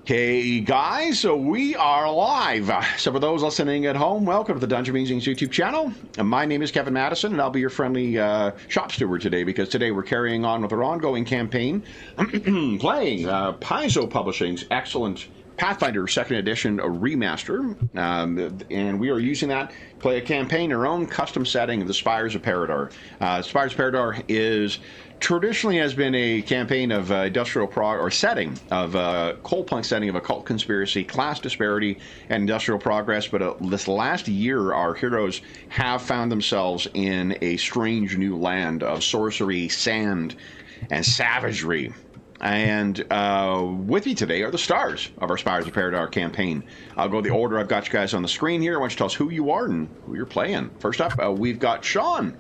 Hey guys, so we are live. So for those listening at home, welcome to the Dungeon Musings YouTube channel. My name is Kevin Madison, and I'll be your friendly shop steward today, because today we're carrying on with our ongoing campaign, playing Paizo Publishing's excellent Pathfinder 2nd Edition remaster, and we are using that to play a campaign in our own custom setting of the Spires of Paridar. Spires of Paridar is traditionally has been a campaign of industrial setting of Coalpunk setting of occult conspiracy, class disparity, and industrial progress. But this last year, our heroes have found themselves in a strange new land of sorcery, sand, and savagery. And with me today are the stars of our Spires of Paridar campaign. I'll go the order I've got you guys on the screen here. I want you to tell us who you are and who you're playing. First up, we've got Sean.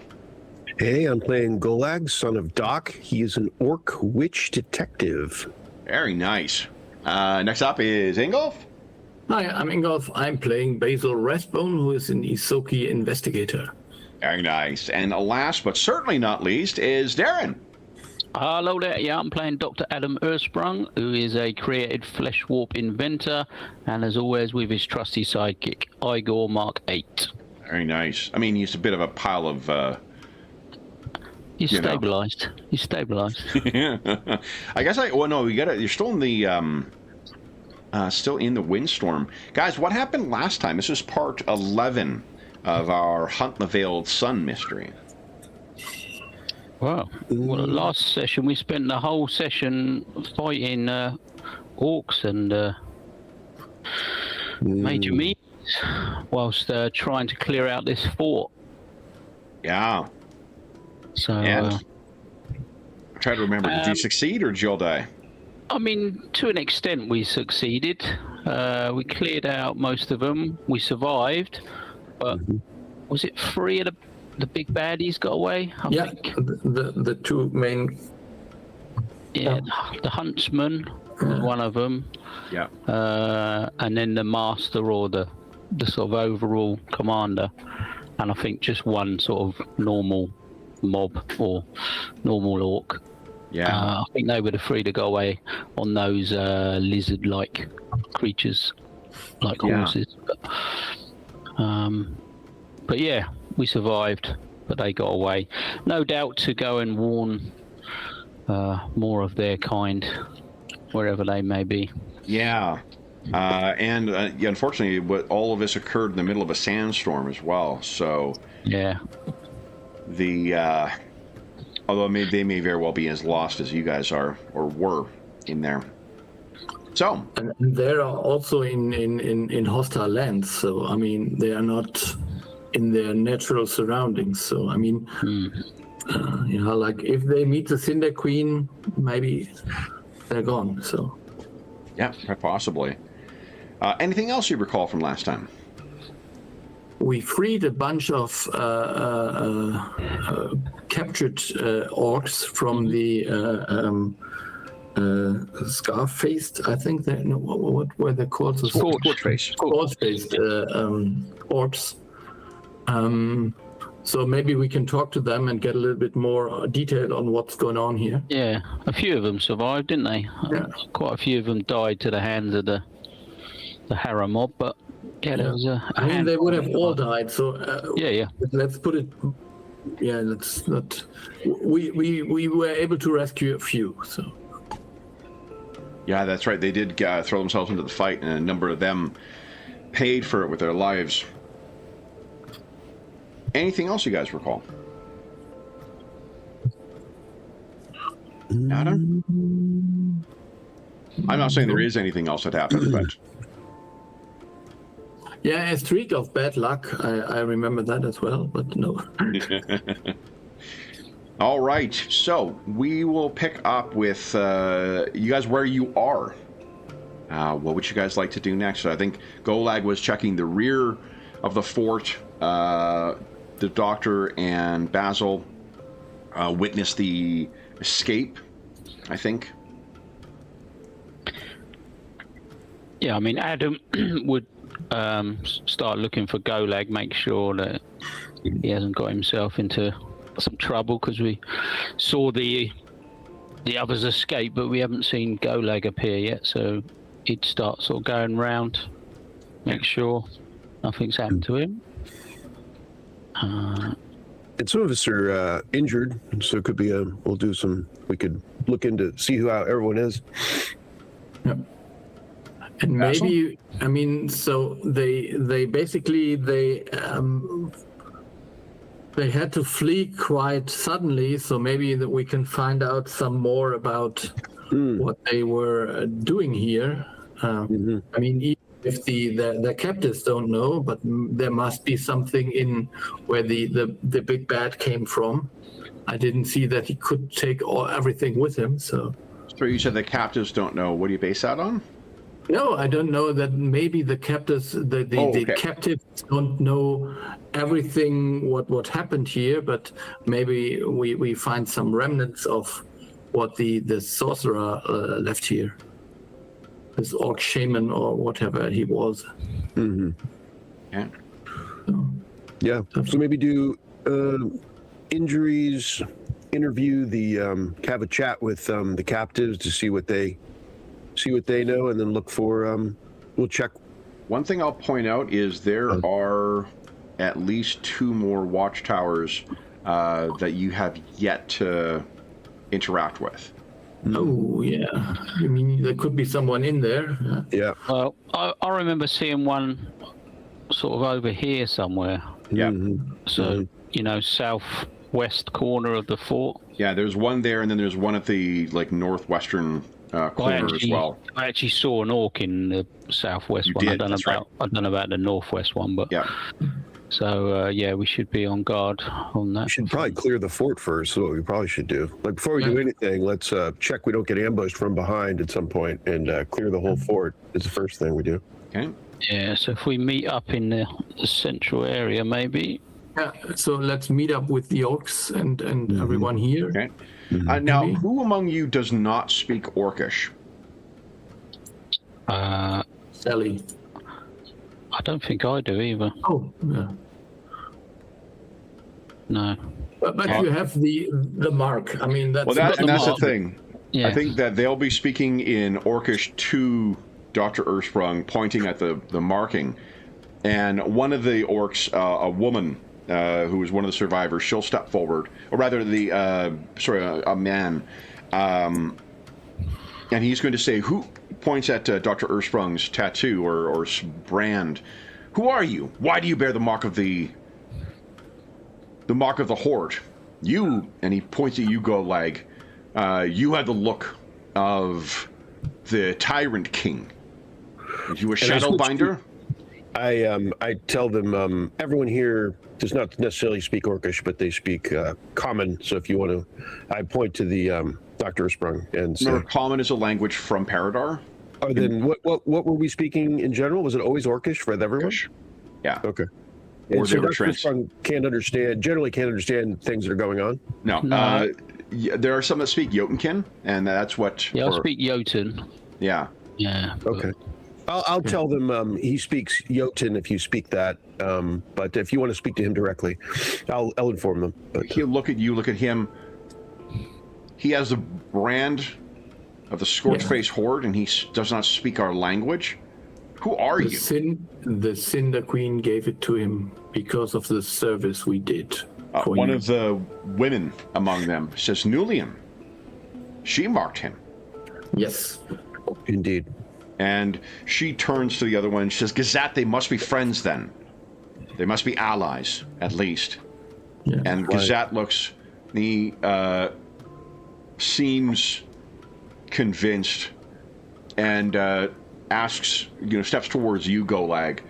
Hey, I'm playing Golag, son of Doc. He is an orc witch detective. Very nice. Next up is Ingolf. Hi, I'm Ingolf. I'm playing Basil Rathbone, who is an Isoki investigator. Very nice. And last but certainly not least is Darren. Hello there, yeah, I'm playing Dr. Adam Ersprung, who is a created flesh warp inventor, and as always with his trusty sidekick, Igor Mark 8. Very nice. I mean, he's a bit of a pile of... He's stabilized. He's stabilized. Yeah. I guess well, no, you're still in the windstorm. Guys, what happened last time? This is part 11 of our Hunt the Veiled Sun mystery. Wow. Well, last session we spent the whole session fighting orcs and major meat whilst trying to clear out this fort. Yeah. So I'm trying to remember, did you succeed or did you all die? I mean, to an extent we succeeded. We cleared out most of them. We survived, but was it 3 of the big baddies got away? I think. The two main... Yeah, the huntsman was one of them. Yeah. And then the master or the sort of overall commander. And I think just one sort of normal mob or normal orc. Yeah. I think they were the 3 to go away on those lizard-like creatures, like horses. But yeah, we survived, but they got away. No doubt to go and warn more of their kind, wherever they may be. Yeah. And unfortunately, all of this occurred in the middle of a sandstorm as well. So yeah. Although they may very well be as lost as you guys are or were in there. So, and they are also in hostile lands. So I mean, they are not in their natural surroundings. So I mean, like if they meet the Cinder Queen, maybe they're gone. So yeah, quite possibly. Anything else you recall from last time? We freed a bunch of captured orcs from the scarf-faced, I think. What were they called? Scorch-faced. Scorch-faced orcs. So maybe we can talk to them and get a little bit more detail on what's going on here. Yeah, a few of them survived, didn't they? Yeah. Quite a few of them died to the hands of the Harrow mob, but yeah, there was I mean, they would have all died. So yeah. Let's put it. Yeah, let's not. We were able to rescue a few. So. Yeah, that's right. They did throw themselves into the fight, and a number of them paid for it with their lives. Anything else you guys recall? Adam? I'm not saying there is anything else that happened, but... Yeah, a streak of bad luck. I remember that as well, but no. All right, so we will pick up with you guys where you are. What would you guys like to do next? So I think Golag was checking the rear of the fort. The doctor and Basil witnessed the escape, I think. Yeah, I mean, Adam would start looking for Golag, make sure that he hasn't got himself into some trouble, because we saw the others escape, but we haven't seen Golag appear yet, so he'd start sort of going round, make sure nothing's happened to him. And some of us are injured, so it could be we could look into, see how everyone is. Yep. And maybe, I mean, so they basically, they had to flee quite suddenly, so maybe that we can find out some more about what they were doing here. I mean, even if the captives don't know, but there must be something in where the big bad came from. I didn't see that he could take everything with him, so. So you said the captives don't know. What do you base that on? No, I don't know that maybe the captives, the captives don't know everything what happened here, but maybe we find some remnants of what the sorcerer left here. This orc shaman or whatever he was. Yeah. Yeah. So maybe do injuries, interview have a chat with the captives to see what they know, and then look for we'll check. One thing I'll point out is there are at least 2 more watchtowers that you have yet to interact with. Oh yeah, I mean there could be someone in there. Yeah. Well, I remember seeing one sort of over here somewhere. Yeah. So southwest corner of the fort. Yeah, there's one there, and then there's one at the northwestern corner as well. I actually saw an orc in the southwest one. I don't know about the northwest one, but yeah. So we should be on guard on that. We should probably clear the fort first. So what we probably should do, before we do anything, let's check we don't get ambushed from behind at some point, and clear the whole fort is the first thing we do. Okay. Yeah. So if we meet up in the central area, maybe. Yeah. So let's meet up with the orcs and everyone here. Okay. Now, who among you does not speak Orcish? Sally. I don't think I do either. Oh, yeah. No. But you have the mark. I mean, that's that's the thing. Yeah. I think that they'll be speaking in Orcish to Dr. Ursprung, pointing at the marking. And one of the orcs, a woman who is one of the survivors, she'll step forward, or rather, a man, and he's going to say, "Who?" Points at Dr. Ursprung's tattoo or brand. "Who are you? Why do you bear the mark of the horde? You," and he points at you, Golag. You had the look of the Tyrant King. Are you a Shadowbinder? I tell them everyone here does not necessarily speak Orcish, but they speak Common. So if you want to, I point to the Dr. Ursprung and say, Remember, Common is a language from Paridar. Oh, then what were we speaking in general? Was it always Orcish for everyone? Orcish. Yeah. Okay. Or And they so were Dr. Ursprung generally can't understand things that are going on? No. There are some that speak Jotunkin, and that's what... Yeah, I speak Jotun. Yeah. Yeah. Okay. I'll tell them he speaks Jotun if you speak that, but if you want to speak to him directly, I'll inform them. But, He'll look at you, look at him. He has the brand of the Scorch-Face Horde, and he does not speak our language. Who are you? The Cinder Queen gave it to him because of the service we did. One of the women among them says Nulian. She marked him. Yes. Indeed. And she turns to the other one and says, Gazat, they must be friends then. They must be allies, at least. Yeah. And Gazat looks, he seems convinced and asks, steps towards you, Golag,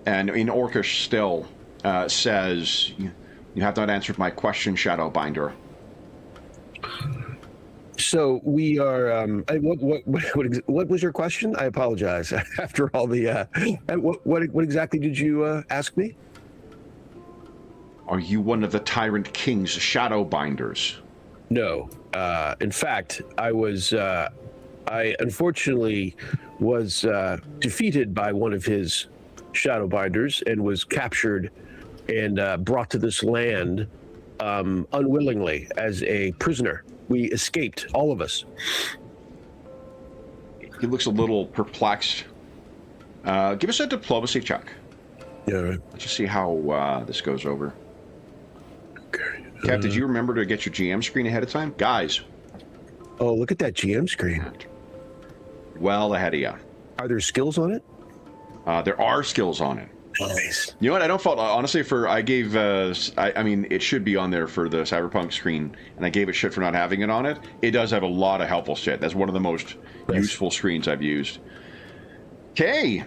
and in Orcish still says, you have not answered my question, Shadowbinder. So we are. What was your question? I apologize. After all the, what exactly did you ask me? Are you one of the Tyrant King's Shadowbinders? No. In fact, I was. I unfortunately was defeated by one of his Shadowbinders and was captured and brought to this land unwillingly as a prisoner. We escaped, all of us. he looks a little perplexed. Give us a diplomacy check. Yeah, right. Let's just see how this goes over. Okay. Kev, did you remember to get your GM screen ahead of time? Guys. Oh, look at that GM screen. Well ahead of you. Are there skills on it? There are skills on it. Nice. You know what? I don't fault. Honestly, I gave. I mean, it should be on there for the Cyberpunk screen, and I gave it shit for not having it on it. It does have a lot of helpful shit. That's one of the most useful screens I've used. Okay,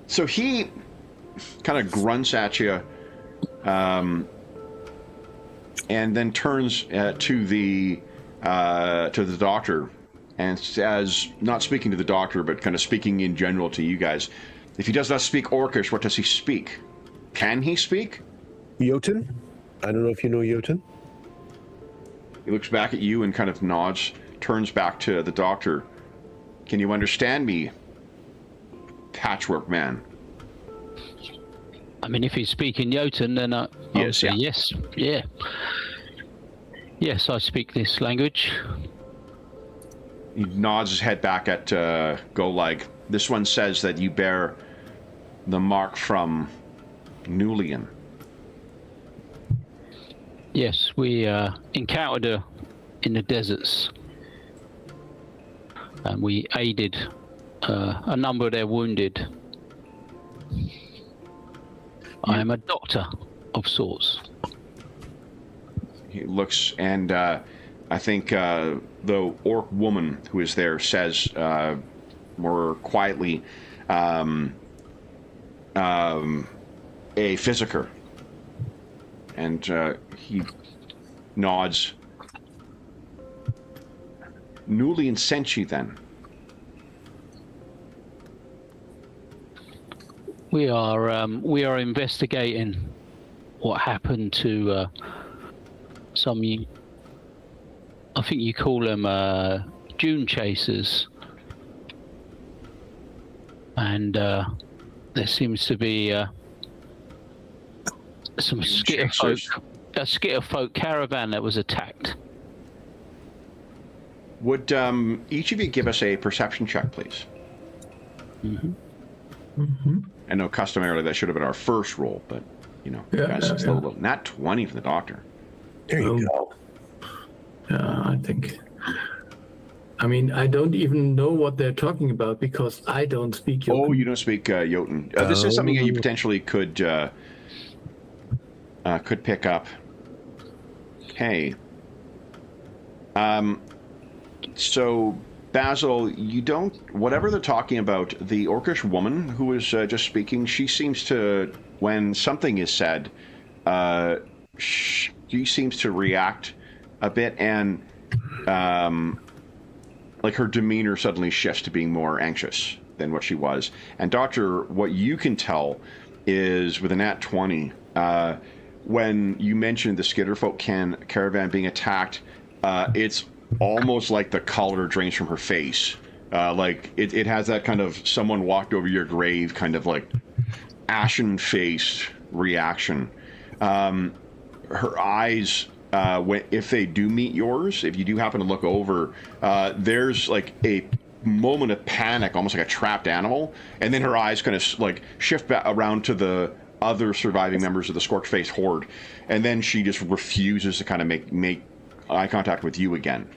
so he kind of grunts at you, and then turns to the doctor and says, not speaking to the doctor, but kind of speaking in general to you guys. If he does not speak Orcish, what does he speak? Can he speak? Jotun? I don't know if you know Jotun. He looks back at you and kind of nods, turns back to the doctor. Can you understand me, Patchwork Man? I mean, if he's speaking Jotun, then Yes, yeah. yes, yeah. Yes, I speak this language. He nods his head back at Golag. This one says that you bear the mark from Nulian. Yes, we encountered her in the deserts, and we aided a number of their wounded. I am a doctor of sorts. He looks, and I think the orc woman who is there says more quietly, a physiker. And he nods. Nulian sent you then? We are investigating what happened to some. I think you call them Dune chasers, and there seems to be some skitterfolk, a skitterfolk caravan that was attacked. Would each of you give us a perception check, please? Mm-hmm. I know customarily that should have been our first roll, but you know, guys, it's a little not 20 for the doctor. There you go. Yeah, I think. I mean, I don't even know what they're talking about because I don't speak Jotun. Oh, you don't speak Jotun. This is something that you potentially could pick up. Okay. So, Basil, you don't... Whatever they're talking about, the Orcish woman who was just speaking, she seems to... When something is said, she seems to react a bit, and like her demeanor suddenly shifts to being more anxious than what she was. And Doctor, what you can tell is with a nat 20, when you mentioned the Skitterfolk caravan being attacked, it's almost like the color drains from her face. Like it has that kind of someone walked over your grave kind of like ashen-faced reaction. Her eyes, if they do meet yours, if you do happen to look over, there's like a moment of panic, almost like a trapped animal, and then her eyes kind of like shift back around to the other surviving members of the Scorch-Faced horde, and then she just refuses to kind of make eye contact with you again.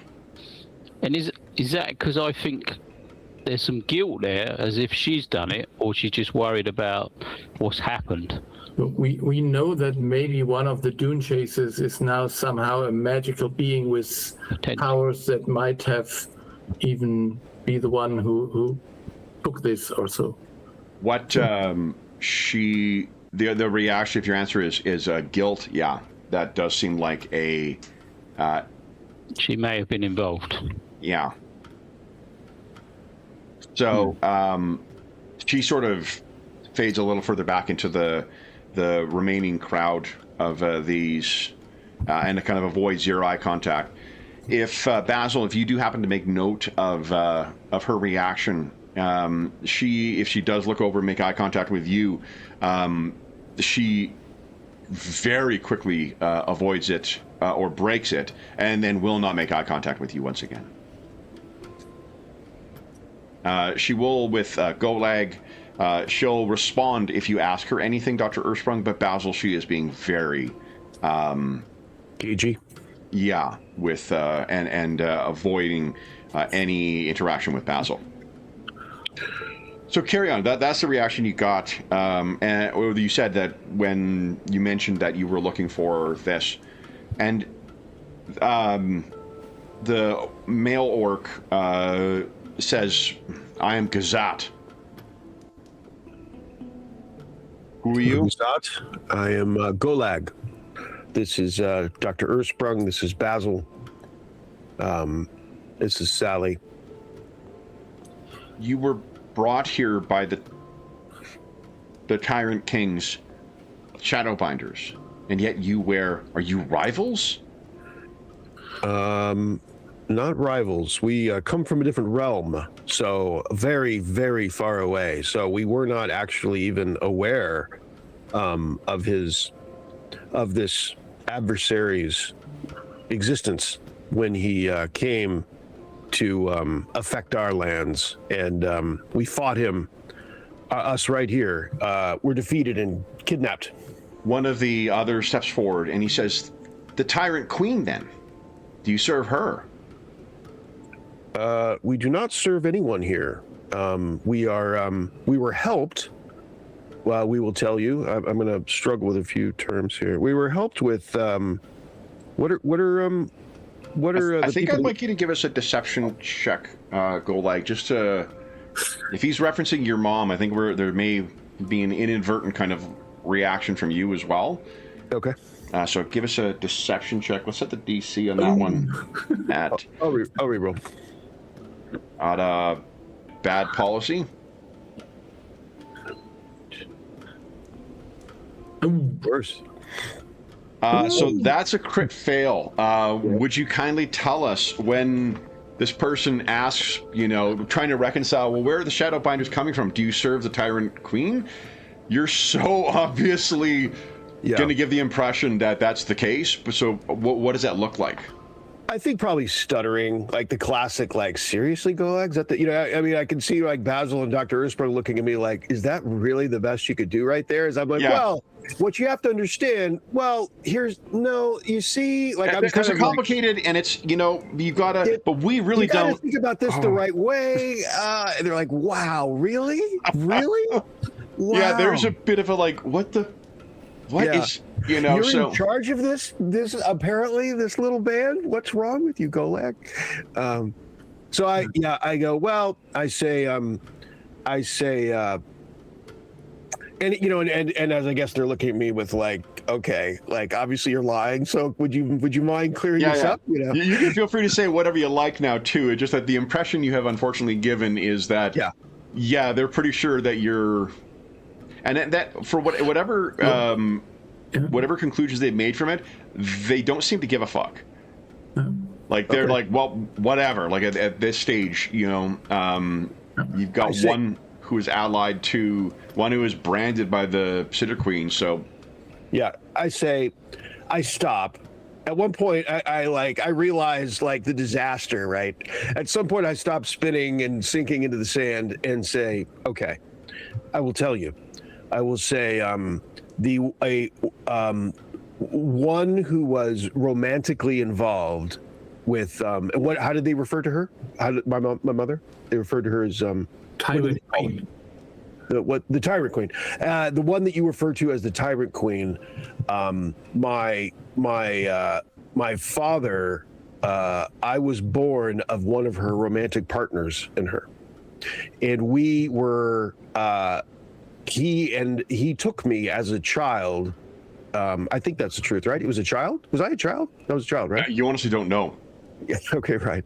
And is that because I think there's some guilt there, as if she's done it, or she's just worried about what's happened? We know that maybe one of the Dune chasers is now somehow a magical being with powers that might have even be the one who took this or so. What the reaction, if your answer is guilt, yeah, that does seem like a she may have been involved. Yeah. So she sort of fades a little further back into the remaining crowd of these and kind of avoids your eye contact. If Basil, if you do happen to make note of her reaction, if she does look over and make eye contact with you, she very quickly avoids it or breaks it, and then will not make eye contact with you once again. She will with Golag. She'll respond if you ask her anything, Dr. Ursprung, but Basil, she is being very cagey. Yeah, with and avoiding any interaction with Basil. So carry on. That's the reaction you got. And or you said that when you mentioned that you were looking for this, and the male orc says, "I am Gazat." Who are you? Gazat. I am Golag. This is Dr. Ursprung. This is Basil. This is Sally. You were brought here by the Tyrant King's Shadowbinders, and yet are you rivals? Not rivals. We come from a different realm, so very, very far away. So we were not actually even aware of this adversary's existence when he came to affect our lands, and we fought him. Us right here. We're defeated and kidnapped. One of the others steps forward and he says, "The Tyrant Queen, then? Do you serve her?" We do not serve anyone here. We were helped. Well, we will tell you. I'm going to struggle with a few terms here. We were helped with what are I think I'd like you to give us a deception check, Golag, just to, if he's referencing your mom, I think there may be an inadvertent kind of reaction from you as well. Okay. So give us a deception check. Let's set the DC on that one at... I'll reroll. At bad policy. Worse. So that's a crit fail. Would you kindly tell us when this person asks, trying to reconcile, well, where are the Shadowbinders coming from? Do you serve the Tyrant Queen? You're so obviously going to give the impression that that's the case. So what does that look like? I think probably stuttering, like the classic, like, seriously, Golag? Is that I mean, I can see like Basil and Dr. Ursprung looking at me like, is that really the best you could do right there? As I'm like, well, what you have to understand, you see, like, I'm because kind it's complicated, and it's, you've got to, but we really don't think about this the right way. And they're like, wow, really? Really? Wow. Yeah, there's a bit of a like, what is, You're in charge of this apparently, this little band? What's wrong with you, Golag? So I go, well, I say, and as I guess they're looking at me with like, okay, like obviously you're lying. So would you mind clearing this up? You can feel free to say whatever you like now too. It's just that the impression you have unfortunately given is that, they're pretty sure that you're, and that for whatever conclusions they've made from it, they don't seem to give a fuck. Like they're like, well, whatever. Like at this stage, you've got one who is allied to one who is branded by the Cinder Queen. So, I stop. At one point, I realized like the disaster. Right. At some point, I stop spinning and sinking into the sand and say, okay, I will tell you. I will say one who was romantically involved with how did they refer to her? My mother? They referred to her as Tyrant Queen. The Tyrant Queen. The one that you refer to as the Tyrant Queen. My father. I was born of one of her romantic partners in her, and we were. He took me as a child. I think that's the truth, right? He was a child. Was I a child? I was a child, right? You honestly don't know. Yeah. Okay. Right.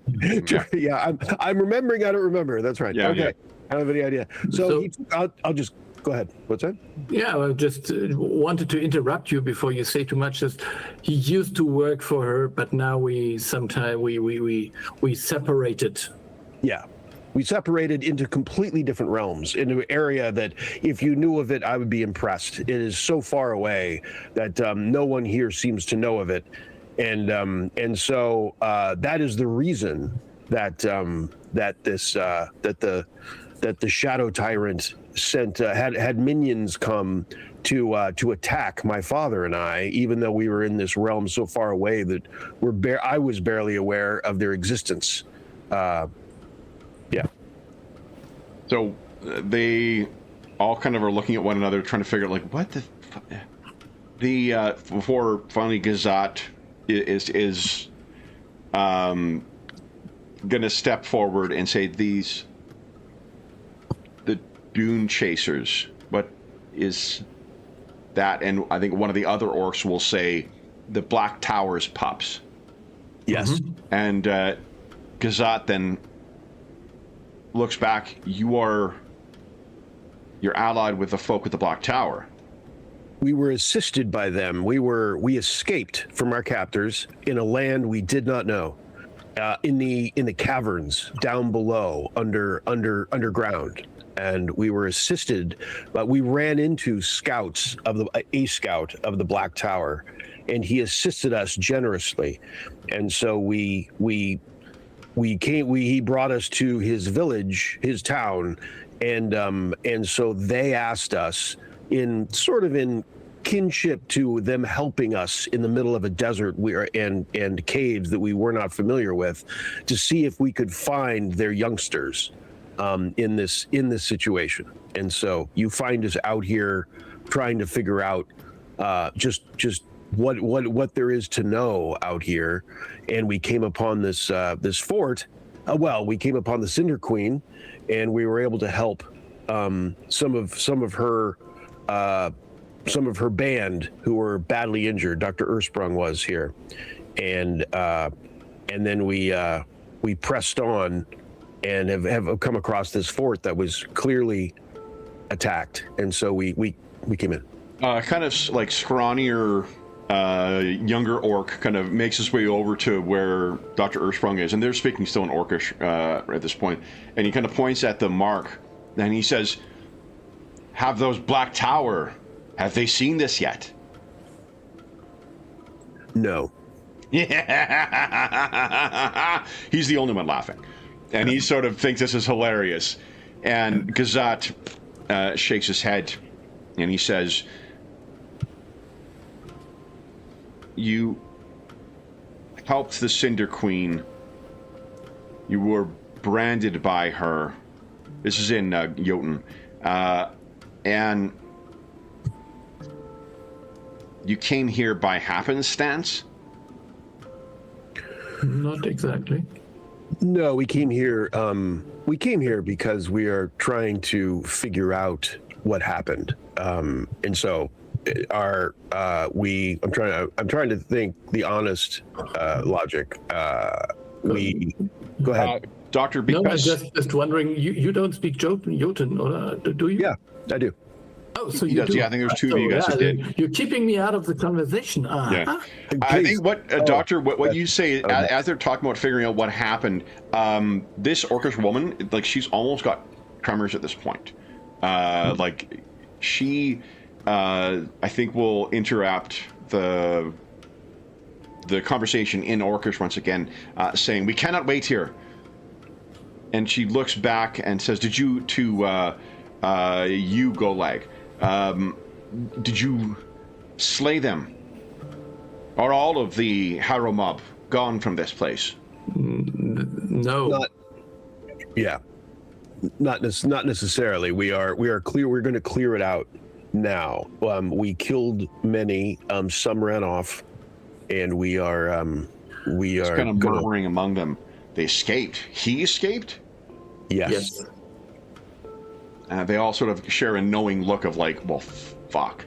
I'm remembering. I don't remember. That's right. Yeah. Okay. Yeah. I don't have any idea. So I'll just go ahead. What's that? Yeah, I just wanted to interrupt you before you say too much. Just he used to work for her, but now we separated. Yeah. We separated into completely different realms, into an area that if you knew of it, I would be impressed. It is so far away that no one here seems to know of it. And so that is the reason that that this that the Shadow Tyrant sent had minions come to attack my father and I, even though we were in this realm so far away that I was barely aware of their existence. Yeah. So they all kind of are looking at one another, trying to figure out, like, what the before finally Gazat is gonna step forward and say, the Dune Chasers, what is that? And I think one of the other orcs will say, the Black Tower's pups. Yes. Mm-hmm. And Gazat then looks back. You're allied with the folk with the Black Tower. We were assisted by them. We escaped from our captors in a land we did not know, in the caverns down below, underground, and we were assisted. But we ran into a scout of the Black Tower, and he assisted us generously, and so he brought us to his village, his town, and so they asked us, in kinship to them helping us in the middle of a desert and caves that we were not familiar with, to see if we could find their youngsters in this situation. And so you find us out here trying to figure out just what there is to know out here. And we came upon this fort. We came upon the Cinder Queen, and we were able to help some of her band who were badly injured. Dr. Ursprung was here, and then we pressed on and have come across this fort that was clearly attacked, and so we came in. Kind of like scrawnier, younger orc kind of makes his way over to where Dr. Ursprung is, and they're speaking still in Orcish at this point, and he kind of points at the mark, and he says, "Have those Black Tower, have they seen this yet?" No. Yeah. He's the only one laughing, and he sort of thinks this is hilarious. And Gazat shakes his head, and he says, "You helped the Cinder Queen. You were branded by her." This is in Jotun. And you came here by happenstance? Not exactly. No, we came here. We came here because we are trying to figure out what happened, and so I'm trying to think the honest logic. Go ahead, Doctor. No, I'm just wondering. You don't speak Jotun, or do you? Yeah, I do. Oh, so he you does. do. Yeah, I think there's two of you guys who did. You're keeping me out of the conversation. Yeah. I think Doctor, what you say as they're talking about figuring out what happened, this orcish woman, like, she's almost got tremors at this point. Like, she, I think, will interrupt the conversation in Orcish once again, saying, "We cannot wait here." And she looks back and says, "Did you Golag? Did you slay them? Are all of the Harrow mob gone from this place?" No. Not necessarily. We are clear. We're going to clear it out now. We killed many. Some ran off, and we are kind of murmuring among them. They escaped. He escaped? Yes. They all sort of share a knowing look of like, well, fuck.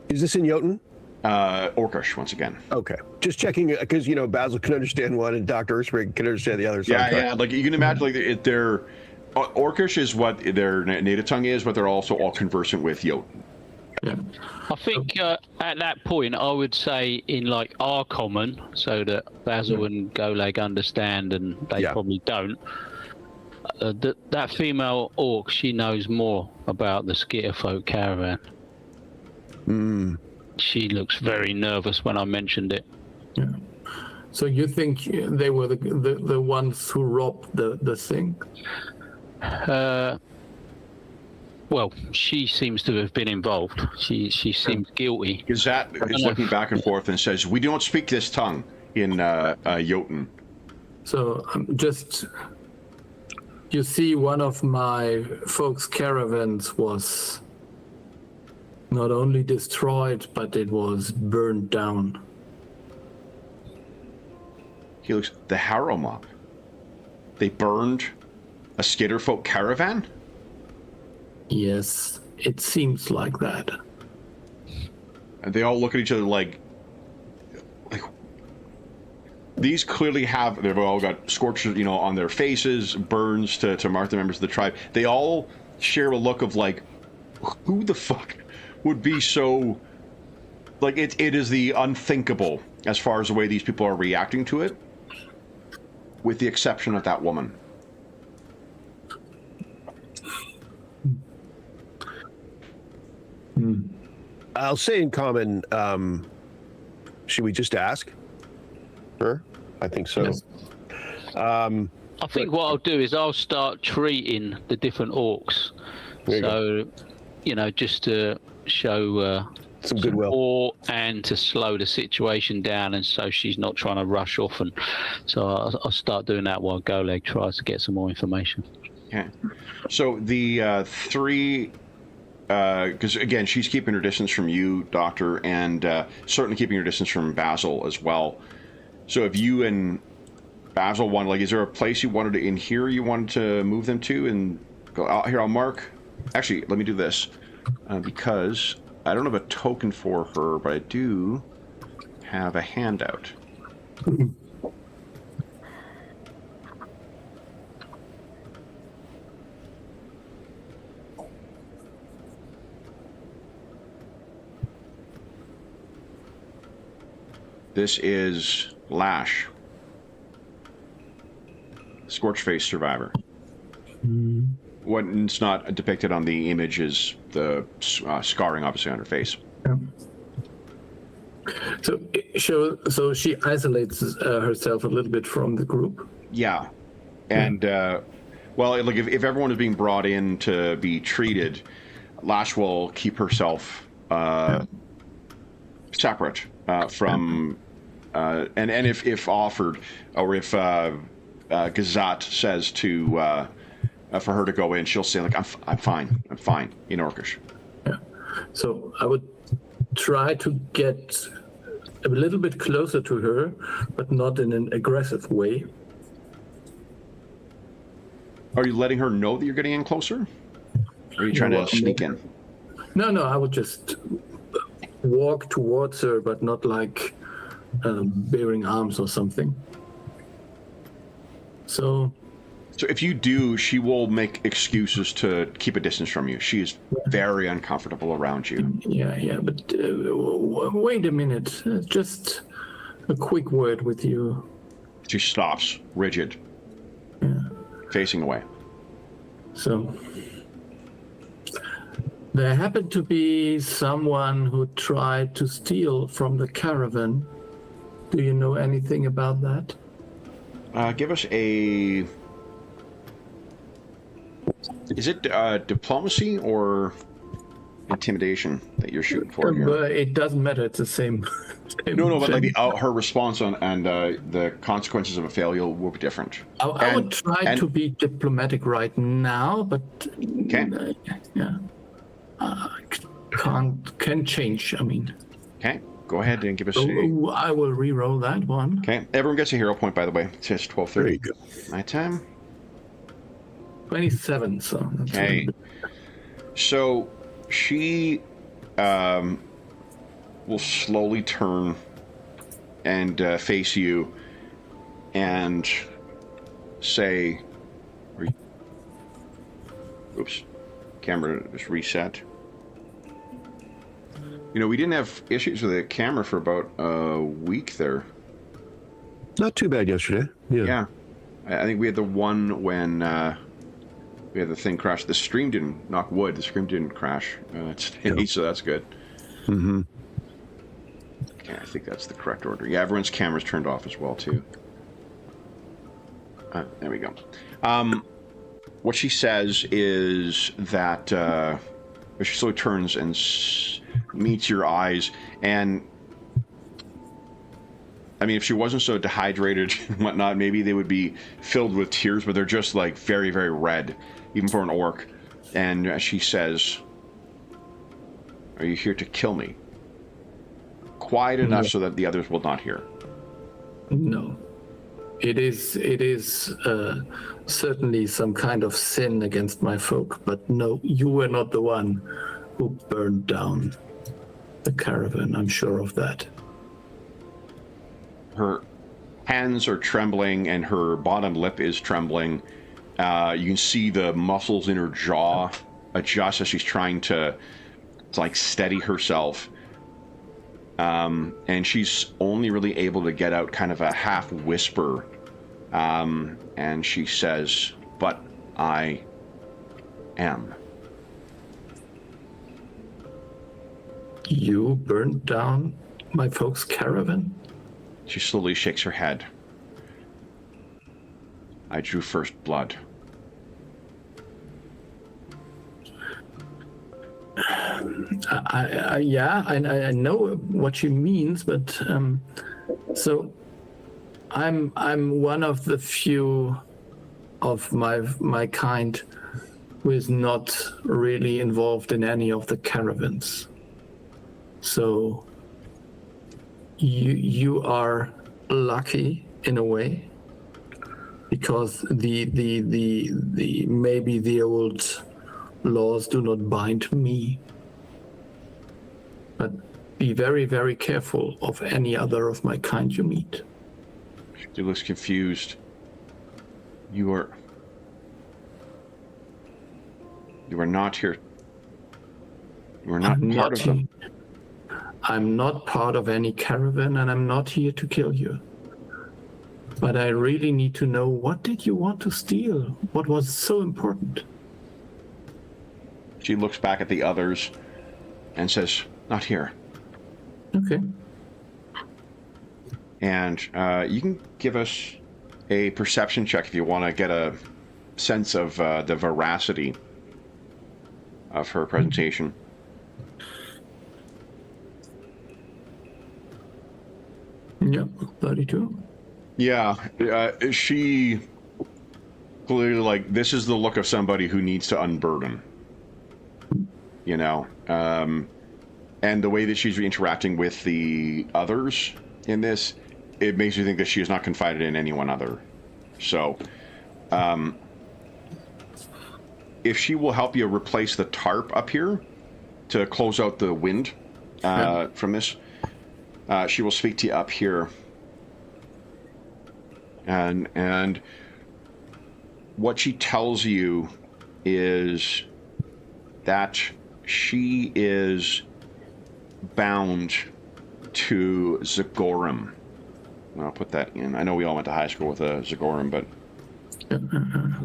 Is this in Jotun? Orcish, once again. Okay. Just checking, because, Basil can understand one and Dr. Ursprung can understand the other. So yeah. Like, you can imagine, like, they're... Orcish is what their native tongue is, but they're also all conversant with Jotun. Yeah. I think at that point, I would say in, like, our common, so that Basil and Golag understand, and they probably don't. That female orc, she knows more about the Skitterfolk caravan. She looks very nervous when I mentioned it. Yeah. So you think they were the ones who robbed the thing? Well, she seems to have been involved. She seems guilty. Gazat is looking back and forth and says, "We don't speak this tongue in Jotun." So just, you see, one of my folks' caravans was not only destroyed, but it was burned down. He looks, the Harrow mob. They burned a Skitterfolk caravan? Yes, it seems like that. And they all look at each other like these clearly have, they've all got scorches, on their faces, burns to mark the members of the tribe. They all share a look of like, who the fuck would be so, like, it is the unthinkable as far as the way these people are reacting to it, with the exception of that woman. I'll say in common, should we just ask her? I think so. Yes. I think what I'll do is I'll start treating the different orcs. So, just to show some goodwill support and to slow the situation down, and so she's not trying to rush off. And so I'll start doing that while Goleg tries to get some more information. Okay. So the three. Because again, she's keeping her distance from you, Doctor, and certainly keeping her distance from Basil as well. So if you and Basil want, like, is there a place you wanted to, in here you wanted to move them to? And go here, I'll mark. Actually, let me do this because I don't have a token for her, but I do have a handout. This is Lash, Scorchface survivor. What's not depicted on the image is the scarring, obviously, on her face. Yeah. So she isolates herself a little bit from the group. Yeah, and well, like if everyone is being brought in to be treated, Lash will keep herself separate from, and if offered, or if Gazat says to for her to go in, she'll say like, I'm fine in Orcish. Yeah. So I would try to get a little bit closer to her, but not in an aggressive way. Are you letting her know that you're getting in closer? Or are you trying to sneak in? No, I would just walk towards her, but not like bearing arms or something. So if you do, she will make excuses to keep a distance from you. She is very uncomfortable around you. Yeah, but wait a minute. Just a quick word with you. She stops, rigid, facing away. So there happened to be someone who tried to steal from the caravan. Do you know anything about that? Give us a... Is it diplomacy or intimidation that you're shooting for here? But it doesn't matter. It's the same. No, but like her response and the consequences of a failure will be different. I would try to be diplomatic right now, but can change. I mean. Okay, go ahead and give us. I will re-roll that one. Okay, everyone gets a hero point, by the way. It says 12:30. Very good. Nighttime. 27. So. That's okay. So she will slowly turn and face you and say, oops, camera just reset. We didn't have issues with the camera for about a week there. Not too bad yesterday. Yeah. I think we had the one when we had the thing crash. The stream didn't, knock wood, the stream didn't crash. So that's good. Mm-hmm. Okay, I think that's the correct order. Yeah, everyone's camera's turned off as well, too. There we go. What she says is that she slowly turns and meets your eyes, and I mean, if she wasn't so dehydrated and whatnot, maybe they would be filled with tears, but they're just like very, very red, even for an orc. And she says, "Are you here to kill me?" Quiet enough so that the others will not hear. No. It is certainly some kind of sin against my folk, but no, you were not the one who burned down the caravan. I'm sure of that. Her hands are trembling and her bottom lip is trembling. You can see the muscles in her jaw adjust as she's trying to like steady herself. And she's only really able to get out kind of a half whisper. And she says, "But I am." You burned down my folks' caravan? She slowly shakes her head. "I drew first blood." I know what she means, but so I'm one of the few of my kind who is not really involved in any of the caravans. So you are lucky in a way, because the maybe the old laws do not bind me. But be very, very careful of any other of my kind you meet. She looks confused. You are not here. You are not part of them. I'm not part of any caravan, and I'm not here to kill you. But I really need to know, what did you want to steal? What was so important? She looks back at the others and says, "Not here." Okay. And you can give us a perception check if you want to get a sense of the veracity of her presentation. Yeah, 32. Yeah, she clearly, like, this is the look of somebody who needs to unburden. You know, and the way that she's interacting with the others in this, it makes you think that she has not confided in anyone other. So, if she will help you replace the tarp up here to close out the wind from this, she will speak to you up here. And what she tells you is that she is bound to Zagorum. I'll put that in. I know we all went to high school with a Zagorum, but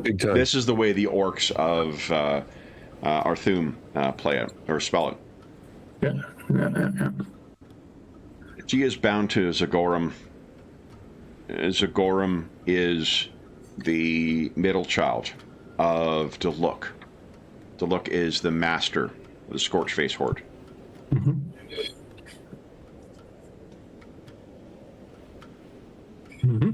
Big time. this is the way the orcs of Arthum play it, or spell it. Yeah. She is bound to Zagorum. Zagorum is the middle child of Daluk. Daluk is the master of the Scorchface Horde. Mm-hmm. Mm-hmm.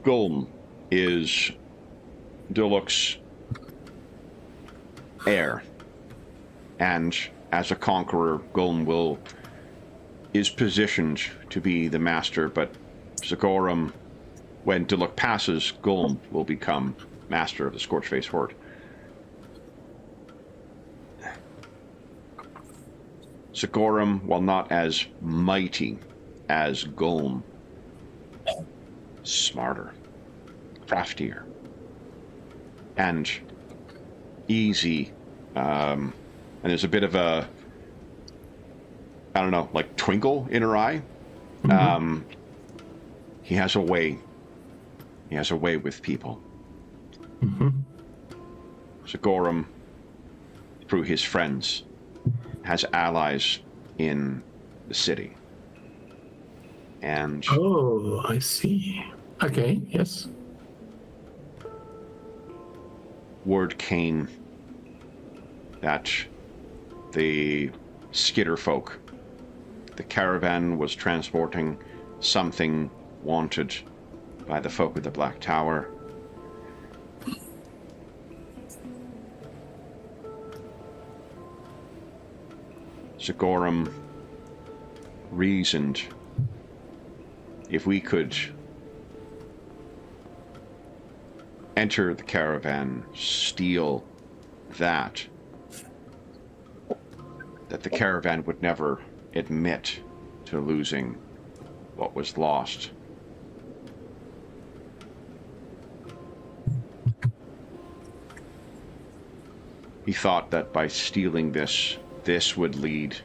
Golm is Daluk's heir, and as a conqueror, Golm is positioned to be the master, but Zagorum, when Daluk passes, Golm will become master of the Scorchface Horde. Zagorum, while not as mighty as Golm, smarter, craftier, and easy. And there's a bit of a, I don't know, like twinkle in her eye. Mm-hmm. He has a way. He has a way with people. Mm-hmm. Zagorum through his friends, has allies in the city. And Oh, I see. Okay, yes. word came that the Skitter folk, the caravan was transporting something wanted by the folk of the Black Tower. Zagorum reasoned if we could enter the caravan, steal that the caravan would never admit to losing what was lost. He thought that by stealing this would lead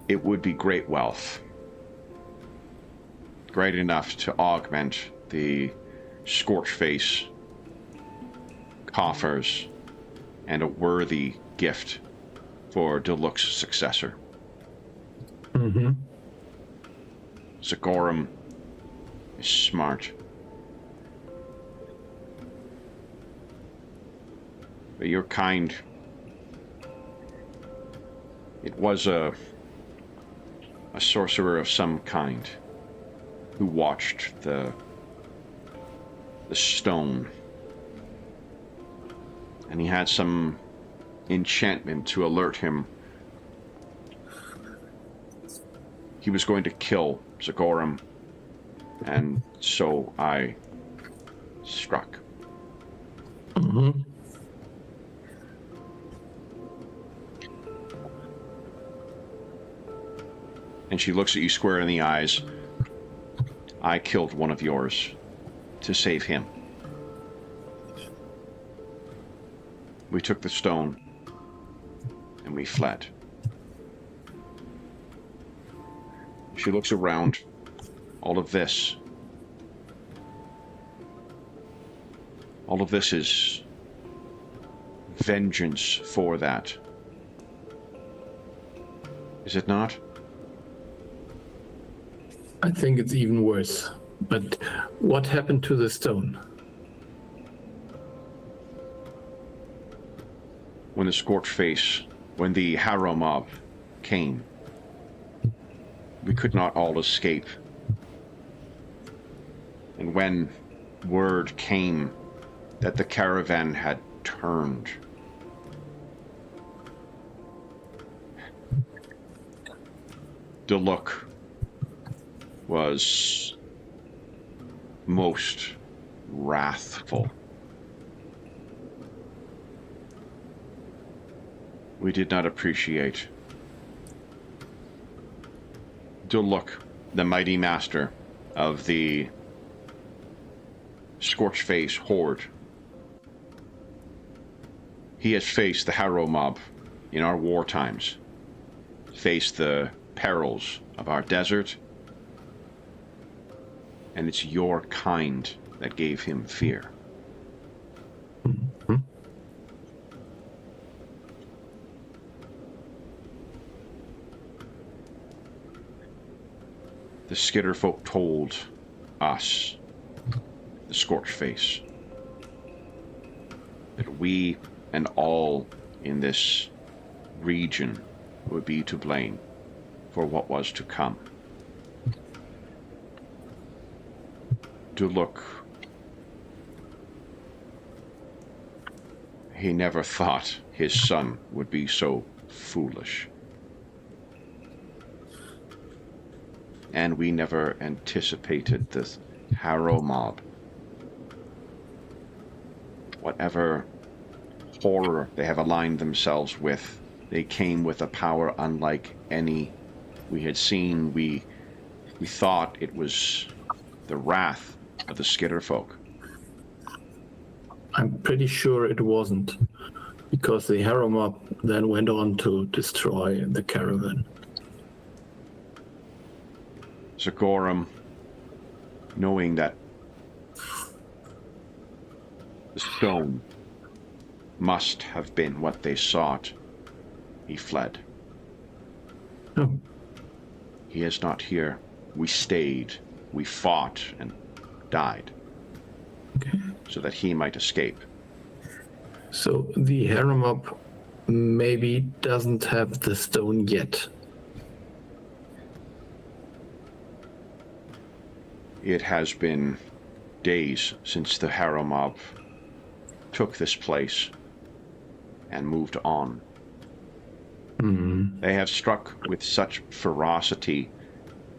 it would be great wealth. Great enough to augment the Scorchface coffers and a worthy gift for Delux's successor. Mm-hmm. Zagorum is smart. But your kind, it was a sorcerer of some kind who watched the stone, and he had some enchantment to alert him. He was going to kill Zagorum, and so I struck. Mm-hmm. And she looks at you square in the eyes. I killed one of yours to save him. We took the stone and we fled. She looks around. All of this is vengeance for that. Is it not? I think it's even worse. But what happened to the stone? When the Scorchface, when the Harrow mob came, we could not all escape. And when word came that the caravan had turned, Deluk was most wrathful. We did not appreciate Deluk, the mighty master of the Scorchface horde. He has faced the Harrow mob in our war times, faced the perils of our desert, and it's your kind that gave him fear. Mm-hmm. The Skitter folk told us, the Scorchface, that we and all in this region would be to blame for what was to come. Deluk, he never thought his son would be so foolish. And we never anticipated this Harrow mob. Whatever horror they have aligned themselves with, they came with a power unlike any we had seen. We thought it was the wrath of the Skitter folk. I'm pretty sure it wasn't, because the Harrow mob then went on to destroy the caravan. Zagorum, knowing that The stone must have been what they sought. He fled. Oh. He is not here. We stayed. We fought and died. Okay. So that he might escape. So the Haremop maybe doesn't have the stone yet. It has been days since the Haremop took this place and moved on. They have struck with such ferocity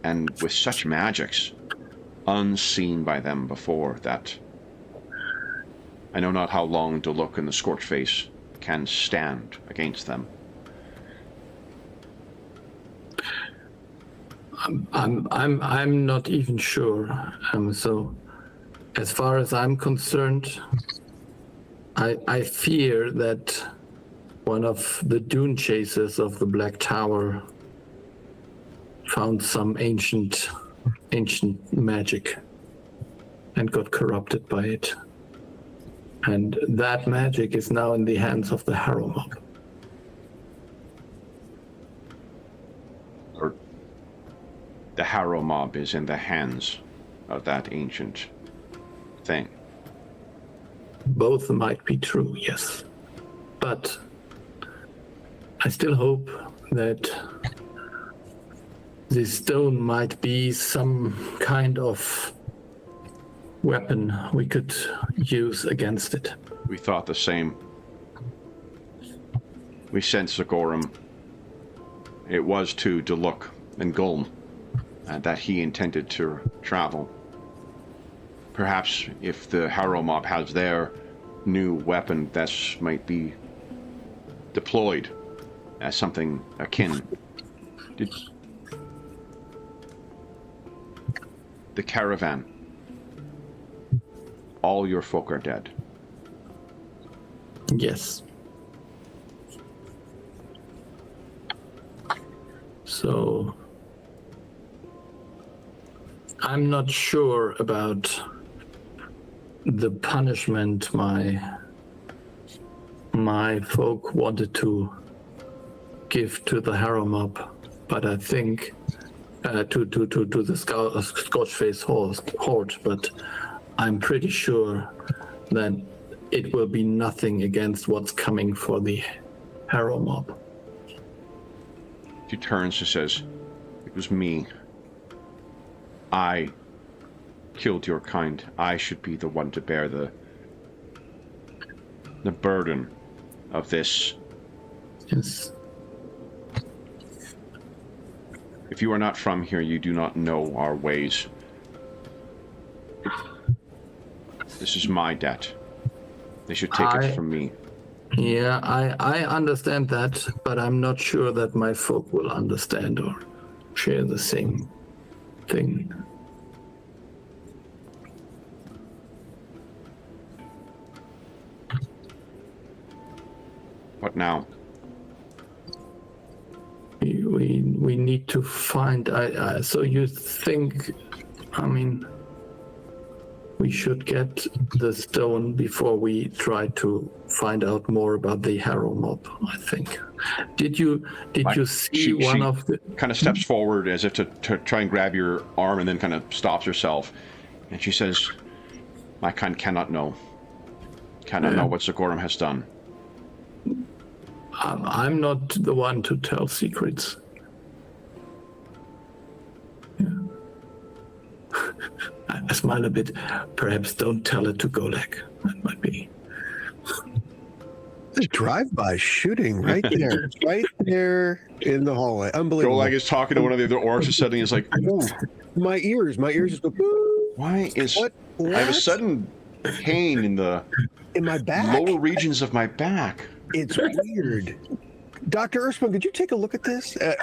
and with such magics unseen by them before that I know not how long Duluk and the Scorchface can stand against them. I'm not even sure. So, as far as I'm concerned, I fear that one of the dune chasers of the Black Tower found some ancient magic and got corrupted by it. And that magic is now in the hands of the Haremop. Or the Haremop is in the hands of that ancient thing. Both might be true, yes. But I still hope that this stone might be some kind of weapon we could use against it. We thought the same. We sent Sigorum. It was to Duluk and Gulm that he intended to travel. Perhaps if the Haremop has their new weapon, that might be deployed as something akin. The caravan. All your folk are dead. Yes. So I'm not sure about the punishment my folk wanted to give to the Haremop, but I think to the Scorchface horde, but I'm pretty sure that it will be nothing against what's coming for the Haremop. She turns and says, "It was me. I killed your kind. I should be the one to bear the burden of this. Yes. If you are not from here, you do not know our ways. This is my debt. They should take it from me." Yeah, I understand that, but I'm not sure that my folk will understand or share the same thing. What now? We need to find. So you think? I mean, we should get the stone before we try to find out more about the Haremop, I think. Did you see She one of the... kind of steps forward as if to try and grab your arm and then kind of stops herself. And she says, "My kind cannot know. Cannot know what Sigorum has done." I'm not the one to tell secrets. Yeah. I smile a bit. Perhaps don't tell it to Golek. That might be. There's drive-by shooting right there, right there in the hallway. Unbelievable. Golag is talking to one of the other orcs and suddenly is like, "Ooh, My ears just go. why is... What? I have a sudden pain in the In my back. lower regions of my back." It's weird. Dr. Erskine, could you take a look at this? Yeah,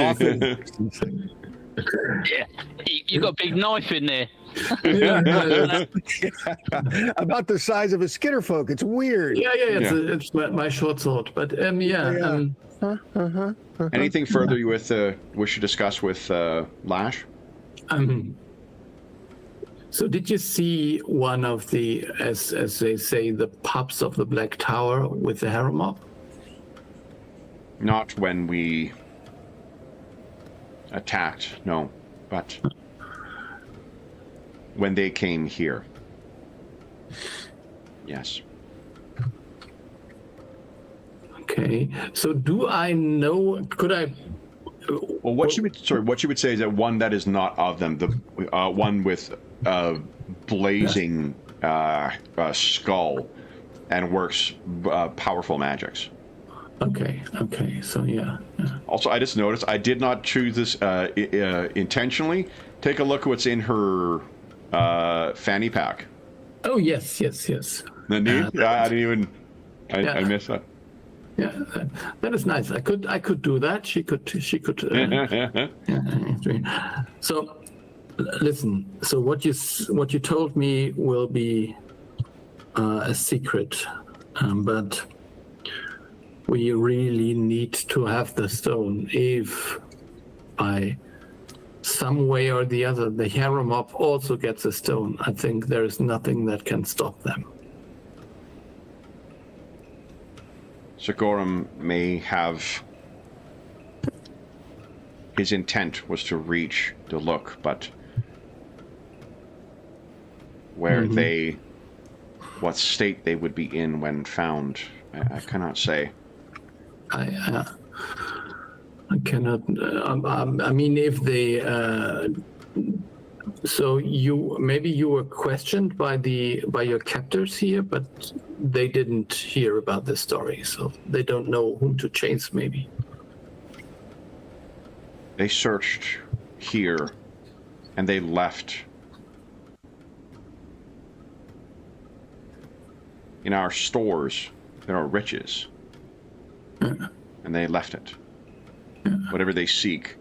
you got a big knife in there. About the size of a skitterfolk. It's weird. Yeah. It's my short sword. But Anything further you wish to discuss with Lash? So did you see one of the, as they say, the pups of the Black Tower with the harem mob? Not when we attacked, no. But when they came here. Yes. Okay. So do I know, could I... Well, what you would say is that one that is not of them, the one with blazing skull and works powerful magics. Okay, so yeah. Also, I just noticed I did not choose this intentionally. Take a look at what's in her fanny pack. Oh, yes. Indeed? I didn't even... I missed that. Yeah, that is nice. I could do that. She could. So, listen. So what you told me will be a secret, but we really need to have the stone. If by some way or the other the harem mob also gets a stone, I think there is nothing that can stop them. Sigorum may have... His intent was to reach the look, but where they... What state they would be in when found, I cannot say. I cannot... I mean, if they... So maybe you were questioned by your captors here, but they didn't hear about this story, so they don't know whom to chase. Maybe they searched here, and they left in our stores. There are riches, and they left it. Whatever they seek.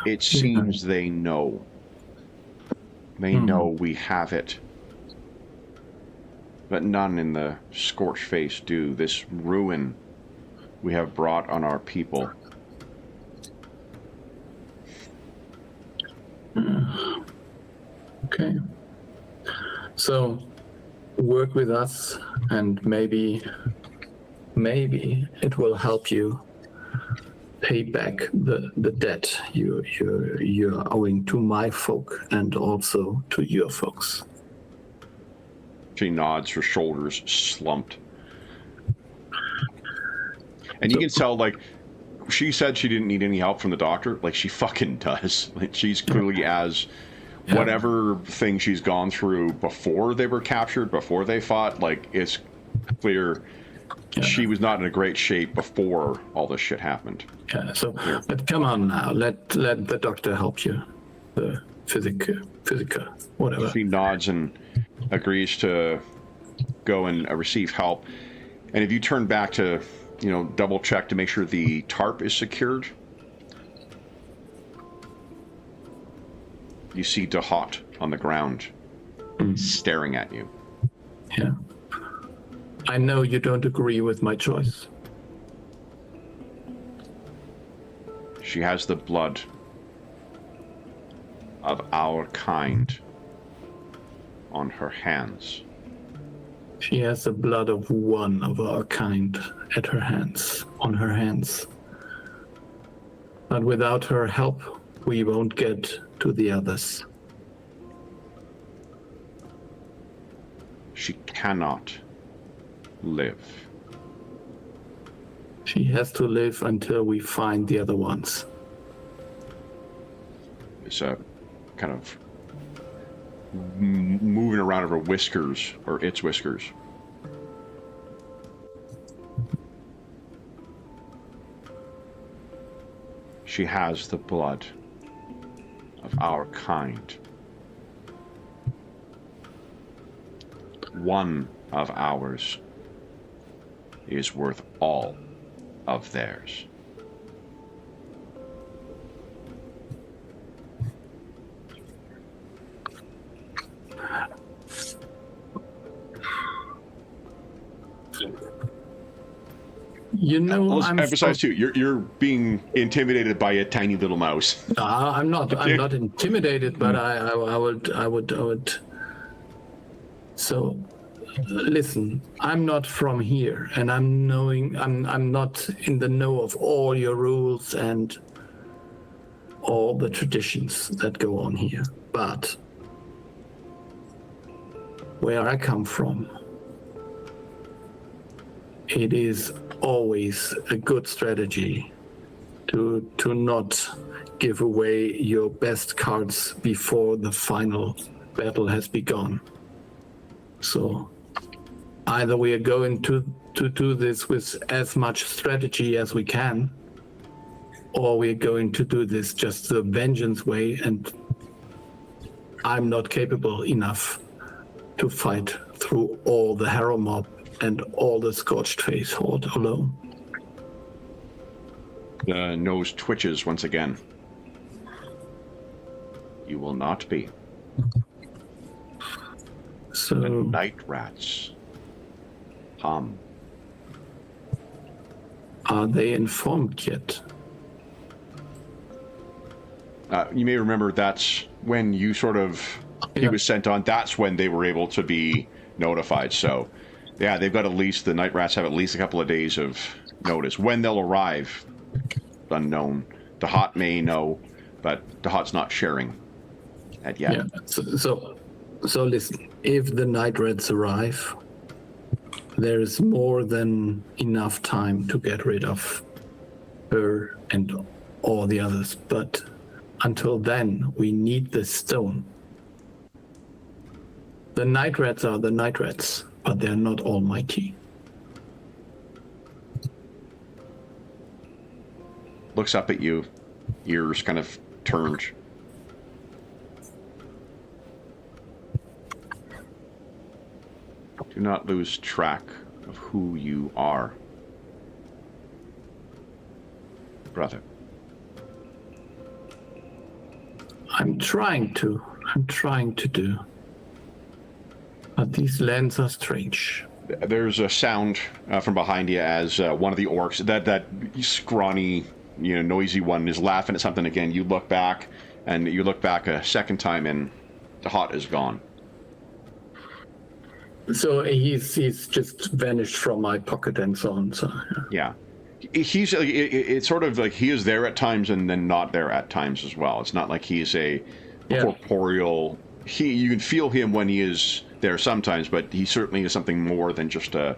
It seems they know. They know we have it. But none in the scorched face do. This ruin we have brought on our people. Okay. So, work with us, and maybe it will help you pay back the debt you're owing to my folk and also to your folks. She nods, her shoulders slumped. And you can tell, like, she said she didn't need any help from the doctor. Like, she fucking does. Like, she's clearly as whatever thing she's gone through before they were captured, before they fought, like, it's clear she was not in a great shape before all this shit happened. Yeah, so, but come on now, let the doctor help you. The physical, whatever. She nods and agrees to go and receive help. And if you turn back to, double check to make sure the tarp is secured, you see Dahot on the ground, staring at you. Yeah. I know you don't agree with my choice. She has the blood of our kind on her hands. She has the blood of one of our kind at her hands, on her hands. But without her help, we won't get to the others. She cannot live. She has to live until we find the other ones. It's a kind of moving around of her whiskers, or its whiskers. She has the blood of our kind. One of ours is worth all of theirs. You know, Let's I'm emphasize too. You're being intimidated by a tiny little mouse. I'm not. I'm not intimidated, but I would. So, listen. I'm not from here, and I'm not in the know of all your rules and all the traditions that go on here. But where I come from, it is always a good strategy to not give away your best cards before the final battle has begun. So either we are going to do this with as much strategy as we can, or we're going to do this just the vengeance way, and I'm not capable enough to fight through all the Harrow mob and all the Scorched Face horde alone. The nose twitches once again. You will not be. So The night rats. Hum. are they informed yet? You may remember that's when you sort of he was sent on. That's when they were able to be notified. So, yeah, they've got at least the night rats have at least a couple of days of notice. When they'll arrive, unknown. Dahat may know, but Dahat's not sharing that yet. Yeah. So listen. If the night rats arrive, there is more than enough time to get rid of her and all the others. But until then, we need the stone. The night rats are the night rats, but they're not almighty. Looks up at you, ears kind of turned. Do not lose track of who you are, brother. I'm trying to do. But these lands are strange. There's a sound from behind you as one of the orcs, that scrawny, noisy one, is laughing at something again. You look back, and you look back a second time, and the hot is gone. So he's just vanished from my pocket and so on. So Yeah. He's it's sort of like he is there at times and then not there at times as well. It's not like he's a corporeal. You can feel him when he is there sometimes, but he certainly is something more than just a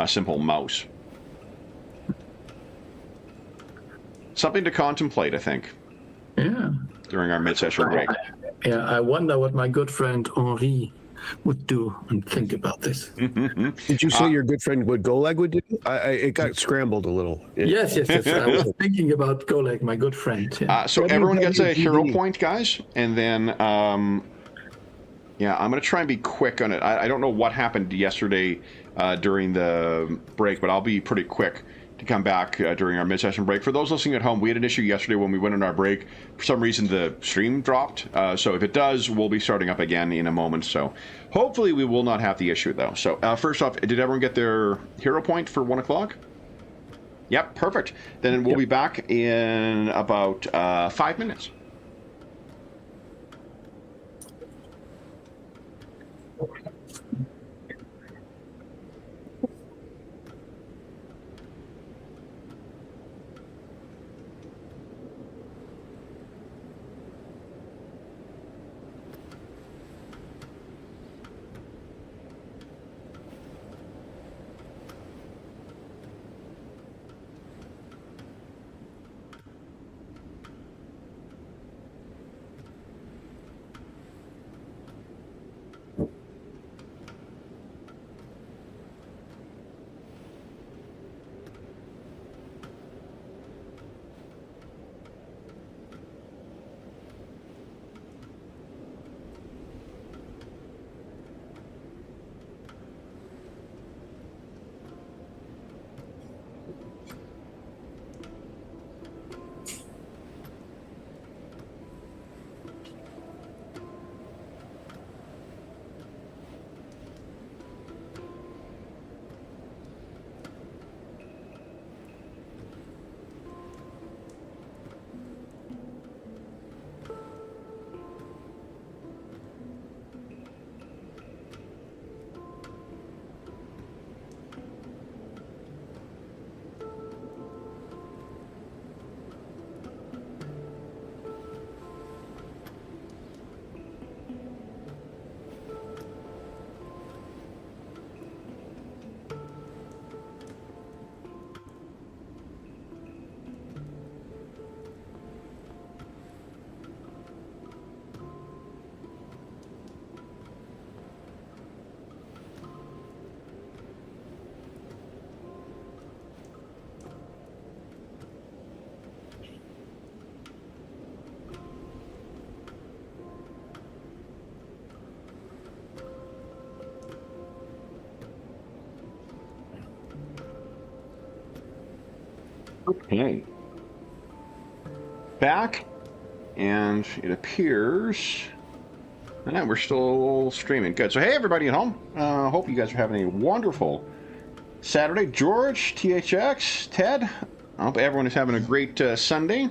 simple mouse. Something to contemplate, I think. Yeah. During our mid-session break. Yeah, I wonder what my good friend Henri would do and think about this. Did you say your good friend what Golag would do? It got scrambled a little. Yes. I was thinking about Golag, my good friend. Yeah. So everyone gets a hero point, guys, and then I'm going to try and be quick on it. I don't know what happened yesterday during the break, but I'll be pretty quick to come back during our mid-session break. For those listening at home, we had an issue yesterday when we went on our break. For some reason, the stream dropped. So if it does, we'll be starting up again in a moment. So hopefully we will not have the issue, though. So first off, did everyone get their hero point for 1 o'clock? Yep, perfect. Then we'll be back in about 5 minutes. Okay. Back, and it appears that we're still streaming. Good. So, hey, everybody at home. Hope you guys are having a wonderful Saturday. George, THX, Ted. I hope everyone is having a great Sunday.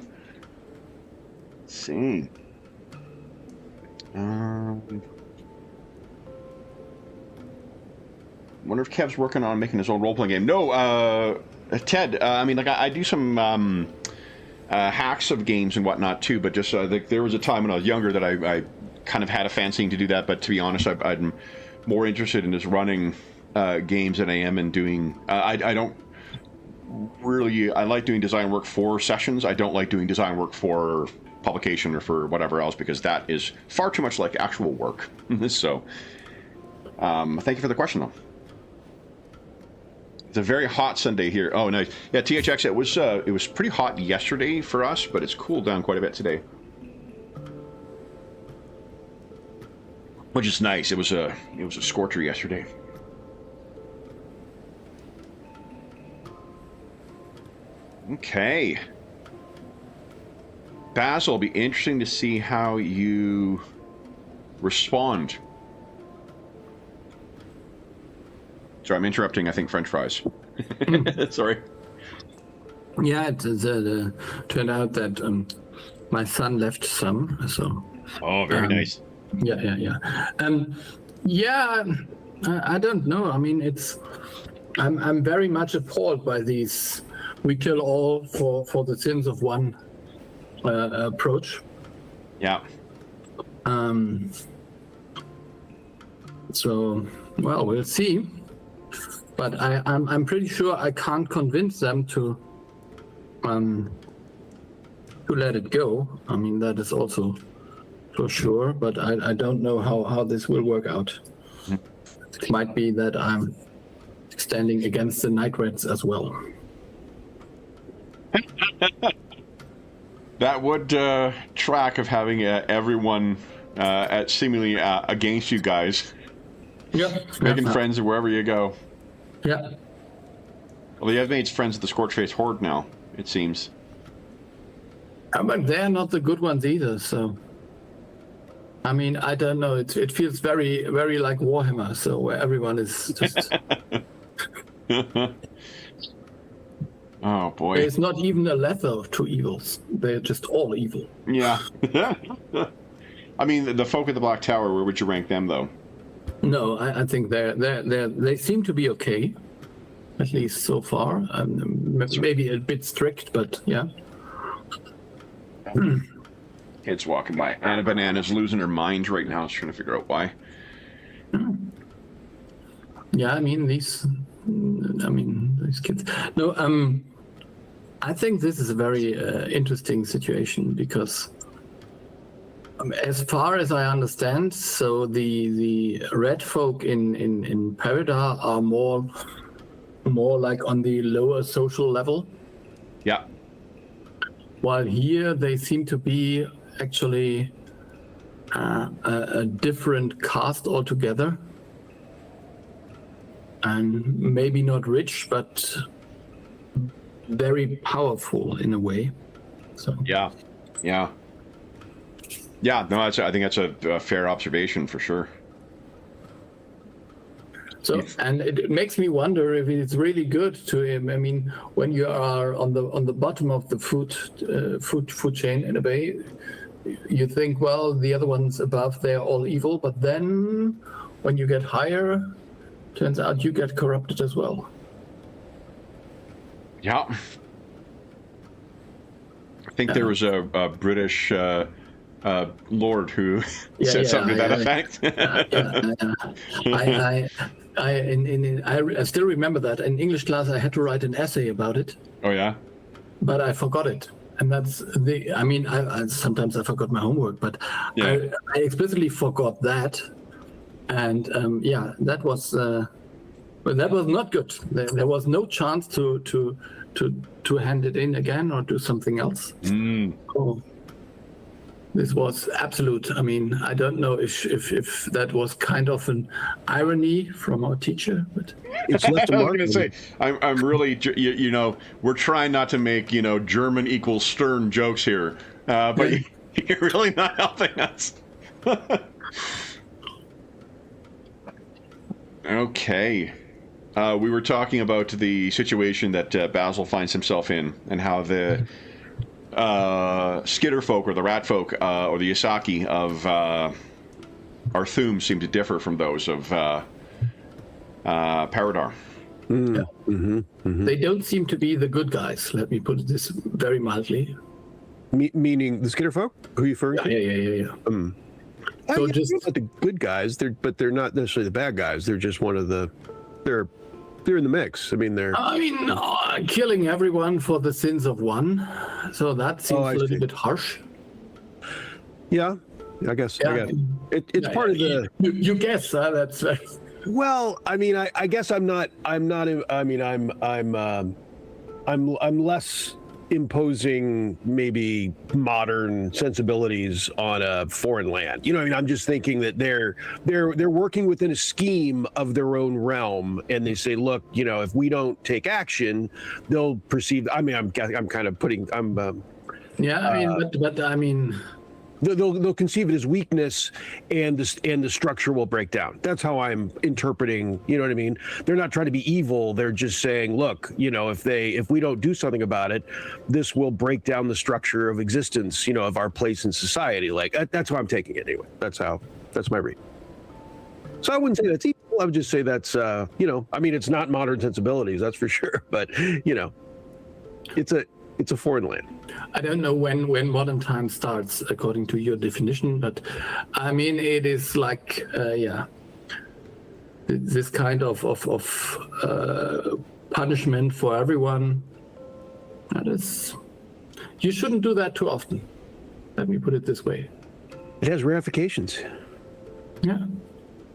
Let's see. Wonder if Kev's working on making his own role-playing game. No, Ted. I mean, like I do some hacks of games and whatnot too. But just there was a time when I was younger that I kind of had a fancying to do that. But to be honest, I'm more interested in just running games than I am in doing. I don't really. I like doing design work for sessions. I don't like doing design work for publication or for whatever else, because that is far too much like actual work. So thank you for the question though. It's a very hot Sunday here. Oh, nice. Yeah, THX, it was pretty hot yesterday for us, but it's cooled down quite a bit today, which is nice. It was a scorcher yesterday. Okay. Basil, it'll be interesting to see how you respond. Sorry, I'm interrupting, I think, French fries. Sorry. Yeah, it turned out that my son left some, so... Oh, very nice. Yeah. I don't know. I mean, I'm very much appalled by these we kill all for the sins of one approach. Yeah. So, well, we'll see. But I'm pretty sure I can't convince them to let it go. I mean, that is also for sure. But I don't know how this will work out. It might be that I'm standing against the night rats as well. That would track of having everyone at seemingly against you guys. Yeah. Making friends wherever you go. Yeah. Well, you have made friends with the Scorchface Horde now, it seems. But they're not the good ones either, so... I mean, I don't know. It feels very, very like Warhammer, so where everyone is just... Oh, boy. There's not even a leather of two evils. They're just all evil. Yeah. I mean, the folk at the Black Tower, where would you rank them, though? No, I think they seem to be okay, at least so far. Maybe a bit strict, but yeah. Kids walking by. Anna Banana's losing her mind right now. She's trying to figure out why. Yeah, I mean, these kids. No, I think this is a very interesting situation because, as far as I understand, so the red folk in Paridar are more like on the lower social level. Yeah. While here they seem to be actually a different caste altogether. And maybe not rich, but very powerful in a way. So yeah. No, I think that's a fair observation for sure. So, and it makes me wonder if it's really good to him. I mean, when you are on the bottom of the food chain in a way, you think, well, the other ones above, they're all evil. But then, when you get higher, turns out you get corrupted as well. Yeah. I think there was a British lord who said something to that effect. I still remember that. In English class, I had to write an essay about it. Oh, yeah? But I forgot it. And that's I sometimes I forgot my homework, but I explicitly forgot that. And that was not good. There was no chance to hand it in again or do something else. Mm. Oh. This was absolute. I mean, I don't know if that was kind of an irony from our teacher, but It's left a I was mark. going to say, I'm really, you know, we're trying not to make, you know, German equals stern jokes here, but you're really not helping us. Okay. We were talking about the situation that Basil finds himself in, and how the skitter folk, or the rat folk, or the Yasaki of Arthum seem to differ from those of Paridar. They don't seem to be the good guys. Let me put this very mildly. Meaning the skitter folk? Who are you referring to? Yeah. So just the good guys, but they're not necessarily the bad guys. They're just one of the. They're in the mix. I mean, killing everyone for the sins of one. So that seems a little bit harsh. Yeah, I guess. Yeah. It's part of the. You guess, huh? That's. Well, I mean, I guess I'm not. I mean, I'm less imposing maybe modern sensibilities on a foreign land. You know what I mean? I'm just thinking that they're working within a scheme of their own realm, and they say, look, you know, if we don't take action, they'll perceive. I mean, I'm kind of putting. But I mean. They'll conceive it as weakness, and the structure will break down. That's how I'm interpreting. You know what I mean? They're not trying to be evil. They're just saying, look, you know, if we don't do something about it, this will break down the structure of existence. You know, of our place in society. Like that's how I'm taking it anyway. That's my read. So I wouldn't say that's evil. I would just say that's you know, I mean, it's not modern sensibilities, that's for sure. But you know, it's a foreign land. I don't know when modern time starts, according to your definition, but I mean, it is like, this kind of punishment for everyone. That is, you shouldn't do that too often. Let me put it this way. It has ramifications. Yeah.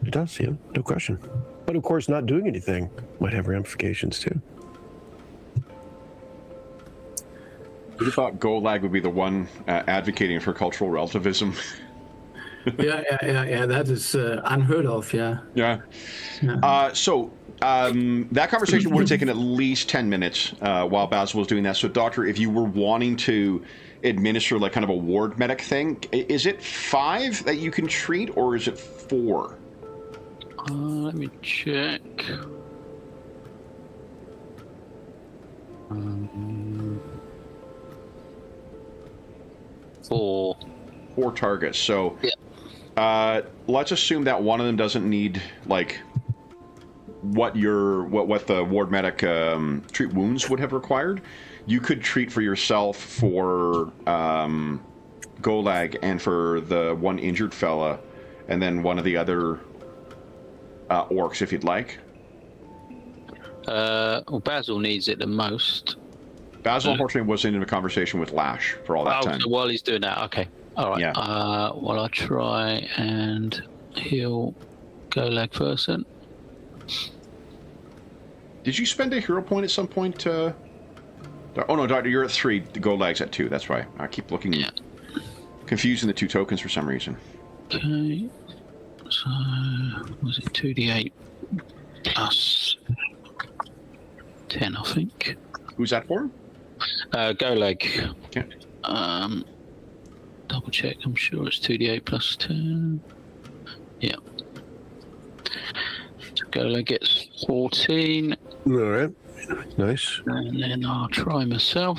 It does, yeah, no question. But of course, not doing anything might have ramifications too. Who thought Golag would be the one advocating for cultural relativism? Yeah. That is unheard of. Yeah. So that conversation would have taken at least 10 minutes while Basil was doing that. So, Doctor, if you were wanting to administer like kind of a ward medic thing, is it 5 that you can treat, or is it 4? Let me check. 4 targets. So let's assume that one of them doesn't need like what the ward medic treat wounds would have required. You could treat for yourself, for Golag, and for the one injured fella, and then one of the other orcs if you'd like. Well, Basil needs it the most. Basil, unfortunately, was in a conversation with Lash for all that time. So while he's doing that, okay. All right. Yeah. Well, I'll try and heal Golag first then. Did you spend a hero point at some point? Oh, no, Doctor, you're at 3. The Golag's at 2. That's right. I keep looking, confusing the 2 tokens for some reason. Okay. So, was it 2d8 plus 10, I think. Who's that for? Golag. Okay. Double check. I'm sure it's 2d8 plus 10. Yeah. So Golag gets 14. All right. Nice. And then I'll try myself.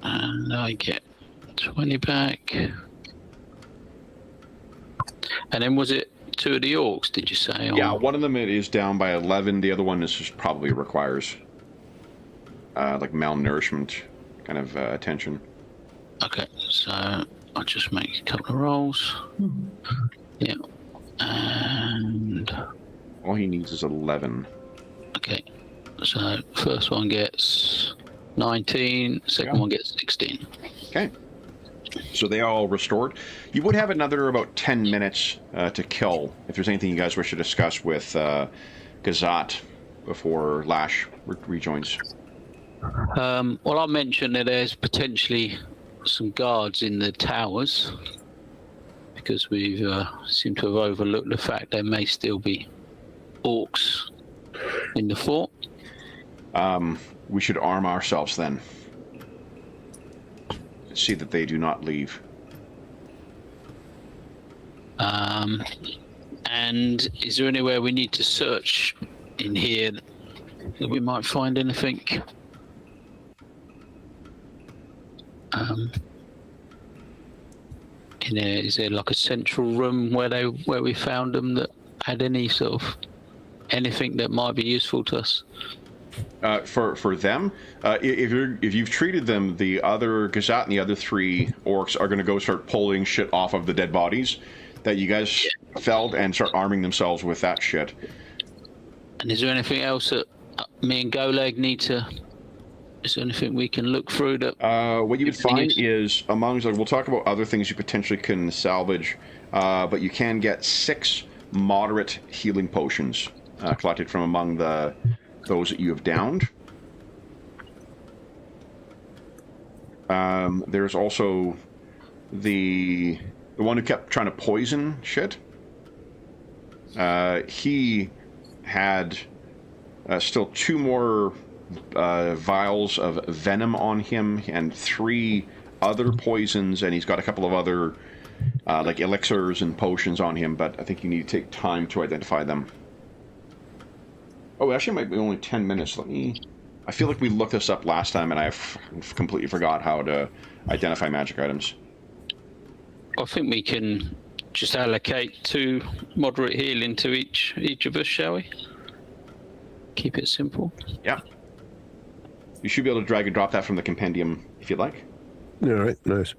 And I get 20 back. And then was it 2 of the orcs, did you say? Yeah, one of them is down by 11. The other one is just probably requires like malnourishment kind of attention. Okay, so I'll just make a couple of rolls. Yeah. And all he needs is 11. Okay, so first one gets 19, second one gets 16. Okay. So they all restored. You would have another about 10 minutes to kill if there's anything you guys wish to discuss with Gazat before Lash rejoins. Well, I mentioned that there's potentially some guards in the towers because we've seem to have overlooked the fact there may still be orcs in the fort. We should arm ourselves then. See that they do not leave. And is there anywhere we need to search in here that we might find anything? Is there like a central room where we found them that had any sort of anything that might be useful to us? For them, if you've treated them, the other Gazat and the other 3 orcs are going to go start pulling shit off of the dead bodies that you guys felled and start arming themselves with that shit. And is there anything else that me and Golag need to? Is there anything we can look through that? What you would find is amongst, we'll talk about other things you potentially can salvage, but you can get 6 moderate healing potions collected from among those that you have downed. There's also the one who kept trying to poison shit. He had still 2 more vials of venom on him and 3 other poisons, and he's got a couple of other like elixirs and potions on him, but I think you need to take time to identify them. Oh, actually, it might be only 10 minutes. I feel like we looked this up last time, and I've completely forgot how to identify magic items. I think we can just allocate 2 moderate healing to each of us, shall we? Keep it simple. Yeah. You should be able to drag and drop that from the compendium if you'd like. All right, nice.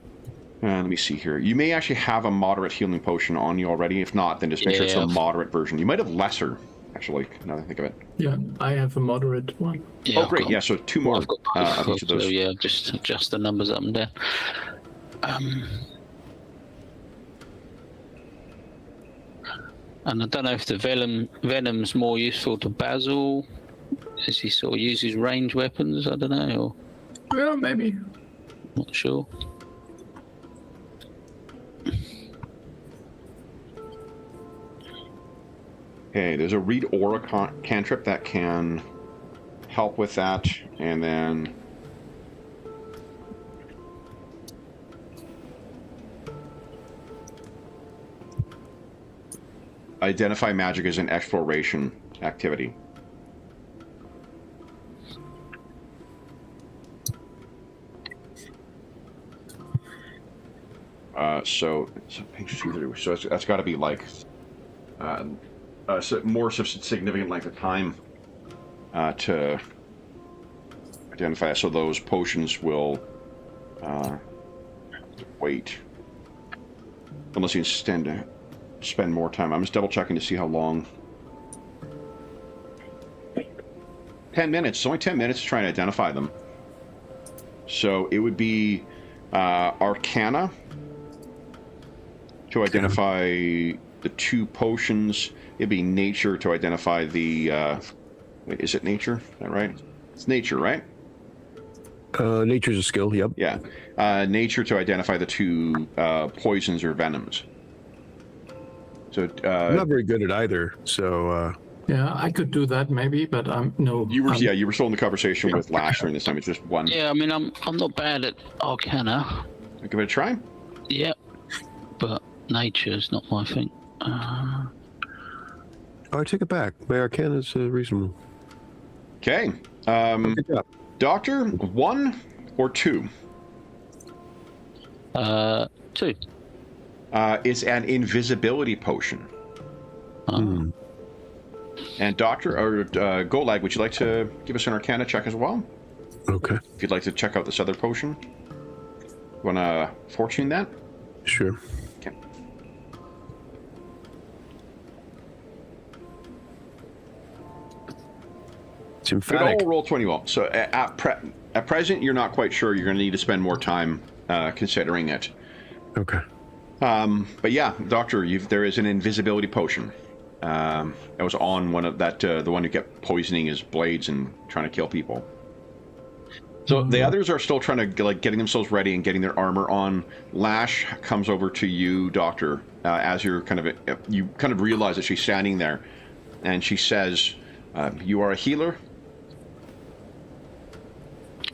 Let me see here. You may actually have a moderate healing potion on you already. If not, then just make sure it's a moderate version. You might have lesser, actually, now that I think of it. Yeah, I have a moderate one. Yeah, oh, great. Yeah, so 2 more of each of those. So, yeah, just adjust the numbers up and down. And I don't know if the venom's more useful to Basil, as he sort of uses range weapons. I don't know, or Yeah, maybe. Not sure. Okay, there's a read aura cantrip that can help with that, and then identify magic as an exploration activity. So page 2. So that's got to be like more significant length of time to identify. So those potions will wait unless you spend more time. I'm just double checking to see how long. 10 minutes. It's only 10 minutes to try and identify them. So it would be Arcana to identify the 2 potions. It'd be Nature to identify the... wait, is it Nature? Is that right? It's Nature, right? Nature's a skill, yep. Yeah. Nature to identify the 2 poisons or venoms. So I'm not very good at either, so... Yeah, I could do that maybe, but no. You were still in the conversation with Lash during this time. It's just one. Yeah, I mean, I'm not bad at Arcana. Give it a try. Yeah, but Nature's not my thing. I take it back. My Arcana is reasonable. Okay. Good job. Doctor, 1 or 2? 2. It's an invisibility potion. And Doctor, or Golag, would you like to give us an Arcana check as well? Okay. If you'd like to check out this other potion. Want to fortune that? Sure. Okay. It's emphatic. Roll 20 well. So at present, you're not quite sure. You're going to need to spend more time considering it. Okay. But yeah, Doctor, there is an invisibility potion. That was on one of the one who kept poisoning his blades and trying to kill people. So the others are still trying to getting themselves ready and getting their armor on. Lash comes over to you, Doctor, as you're you kind of realize that she's standing there, and she says, "You are a healer."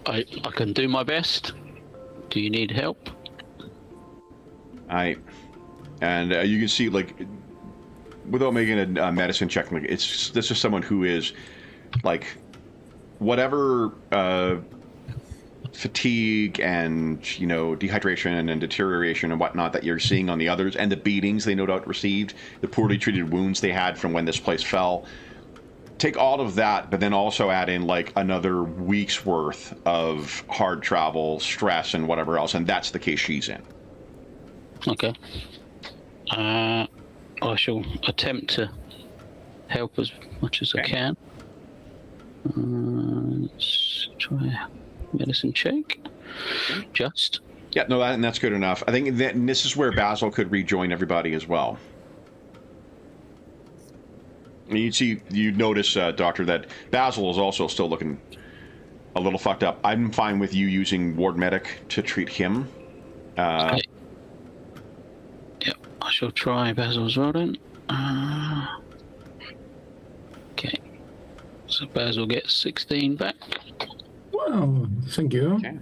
I can do my best. Do you need help? You can see, like, without making a medicine check, like this is someone who is, like, whatever fatigue and dehydration and deterioration and whatnot that you're seeing on the others, and the beatings they no doubt received, the poorly treated wounds they had from when this place fell. Take all of that, but then also add in like another week's worth of hard travel, stress, and whatever else, and that's the case she's in. Okay. I shall attempt to help as much as I can. Let's try a medicine check. Just. Yeah, no, that's good enough. I think this is where Basil could rejoin everybody as well. And you notice, Doctor, that Basil is also still looking a little fucked up. I'm fine with you using Ward Medic to treat him. Okay. Yep, I shall try Basil as well then. Okay. So Basil gets 16 back. Wow, thank you. Okay.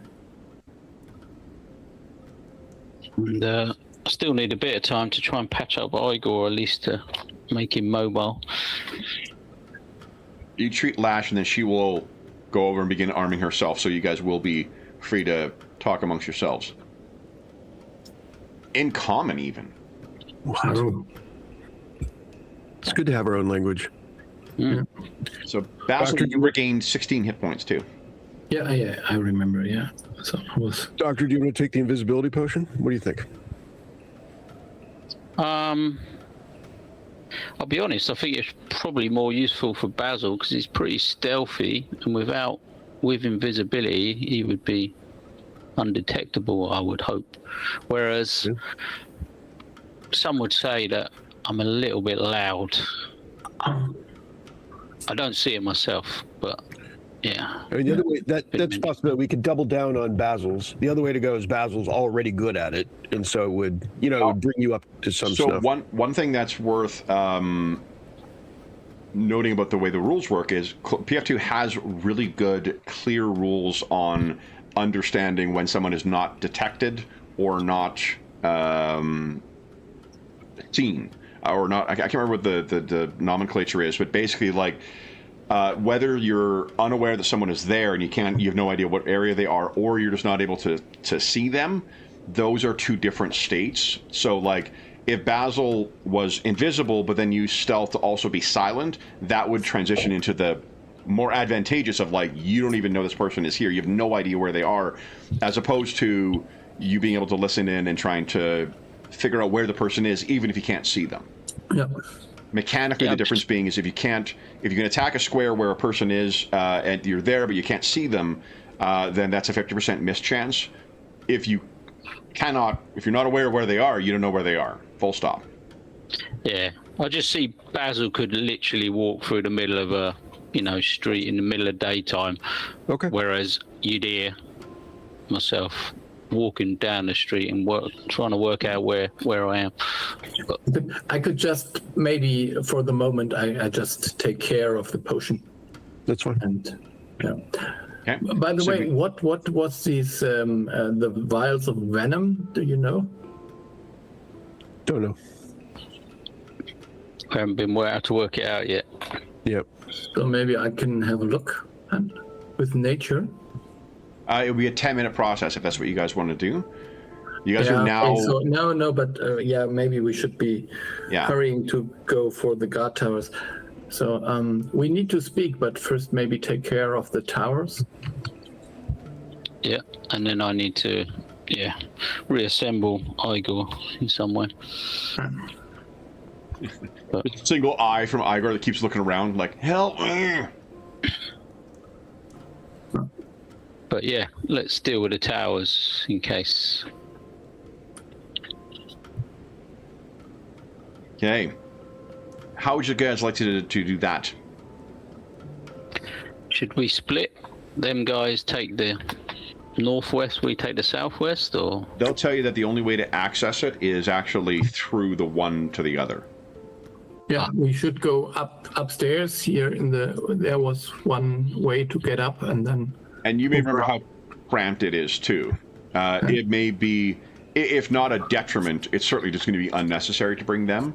And I still need a bit of time to try and patch up Igor, at least to make him mobile. You treat Lash, and then she will go over and begin arming herself, so you guys will be free to talk amongst yourselves. In common, even. Wow. It's good to have our own language. Mm. So, Basil, Doctor, you regained 16 hit points, too. Yeah, I remember, yeah. So it was... Doctor, do you want to take the invisibility potion? What do you think? I'll be honest, I think it's probably more useful for Basil because he's pretty stealthy, and with invisibility, he would be undetectable, I would hope. Whereas some would say that I'm a little bit loud. I don't see it myself, but yeah. I mean, the other way, that's possible. We could double down on Basil's. The other way to go is Basil's already good at it, and so it would, it would bring you up to some stuff. So one thing that's worth noting about the way the rules work is PF2 has really good, clear rules on understanding when someone is not detected or not seen or not. I can't remember what the nomenclature is, but basically, like, whether you're unaware that someone is there and you have no idea what area they are, or you're just not able to see them, those are two different states. So, like, if Basil was invisible but then used stealth to also be silent, that would transition into the more advantageous of, like, you don't even know this person is here, you have no idea where they are, as opposed to you being able to listen in and trying to figure out where the person is even if you can't see them. Yep. Mechanically, the difference being is if you can attack a square where a person is and you're there but you can't see them, then that's a 50% miss chance. If you're not aware of where they are, you don't know where they are. Full stop. Yeah, I just see Basil could literally walk through the middle of a street in the middle of daytime. Okay. Whereas you'd hear myself walking down the street and trying to work out where I am. But I could just, maybe for the moment, I just take care of the potion. That's fine. And yeah. Okay. By the way, what was these the vials of venom? Do you know? Don't know. I haven't been able to work it out yet. Yep. So maybe I can have a look with nature. It'll be a 10-minute process if that's what you guys want to do. You guys are now... So, no, but maybe we should be hurrying to go for the guard towers. So we need to speak, but first maybe take care of the towers. Yeah, and then I need to, reassemble Igor in some way. Single eye from Igor that keeps looking around like, help me! But yeah, let's deal with the towers in case. Okay. How would you guys like to do that? Should we split? Them guys take the northwest, we take the southwest, or? They'll tell you that the only way to access it is actually through the one to the other. Yeah, we should go upstairs here there was one way to get up and then... And you may remember how cramped it is too. It may be, if not a detriment, it's certainly just going to be unnecessary to bring them.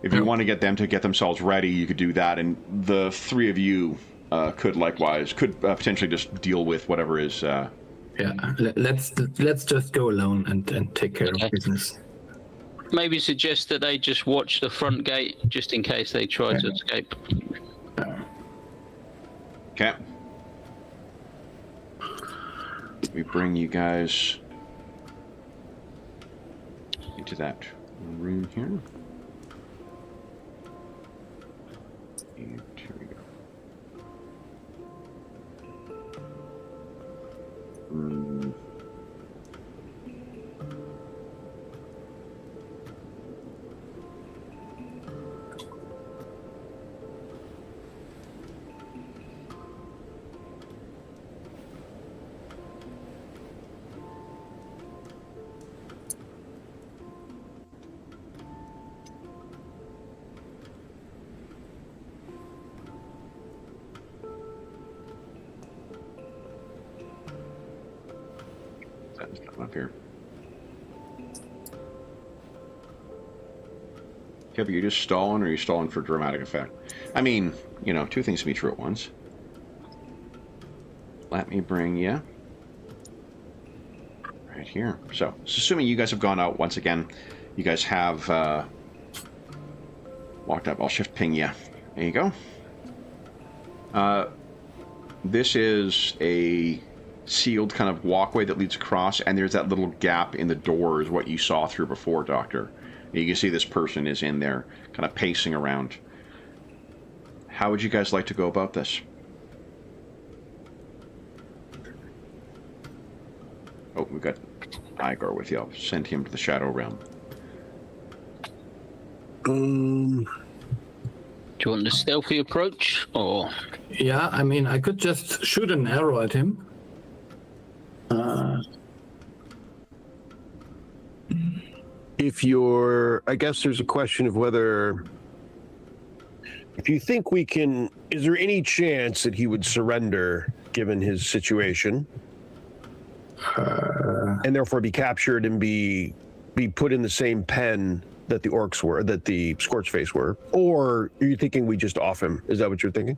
If you want to get them to get themselves ready, you could do that, and the three of you could potentially just deal with whatever is. Yeah, let's just go alone and take care of business. Maybe suggest that they just watch the front gate just in case they try to escape. Okay. We bring you guys into that room here. And here we go. Up here. Yeah, but you're just stalling, or are you stalling for dramatic effect? I mean, two things can be true at once. Let me bring you right here. So assuming you guys have gone out once again, you guys have walked up. I'll shift ping you. There you go. This is a sealed kind of walkway that leads across, and there's that little gap in the door is what you saw through before, Doctor. You can see this person is in there, kind of pacing around. How would you guys like to go about this? Oh, we've got Igor with you. I'll send him to the Shadow Realm. Do you want the stealthy approach, or? Yeah, I mean, I could just shoot an arrow at him. I guess there's a question of whether, if you think we can, is there any chance that he would surrender given his situation, and therefore be captured and be put in the same pen that the orcs were, that the Scorchface were? Or are you thinking we just off him? Is that what you're thinking?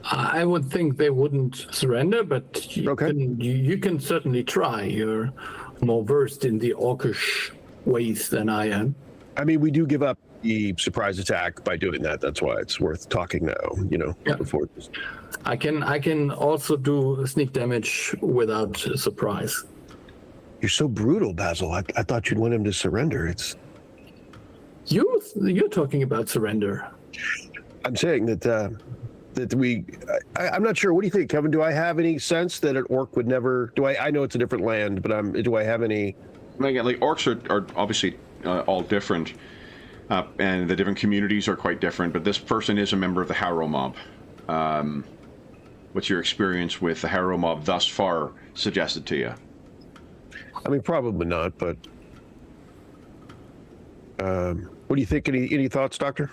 I would think they wouldn't surrender, but you can certainly try. You're more versed in the orcish ways than I am. I mean, we do give up the surprise attack by doing that. That's why it's worth talking now, before. I can also do sneak damage without surprise. You're so brutal, Basil. I thought you'd want him to surrender. You're talking about surrender. I'm saying that I'm not sure. What do you think, Kevin? Do I have any sense that an orc would never? I know it's a different land, but do I have any? Again, like orcs are obviously all different, and the different communities are quite different. But this person is a member of the Harrow Mob. What's your experience with the Harrow Mob thus far suggested to you? I mean, probably not. But what do you think? Any thoughts, Doctor?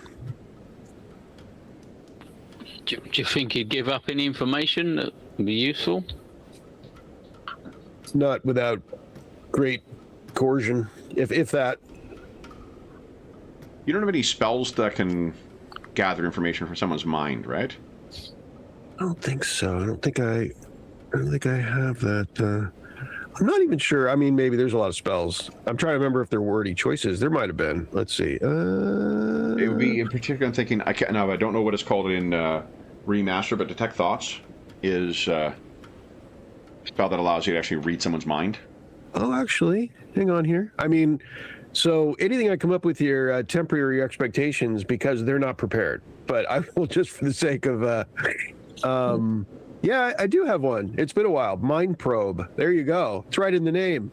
Do you think he'd give up any information that would be useful? Not without great coercion, if that. You don't have any spells that can gather information from someone's mind, right? I don't think so. I don't think I have that. I'm not even sure. I mean, maybe there's a lot of spells. I'm trying to remember if there were any choices. There might have been. Let's see. It would be in particular. I'm thinking. I don't know what it's called in Remaster, but Detect Thoughts is a spell that allows you to actually read someone's mind. Oh, actually, hang on here. I mean, so anything I come up with here, temporary expectations, because they're not prepared. But I will, just for the sake of, yeah, I do have one. It's been a while. Mind Probe. There you go. It's right in the name.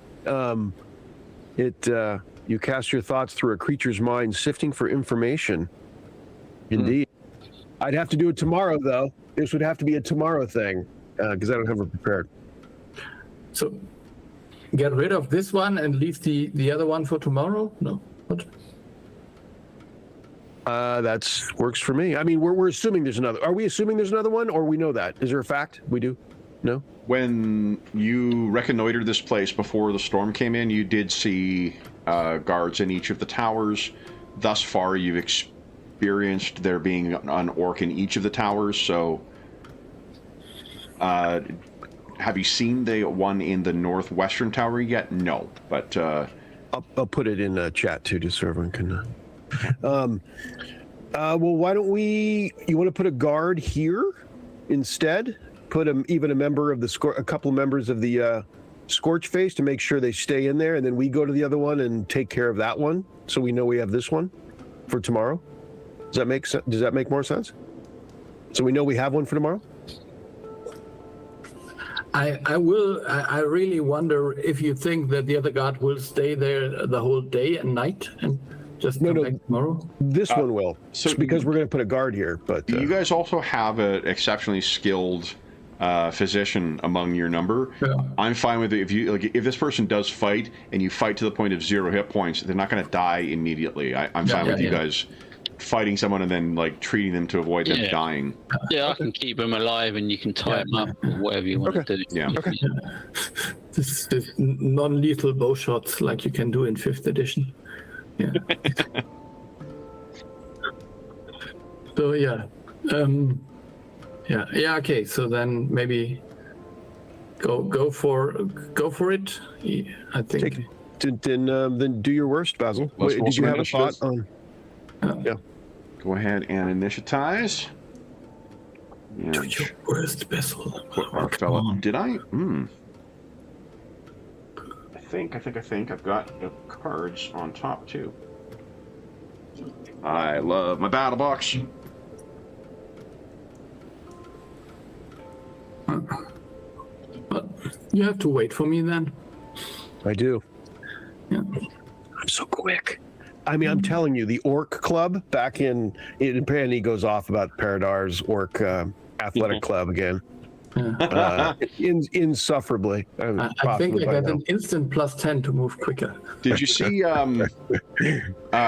You cast your thoughts through a creature's mind, sifting for information. Indeed. I'd have to do it tomorrow, though. This would have to be a tomorrow thing, because I don't have it prepared. So get rid of this one and leave the other one for tomorrow? No. What? That's works for me. I mean, we're assuming there's another. Are we assuming there's another one, or we know that? Is there a fact? We do? No? When you reconnoitered this place before the storm came in, you did see guards in each of the towers. Thus far, you've experienced there being an orc in each of the towers, so... have you seen the one in the northwestern tower yet? No, but... I'll put it in the chat, too, just so everyone can... well, why don't we... You want to put a guard here instead? Put even a member of a couple of members of the Scorch Face to make sure they stay in there, and then we go to the other one and take care of that one, so we know we have this one for tomorrow. Does that make sense? Does that make more sense? So we know we have one for tomorrow? I really wonder if you think that the other guard will stay there the whole day and night and just come back tomorrow? This one will. So because we're going to put a guard here, but you guys also have an exceptionally skilled physician among your number. Yeah. I'm fine with it. If this person does fight and you fight to the point of 0 hit points, they're not going to die immediately. I'm fine with you guys fighting someone and then treating them to avoid them dying. Yeah, I can keep them alive and you can tie them up or whatever you want to do. Yeah. Okay. This non-lethal bow shots like you can do in 5th edition. Yeah. So okay. So then maybe go for it. I think. Then do your worst, Basil. Did you have a thought on? Yeah. Go ahead and initiatize. Do your worst, Basil. Fella. Did I? I think I've got the cards on top too. I love my battle box. But you have to wait for me then. I do. Yeah. I'm so quick. I mean, I'm telling you, the Orc Club back in Pandy goes off about Paridar's Orc Athletic Club again. Yeah. Insufferably. I think I got an instant +10 to move quicker. Did you see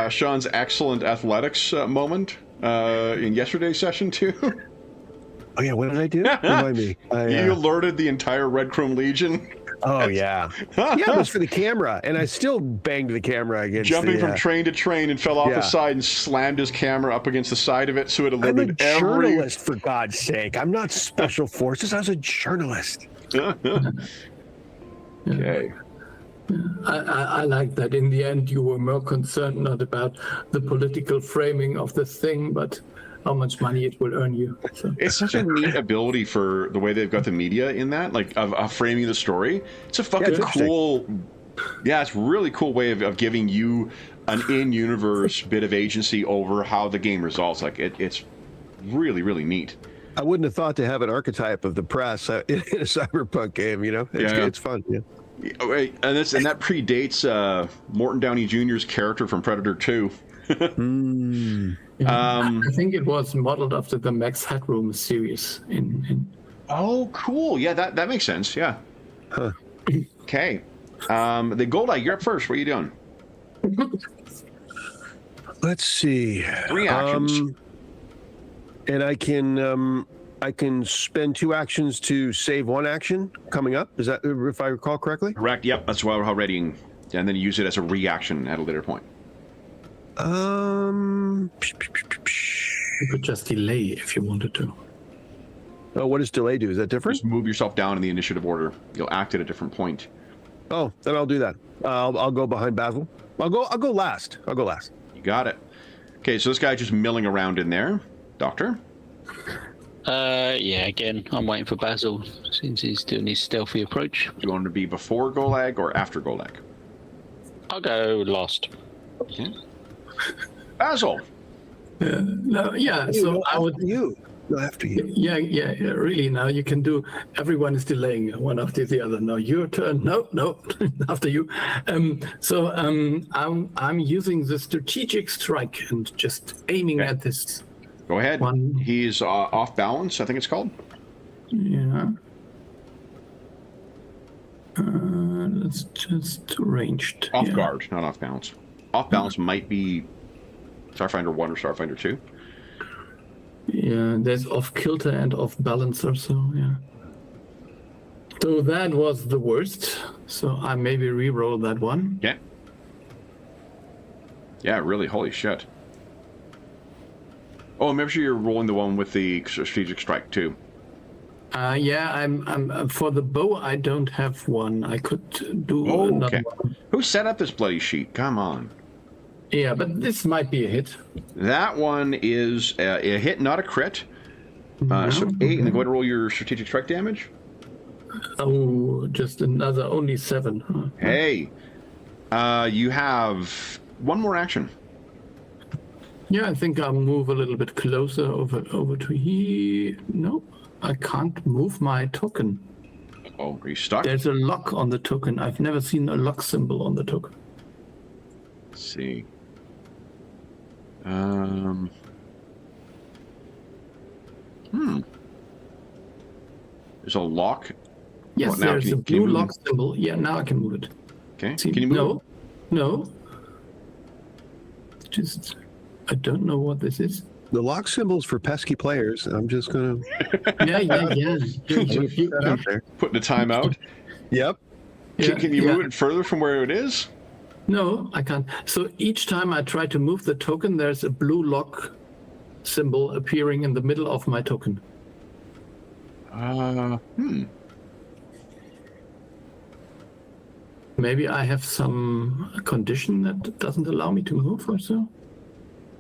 Sean's excellent athletics moment in yesterday's session too? Oh yeah, what did I do? Remind me. You alerted the entire Red Chrome Legion. Oh yeah, it was for the camera, and I still banged the camera against. Jumping from train to train and fell off the side and slammed his camera up against the side of it, so it alerted I'm a journalist, for God's sake. I'm not special forces. I was a journalist. Okay. I like that. In the end, you were more concerned not about the political framing of the thing, but how much money it will earn you. So. It's such a neat ability for the way they've got the media in that, of framing the story. It's a fucking cool... Yeah, it's a really cool way of giving you an in-universe bit of agency over how the game results. It's really, really neat. I wouldn't have thought to have an archetype of the press in a cyberpunk game, It's fun, yeah. Right, and that predates Morton Downey Jr.'s character from Predator 2. I think it was modeled after the Max Headroom series. Oh, cool. Yeah, that makes sense. Yeah. Huh. Okay. The Goldeye, you're up first. What are you doing? Let's see. 3 actions. And I can spend 2 actions to save 1 action coming up. Is that, if I recall correctly? Correct. Yep. That's why we're readying, and then use it as a reaction at a later point. You could just delay if you wanted to. Oh, what does delay do? Is that different? Just move yourself down in the initiative order. You'll act at a different point. Oh, then I'll do that. I'll go behind Basil. I'll go last. You got it. Okay, so this guy just milling around in there. Doctor? Yeah, again, I'm waiting for Basil since he's doing his stealthy approach. You want him to be before Golag or after Golag? I'll go last. Okay. Basil! So I would... You. No, after you. Yeah, really, now you can do... Everyone is delaying one after the other. Now your turn. No, after you. I'm using the strategic strike and just aiming at this... Go ahead. He's off balance, I think it's called. Yeah. That's just ranged. Off guard, not off balance. Off balance might be Starfinder 1 or Starfinder 2. Yeah, there's off kilter and off balance or so, yeah. So that was the worst. So I maybe re-roll that one. Yeah. Yeah, really, holy shit. Oh, make sure you're rolling the one with the strategic strike too. Yeah, I'm for the bow. I don't have one. I could do another one. Who set up this bloody sheet? Come on. Yeah, but this might be a hit. That one is a hit, not a crit. So 8, and then go ahead and roll your strategic strike damage. Oh, just another, only 7. Huh? Hey, you have one more action. Yeah, I think I'll move a little bit closer over to here. No, I can't move my token. Oh, are you stuck? There's a lock on the token. I've never seen a lock symbol on the token. Let's see. There's a lock. Yes, What, now there's can a you- can you blue move lock symbol. Yeah, now I can move it. Okay. See, Can you move? No. Just, I don't know what this is. The lock symbol's for pesky players. I'm just gonna Yeah. put that out there. Putting the time out. Yep. Can you move it further from where it is? No, I can't. So each time I try to move the token, there's a blue lock symbol appearing in the middle of my token. Maybe I have some condition that doesn't allow me to move or so.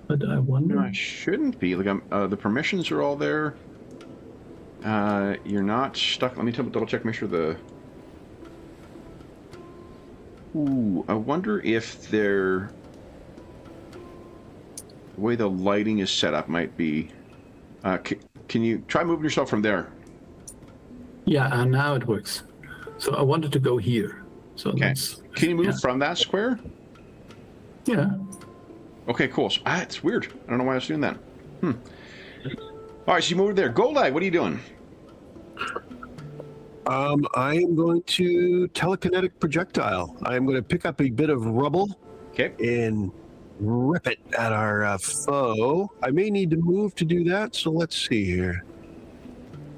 But I wonder. No, I shouldn't be. Like, the permissions are all there. You're not stuck. Let me double check. Make sure the. Ooh, I wonder if the way the lighting is set up might be. Can you try moving yourself from there? Yeah, and now it works. So I wanted to go here. So Okay. that's, Can you move from that square? Yeah. Okay, cool. So, it's weird. I don't know why I was doing that. All right, so you moved there. Golag, what are you doing? I am going to telekinetic projectile. I am going to pick up a bit of rubble Okay. and rip it at our foe. I may need to move to do that, so let's see here.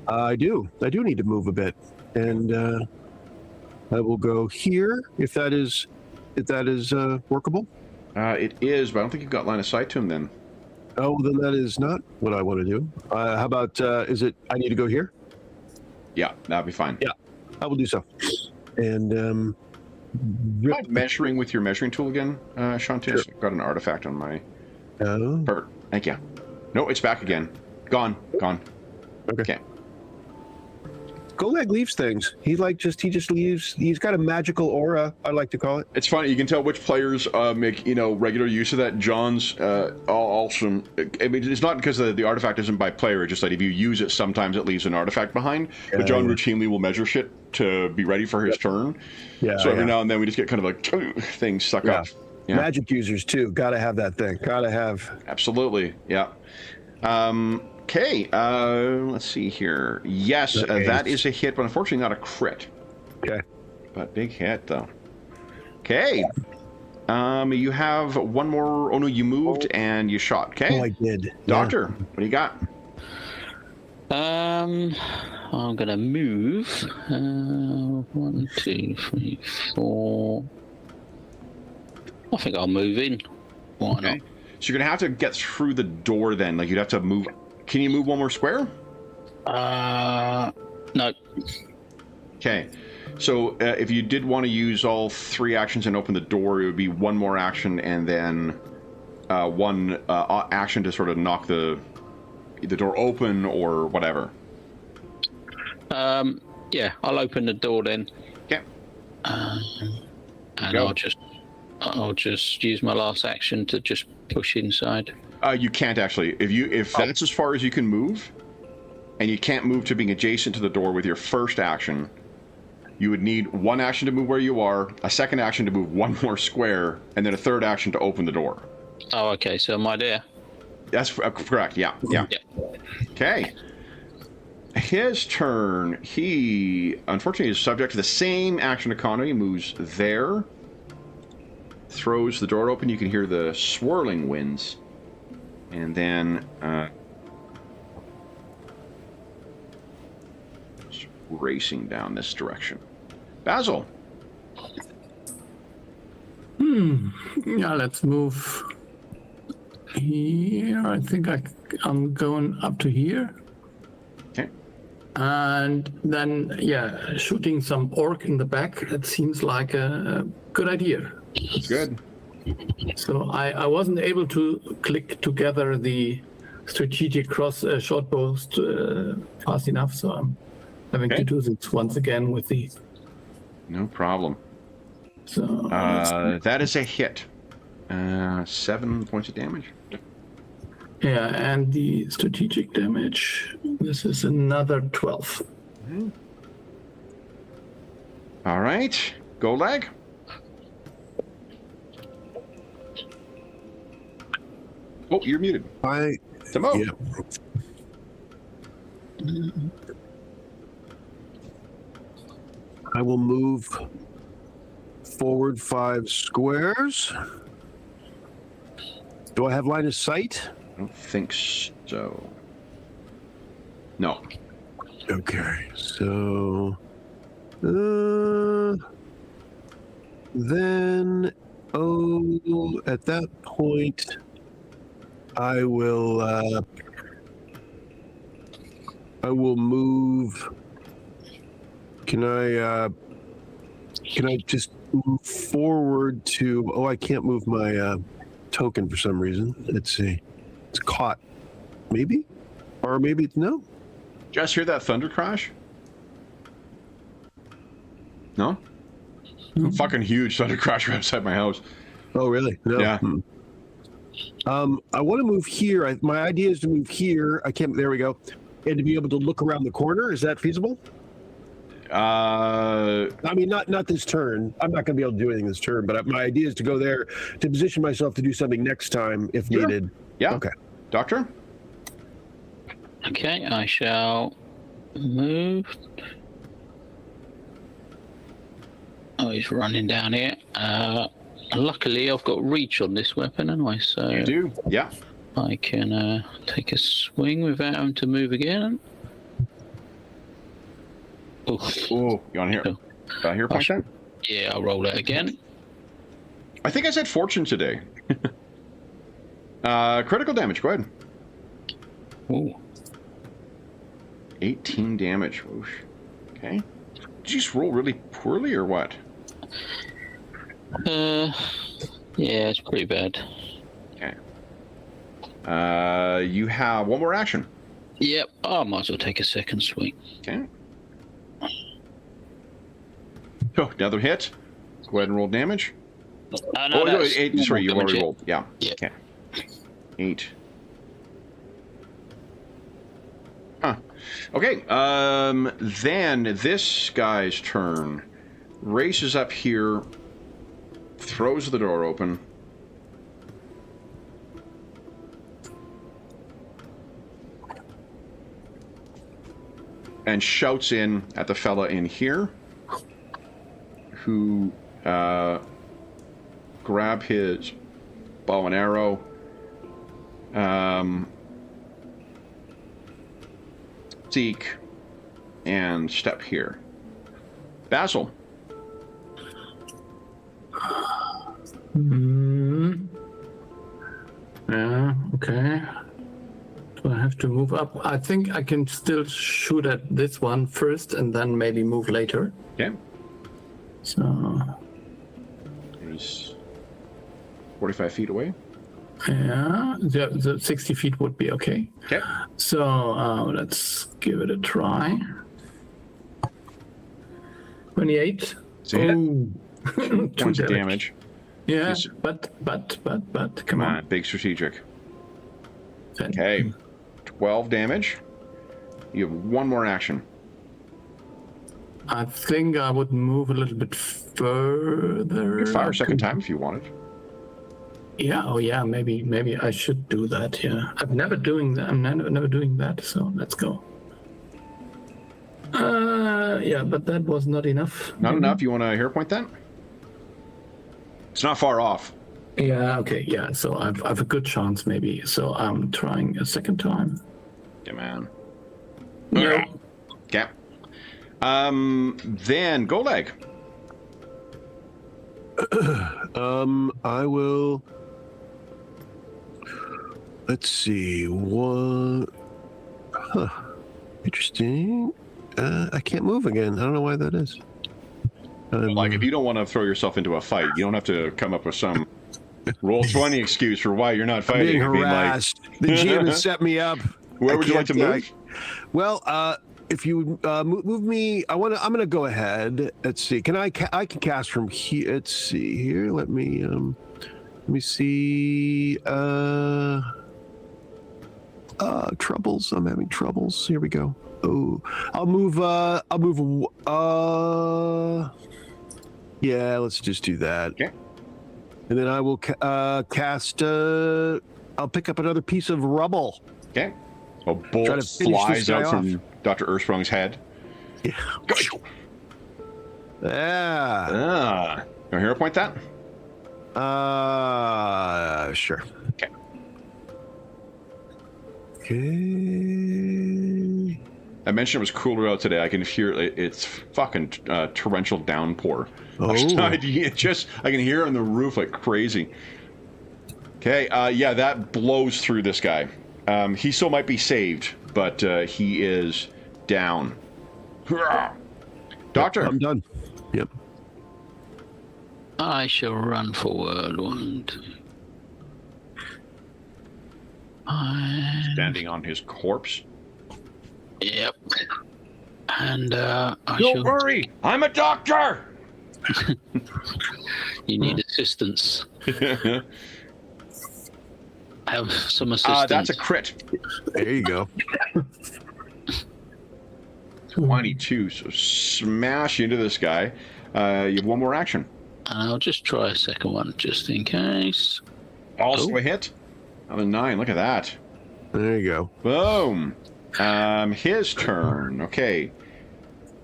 I do need to move a bit, and I will go here if that is workable. It is, but I don't think you've got line of sight to him then. Oh, then that is not what I want to do. How about is it? I need to go here. Yeah, that'd be fine. Yeah, I will do so. And Try measuring with your measuring tool again, Shantis. Sure. I've got an artifact on my. Perfect. Thank you. No, it's back again. Gone. Okay. Golag leaves things. He just leaves. He's got a magical aura, I like to call it. It's funny. You can tell which players make regular use of that. John's awesome. I mean, it's not because the artifact isn't by player. It's just that if you use it, sometimes it leaves an artifact behind. But John routinely will measure shit to be ready for his turn. Yeah. So every now and then we just get kind of like things stuck up. Yeah. Magic users too. Gotta have that thing. Gotta have. Absolutely. Yeah. Okay, let's see here. Yes, that is a hit, but unfortunately not a crit. Okay. But big hit, though. Okay. You have one more. Oh, no, you moved and you shot. Okay. Oh, I did. Doctor, what do you got? I'm going to move. 1, 2, 3, 4. I think I'll move in. Why not? So you're going to have to get through the door then. Like, you'd have to move. Can you move one more square? No. Okay. So if you did want to use all 3 actions and open the door, it would be one more action and then one action to sort of knock the door open or whatever. Yeah, I'll open the door then. Okay. And I'll just use my last action to just push inside. You can't actually. If that's as far as you can move, and you can't move to being adjacent to the door with your first action, you would need one action to move where you are, a second action to move one more square, and then a third action to open the door. Oh, okay. So am I there? That's correct. Yeah. Okay. His turn. He, unfortunately, is subject to the same action economy. Moves there. Throws the door open. You can hear the swirling winds. And then... racing down this direction. Basil. Yeah, let's move here. I think I'm going up to here. Okay. And then, yeah, shooting some orc in the back. That seems like a good idea. Good. So I wasn't able to click together the strategic cross short bows fast enough, so I'm having to do this once again with the... No problem. So that is a hit. 7 points of damage. yeah, and the strategic damage, this is another 12. All right. Go lag. Oh, you're muted. Timo. Yeah. I will move forward 5 squares. Do I have line of sight? I don't think so. No. Okay, so then at that point I will move. Can I just move forward to... Oh, I can't move my token for some reason. Let's see. It's caught. Maybe? Or maybe it's no. Just hear that thunder crash? No? Fucking huge thunder crash right outside my house. Oh, really? No. Yeah. I want to move here. My idea is to move here. I can't... There we go. And to be able to look around the corner. Is that feasible? I mean, not this turn. I'm not going to be able to do anything this turn, but my idea is to go there to position myself to do something next time if needed. Yeah. Okay. Doctor? Okay, I shall move. Oh, he's running down here. Luckily, I've got reach on this weapon anyway, so... You do? Yeah. I can take a swing without having to move again. Oof. Oh, you want to hear? Oh. Hear punch that? Yeah, I'll roll it again. I think I said fortune today. Critical damage. Go ahead. Ooh. 18 damage. Whoosh. Okay. Did you just roll really poorly or what? Yeah, it's pretty bad. Okay. You have one more action. Yep, I might as well take a second swing. Okay. Oh, another hit. Go ahead and roll damage. No, no, 8. Sorry, you already rolled. Yeah. Yeah. Okay. 8. Huh. Okay. Then this guy's turn. Races up here. Throws the door open. And shouts in at the fella in here, who grab his bow and arrow, seek, and step here. Basil. Yeah, okay. Do I have to move up? I think I can still shoot at this one first and then maybe move later. Okay. So... He's 45 feet away. Yeah, the 60 feet would be okay. Okay. So let's give it a try. 28. Two Two points of damage. Yeah, Yes. but, come on. Big strategic. 10. Okay. 12 damage. You have one more action. I think I would move a little bit further. You can fire a second time if you wanted. Yeah, oh yeah, maybe I should do that, yeah. I'm never doing that, so let's go. Yeah, but that was not enough. Not enough? You want to hero point that? It's not far off. Yeah, okay, yeah. So I've a good chance, maybe. So I'm trying a second time. Yeah, man. No. Okay. Then Golag. I will. Let's see. One. Huh. Interesting. I can't move again. I don't know why that is. Like, if you don't want to throw yourself into a fight, you don't have to come up with some roll 20 excuse for why you're not fighting. Being harassed. The GM has set me up. Where would you like to move? Well, if you move me, I'm gonna go ahead. Let's see. I can cast from here. Let's see here. Let me see. Troubles. I'm having troubles. Here we go. Oh, I'll move. Yeah, let's just do that. Okay. And then I will cast. I'll pick up another piece of rubble. Okay. A bolt flies out from Dr. Ursprung's head. Yeah. Go. Yeah. You hero point that? Sure. Okay. Okay. I mentioned it was cooler out today. I can hear it's fucking torrential downpour. Oh. I can hear it on the roof like crazy. Okay, yeah, that blows through this guy. He still might be saved, but he is down. Doctor. I'm done. Yep. I shall run forward. 1, 2. Standing on his corpse. Yep. And Don't worry, I'm a doctor. You need assistance. Have some assistance. That's a crit. There you go. 22. So smash into this guy. You have one more action. I'll just try a second one just in case. Also a hit. Another 9. Look at that. There you go. Boom. His turn. Okay.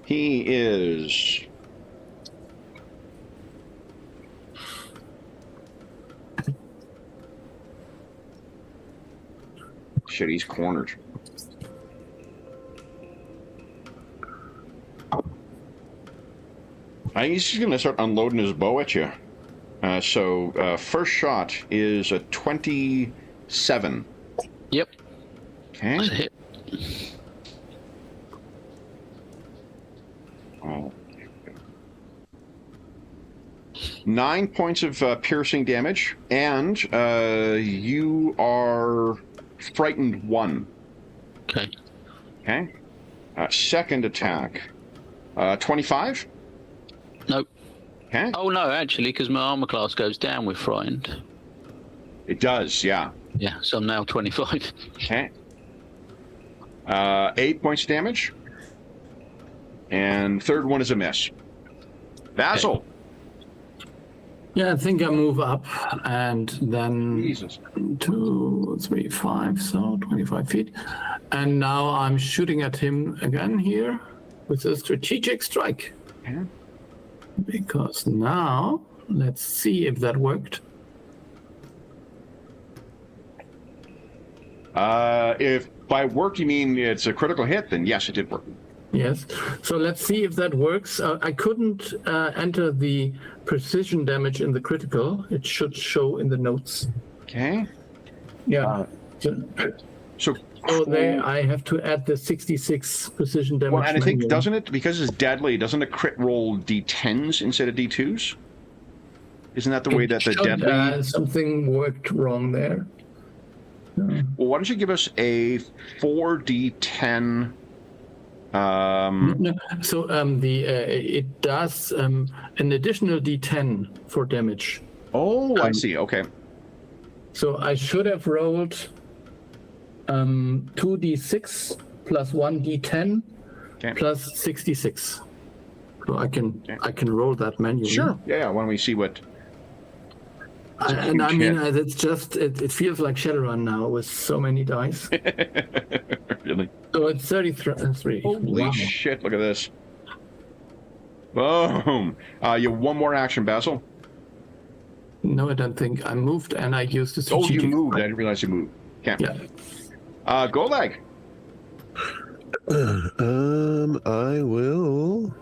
He is. Shit, he's cornered. I think he's just going to start unloading his bow at you. So first shot is a 27. Yep. Okay. That's a hit. Oh. 9 points of piercing damage, and you are frightened 1. Okay. Okay. Second attack. 25? Nope. Okay. Oh, no, actually, because my armor class goes down with frightened. It does, yeah. Yeah, so I'm now 25. Okay. 8 points of damage. And third one is a miss. Basil. Okay. Yeah, I think I move up and then Jesus. 2, 3, 5, so 25 feet. And now I'm shooting at him again here with a strategic strike. Okay. Because now, let's see if that worked. If by work you mean it's a critical hit, then yes, it did work. Yes. So let's see if that works. I couldn't enter the precision damage in the critical. It should show in the notes. Okay. Yeah. So there I have to add the 66 precision damage. Well, and I think, doesn't it, because it's deadly, doesn't a crit roll D10s instead of D2s? Isn't that the way that the deadly... something worked wrong there. Well, why don't you give us a 4D10... No, so it does an additional D10 for damage. Oh, I see. Okay. So I should have rolled 2d6 plus 1d10 plus 66. So I can roll that manually. Sure. Yeah. Why don't we see what? And I mean, it's just it feels like Shadowrun now with so many dice. Really? So That's 33. Holy Wow. shit, look at this. Boom. You have one more action, Basil. No, I don't think I moved, and I used the Oh, strategic. you moved. I didn't realize you moved. Okay. Yeah. Golag. I will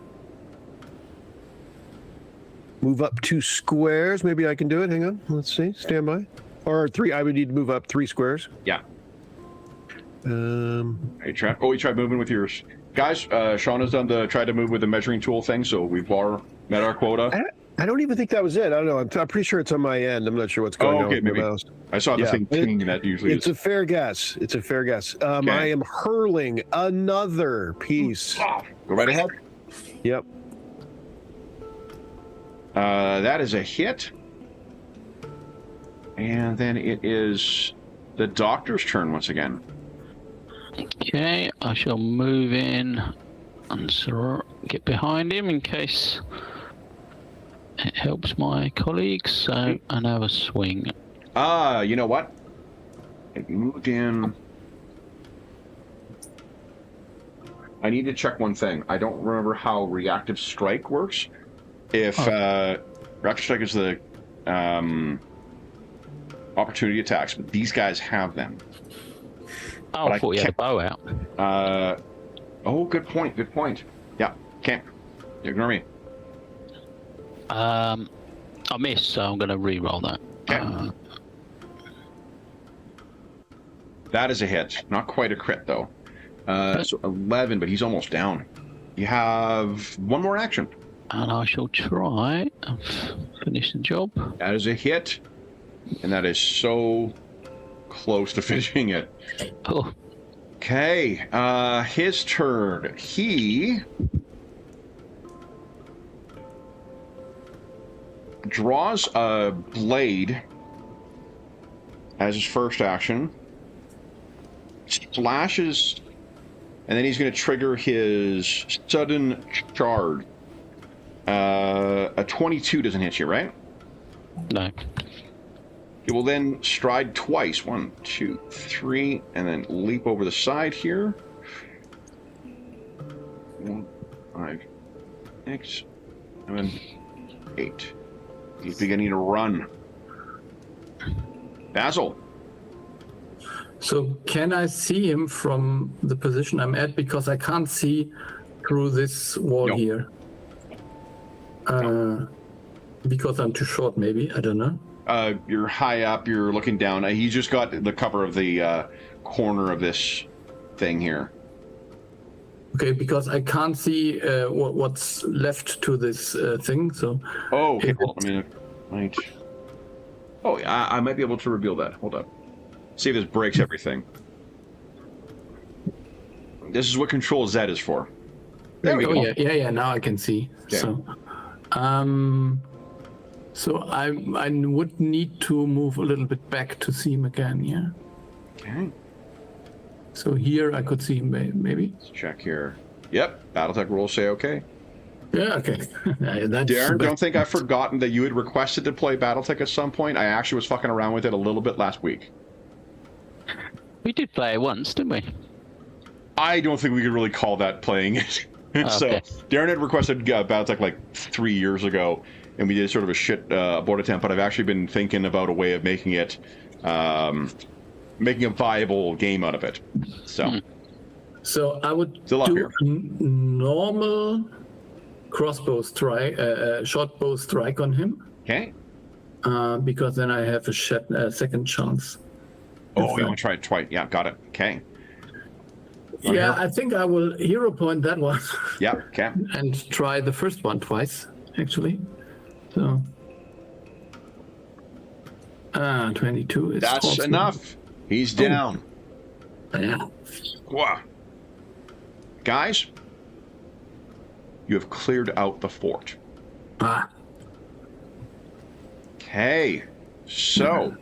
move up 2 squares. Maybe I can do it. Hang on. Let's see. Stand by. Or 3. I would need to move up 3 squares. Yeah. Um, You tried moving with yours. Guys, Sean has tried to move with the measuring tool thing, so we've met our quota. I don't even think that was it. I don't know. I'm pretty sure it's on my end. I'm not sure what's going on with maybe. my mouse. I saw the thing ping that usually It's is. a fair guess. It's a fair guess. Okay. I am hurling another piece. Go right ahead. Yep. That is a hit. And then it is the doctor's turn once again. Okay, I shall move in and get behind him in case it helps my colleagues. So another swing. You know what? It moved in. I need to check one thing. I don't remember how reactive strike works. If reactive strike is the opportunity attacks, but these guys have them. Oh, I thought you had a bow out. Oh, good point. Good point. Yeah, can't ignore me. I missed, so I'm going to re-roll that. Okay. That is a hit. Not quite a crit, though. So 11, but he's almost down. You have one more action. And I shall try and finish the job. That is a hit. And that is so close to finishing it. Oh, Okay, his turn. He draws a blade as his first action, splashes, and then he's going to trigger his sudden charge. A 22 doesn't hit you, right? no. He will then stride twice. 1, 2, 3, and then leap over the side here. 1, 5, 6, 7, 8. He's beginning to run. Basil. So can I see him from the position I'm at? Because I can't see through this wall No. here. Because I'm too short, maybe. I don't know. You're high up. You're looking down. He's just got the cover of the corner of this thing here. Okay, because I can't see what's left to this thing. So. Oh, okay. Well, I mean, right. Oh, yeah, I might be able to reveal that. Hold up. See if this breaks everything. This is what Control Z is for. There we go. Yeah. Now I can see. Okay. So I would need to move a little bit back to see him again. Yeah. Okay. So here I could see him maybe. Let's check here. Yep. Battletech rules say okay. Yeah. Okay. That's Darren, don't think I've forgotten that you had requested to play Battletech at some point. I actually was fucking around with it a little bit last week. We did play it once, didn't we? I don't think we could really call that playing it. So Okay. Darren had requested Battletech like 3 years ago, and we did sort of a shit board attempt, but I've actually been thinking about a way of making it, making a viable game out of it. So, So I would Still up do here. a normal crossbow strike, short bow strike on him, okay. because then I have a second chance. Oh, you want to try it twice? Yeah, got it. Okay. Yeah, I think I will hero point that one Yeah, okay. and try the first one twice, actually. So, 22 is That's also- enough. He's down. Yeah. Wow. Guys, you have cleared out the fort. Ah, Okay. So,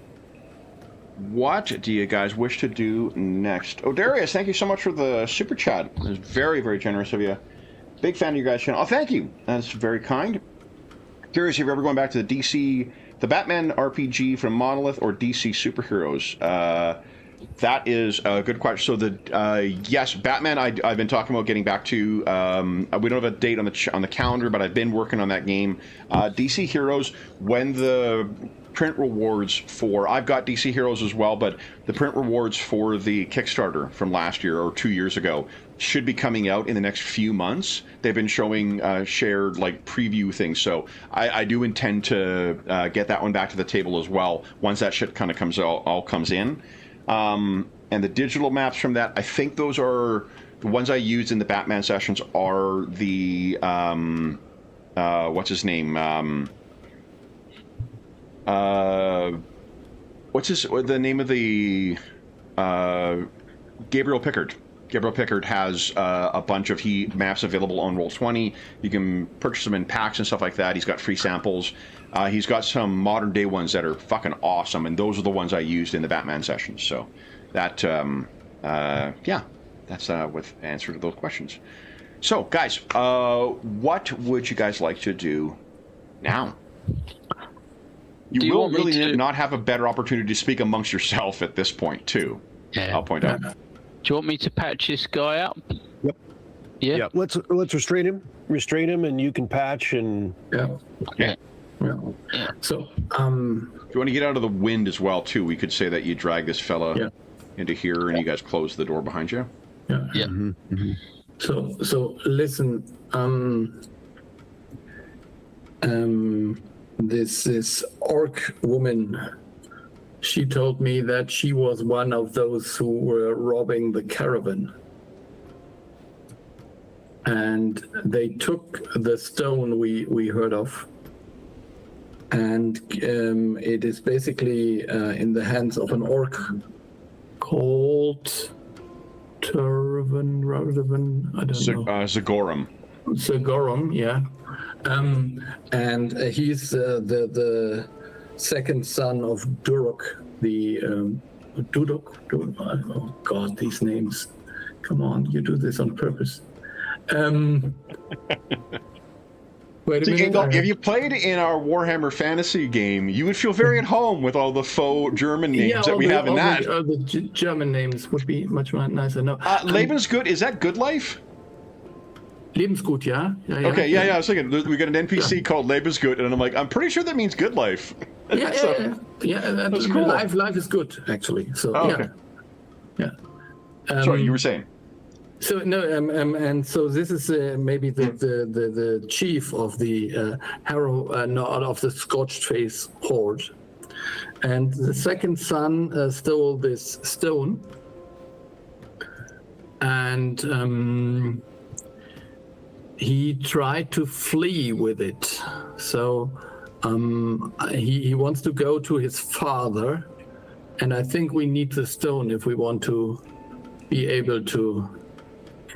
what do you guys wish to do next? Oh, Darius, thank you so much for the super chat. It was very, very generous of you. Big fan of your guys' channel. Oh, thank you. That's very kind. Curious if you're ever going back to the Batman RPG from Monolith or DC superheroes. That is a good question. So yes, Batman. I've been talking about getting back to. We don't have a date on the calendar, but I've been working on that game. DC Heroes. When the print rewards for, I've got DC Heroes as well, but the print rewards for the Kickstarter from last year or 2 years ago should be coming out in the next few months. They've been showing shared like preview things, so I do intend to get that one back to the table as well once that shit kind of all comes in. And the digital maps from that, I think those are the ones I used in the Batman sessions are the what's his name? What's the name of the Gabriel Pickard. Gabriel Pickard has a bunch of maps available on Roll20. You can purchase them in packs and stuff like that. He's got free samples. He's got some modern day ones that are fucking awesome, and those are the ones I used in the Batman sessions. So that, yeah, that's with answer to those questions. So, guys, what would you guys like to do now? You will really not have a better opportunity to speak amongst yourself at this point, too. Yeah. I'll point out. Do you want me to patch this guy up? Yep. Yeah. Yep. Let's restrain him. Restrain him, and you can patch and. Yeah. Yeah. Yeah. So, if you want to get out of the wind as well, too, we could say that you drag this fella into here, and you guys close the door behind you. Yeah. Yeah. Mm-hmm. Mm-hmm. So listen. This orc woman. She told me that she was one of those who were robbing the caravan. And they took the stone we heard of. And it is basically in the hands of an orc called Raven, I don't know. Zagorum. Zagorum, yeah. And he's the second son of Durok, the Dudok. Oh God, these names! Come on, you do this on purpose. Wait a minute. If you played in our Warhammer Fantasy game, you would feel very at home with all the faux German names that we have in that. The German names would be much more nicer. No, Lebensgut, is that good life? Lebensgut, yeah. Okay, yeah. I was thinking we got an NPC called Lebensgut, and I'm like, I'm pretty sure that means good life. Yeah. That's cool. Life is good, actually. So okay. Yeah. Sorry, you were saying. So no, and so this is maybe the chief of the of the Scorched Face horde, and the second son stole this stone, and he tried to flee with it. So he wants to go to his father, and I think we need the stone if we want to be able to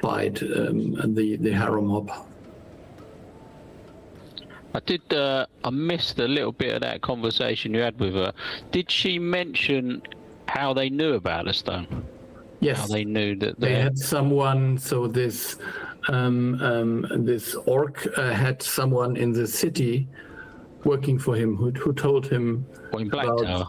fight the Harrow mob. I missed a little bit of that conversation you had with her. Did she mention how they knew about the stone? Yes. How they knew that they had someone. So this orc had someone in the city working for him who told him in Black Tower.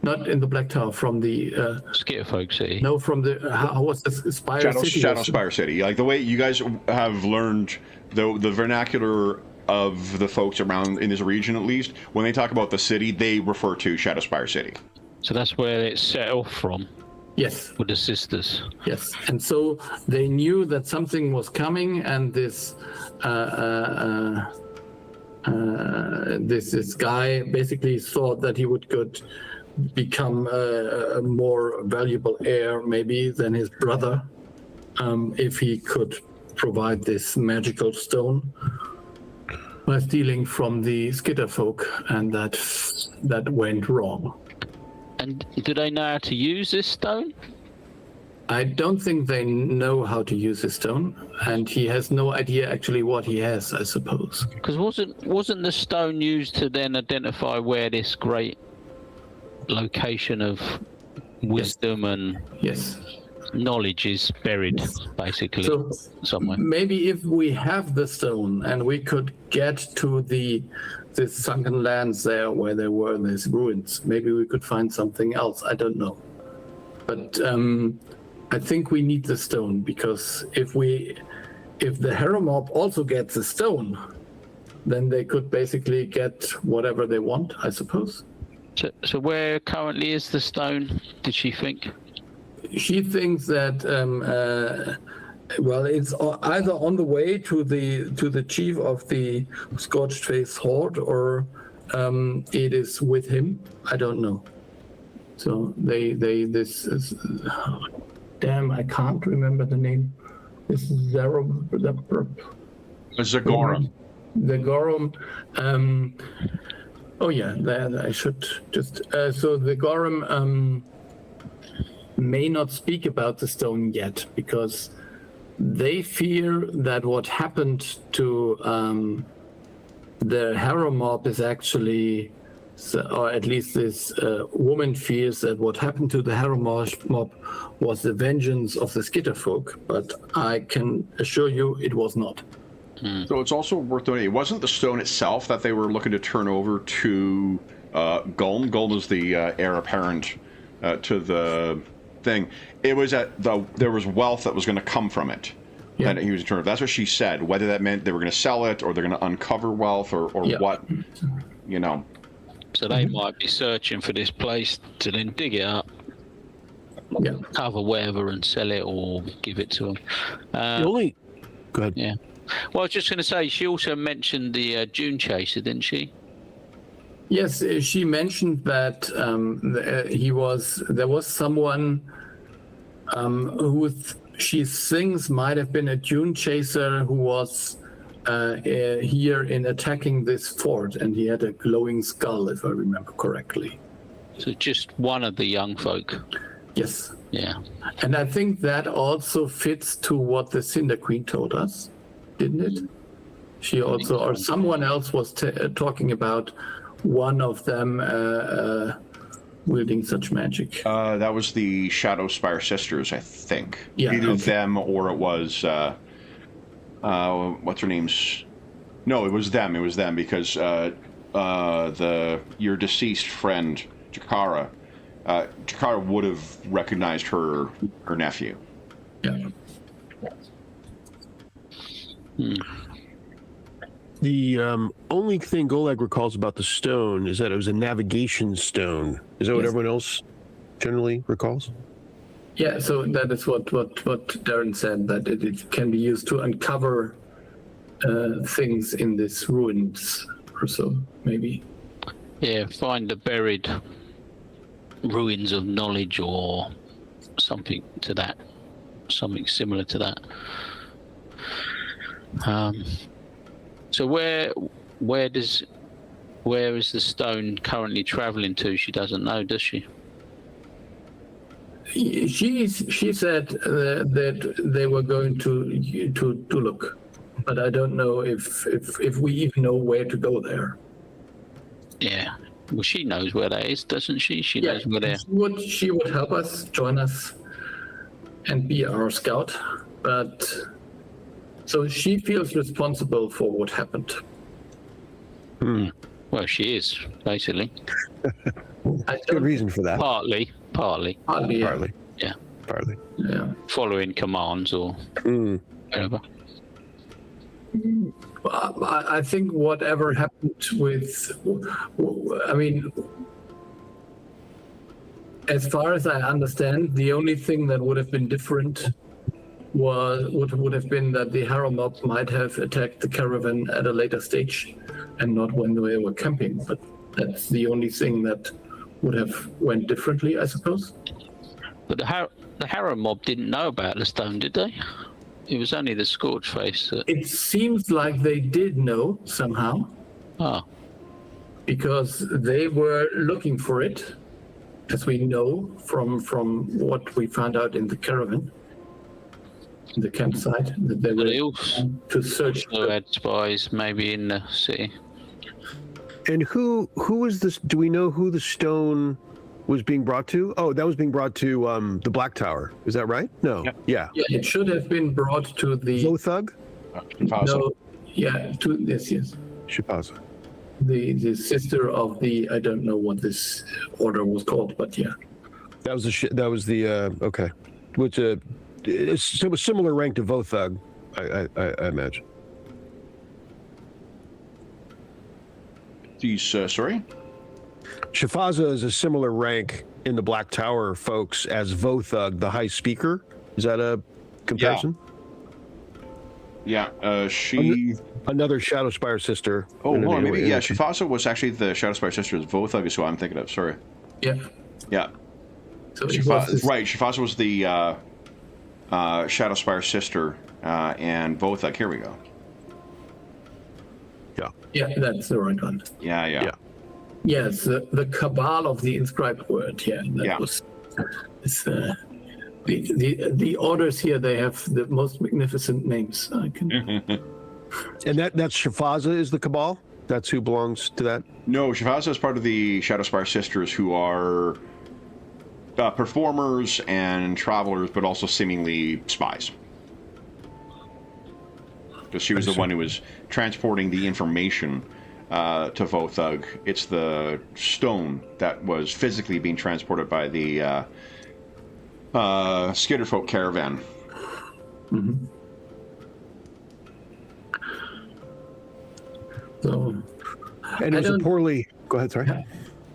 Not in the Black Tower, from the Skitterfolk City. No, from the what's the Spire City? Shadow Spire City. Like the way you guys have learned the vernacular of the folks around in this region, at least when they talk about the city, they refer to Shadow Spire City. So that's where it's set off from. Yes. With the sisters. Yes, and so they knew that something was coming, and this this guy basically thought that he would become a more valuable heir maybe than his brother if he could provide this magical stone by stealing from the Skitterfolk, and that went wrong. And do they know how to use this stone? I don't think they know how to use this stone, and he has no idea actually what he has, I suppose. Because wasn't the stone used to then identify where this great location of wisdom and knowledge is buried, basically, so somewhere? Maybe if we have the stone and we could get to the sunken lands there where there were these ruins, maybe we could find something else. I don't know. But I think we need the stone, because if the Harrow mob also gets the stone, then they could basically get whatever they want, I suppose. So where currently is the stone, did she think? She thinks that well, it's either on the way to the chief of the Scorched Face Horde, or it is with him. I don't know. So this is, damn, I can't remember the name. This is Zagorum. The Gorum. Oh yeah, I should just. So the Gorum may not speak about the stone yet, because they fear that what happened to the Harrow mob is actually, or at least this woman fears that what happened to the Harrow mob was the vengeance of the Skitterfolk, but I can assure you it was not. So it's also worth noting, it wasn't the stone itself that they were looking to turn over to Gulm. Gulm is the heir apparent to the thing. It was there was wealth that was going to come from it. Yeah. That he was turning over. That's what she said. Whether that meant they were going to sell it, or they're going to uncover wealth, or what, you know. So they might be searching for this place to then dig it up, cover whatever, and sell it or give it to them. Go ahead. Yeah. Well, I was just going to say, she also mentioned the Dune Chaser, didn't she? Yes, she mentioned that there was someone who she thinks might have been a Dune Chaser who was here in attacking this fort, and he had a glowing skull, if I remember correctly. So just one of the young folk. Yes. Yeah. And I think that also fits to what the Cinder Queen told us, didn't it? She also, or someone else was talking about one of them wielding such magic. That was the Shadow Spire sisters, I think. Yeah, either them, or it was what's her name's? No, it was them. It was them, because your deceased friend Jakara, Jakara would have recognized her nephew. Yeah. The only thing Golag recalls about the stone is that it was a navigation stone. Is that what everyone else generally recalls? Yeah, so that is what Darren said, that it can be used to uncover things in these ruins or so, maybe. Yeah, find the buried ruins of knowledge or something to that, something similar to that. So where is the stone currently traveling to? She doesn't know, does she? She said that they were going to look, but I don't know if we even know where to go there. Yeah. Well, she knows where that is, doesn't she? She knows where they are. She would help us, join us, and be our scout, but so she feels responsible for what happened. Well, she is, basically. Good reason for that. Partly. Partly. Yeah. Partly. Yeah. Following commands or whatever. I think whatever happened with, I mean, as far as I understand, the only thing that would have been different would have been that the Harrow mob might have attacked the caravan at a later stage and not when they were camping. But that's the only thing that would have went differently, I suppose. But the Harrow mob didn't know about the stone, did they? It was only the Scorched Face. It seems like they did know somehow. Ah. Because they were looking for it, as we know from what we found out in the caravan, in the campsite, that they were to search. Also had spies, maybe in the city. And who was this? Do we know who the stone was being brought to? Oh, that was being brought to the Black Tower. Is that right? No. Yeah. Yeah, it should have been brought to the Lothug? No. Yeah. Yes. Shipaza. The sister of the, I don't know what this order was called, but yeah. That was the okay. Which it's a similar rank to Vothug, I imagine. These, sorry? Shafaza is a similar rank in the Black Tower folks as Vothug, the High Speaker. Is that a comparison? Yeah. She... Another Shadow Spire sister. Oh, hold on. Maybe, yeah, Shafaza was actually the Shadow Spire sister. Vothug is who I'm thinking of. Sorry. Yeah. Yeah. So right, Shafaza was the Shadow Spire sister, and Vothug. Here we go. Yeah. Yeah, that's the right one. Yeah. Yes, the cabal of the inscribed word. Yeah, that was. It's, the orders here, they have the most magnificent names. I can. And that's Shafaza is the cabal. That's who belongs to that. No, Shafaza is part of the Shadow Spire sisters, who are performers and travelers, but also seemingly spies. Because she was the one who was transporting the information to Vothug. It's the stone that was physically being transported by the Skitterfolk caravan. Mm-hmm. So, and it was a poorly. Go ahead, sorry.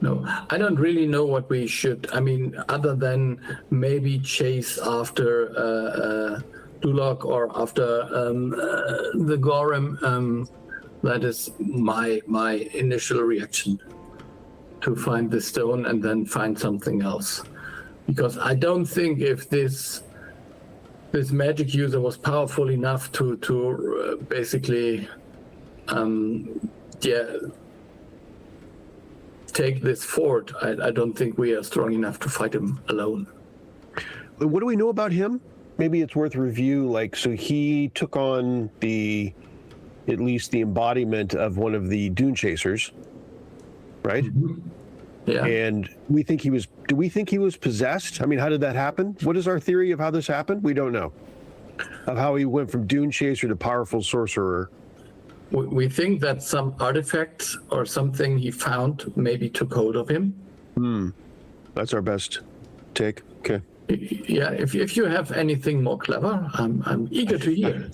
No, I don't really know what we should. I mean, other than maybe chase after Dulok or after the Gorem. That is my initial reaction, to find the stone and then find something else, because I don't think if this magic user was powerful enough to basically take this fort. I don't think we are strong enough to fight him alone. What do we know about him? Maybe it's worth review. So he took on at least the embodiment of one of the Dune Chasers, right? Mm-hmm. Yeah. And do we think he was possessed? I mean, how did that happen? What is our theory of how this happened? We don't know. Of how he went from Dune Chaser to powerful sorcerer. We think that some artifact or something he found maybe took hold of him. That's our best take. Okay. Yeah, if you have anything more clever, I'm eager to hear.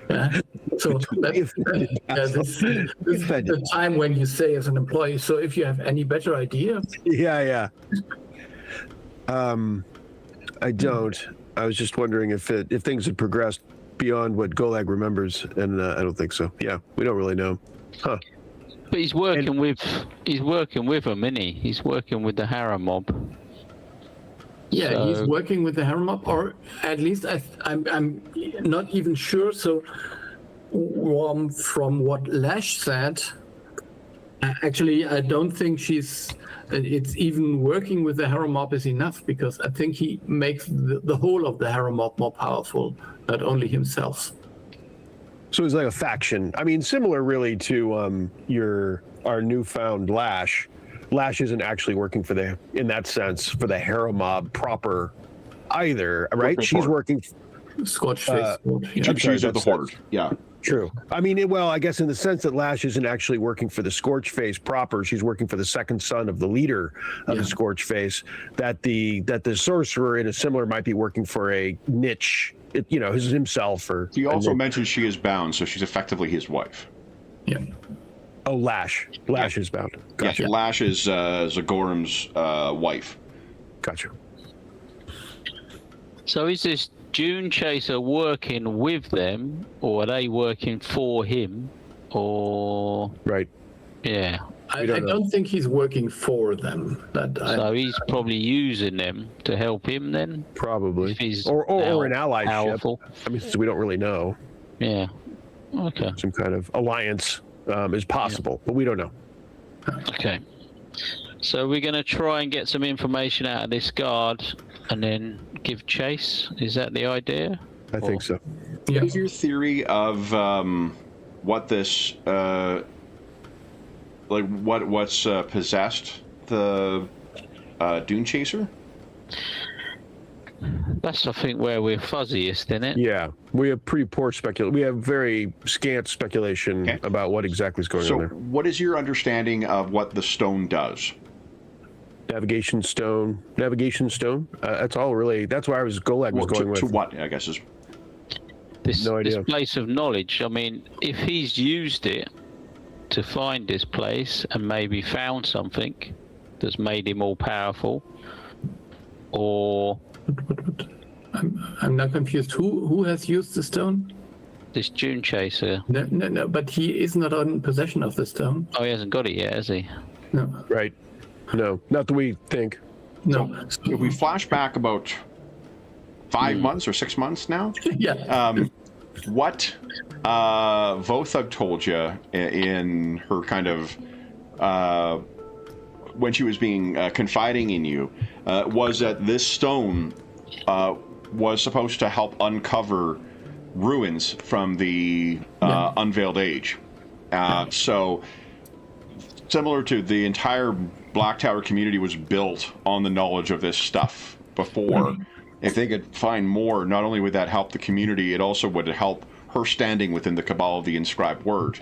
Yeah. So this is the time when you say as an employee. So if you have any better idea. Yeah. I don't. I was just wondering if things had progressed beyond what Golag remembers, and I don't think so. Yeah, we don't really know. Huh. But he's working with them, isn't he? He's working with the Harrow mob. Yeah, so he's working with the Harrow mob, or at least I'm not even sure. So from what Lash said, actually, I don't think it's even working with the Harrow mob is enough, because I think he makes the whole of the Harrow mob more powerful, not only himself. So it's like a faction. I mean, similar really to our newfound Lash. Lash isn't actually working in that sense, for the Harrow mob proper either, right? She's working. Scorch face. She's of the Horde. Yeah. True. I mean, I guess in the sense that Lash isn't actually working for the Scorch Face proper, she's working for the second son of the leader of the Scorch Face. That the sorcerer in a similar might be working for a niche, himself. Or he also mentioned she is bound, so she's effectively his wife. Yeah. Oh, Lash. Lash is bound. Gotcha. Yeah, Lash is Zagorum's wife. Gotcha. So is this Dune Chaser working with them, or are they working for him, or... Right. Yeah. I don't think he's working for them. So he's probably using them to help him then? Probably. Or an allyship. Powerful. I mean, we don't really know. Yeah. Okay. Some kind of alliance is possible, but we don't know. Okay. So we're going to try and get some information out of this guard and then give chase? Is that the idea? I think so. What is your theory of what this... what's possessed the Dune Chaser? That's, I think, where we're fuzziest, isn't it? Yeah, we have pretty poor speculation. We have very scant speculation about what exactly is going on there. So what is your understanding of what the stone does? Navigation stone. That's all really. That's where Golag was going with. To what, I guess, is... This No idea. place of knowledge. I mean, if he's used it to find this place and maybe found something that's made him all powerful, or I'm not confused. Who has used the stone? this Dune Chaser. No. But he is not in possession of the stone. Oh, he hasn't got it yet, has he? No. Right. No, not that we think. No. If we flash back about 5 months or 6 months now, Yeah. what Vothug told you in her kind of when she was being confiding in you was that this stone was supposed to help uncover ruins from the Unveiled Age. So similar to the entire Black Tower community was built on the knowledge of this stuff before. If they could find more, not only would that help the community, it also would help her standing within the cabal of the inscribed word.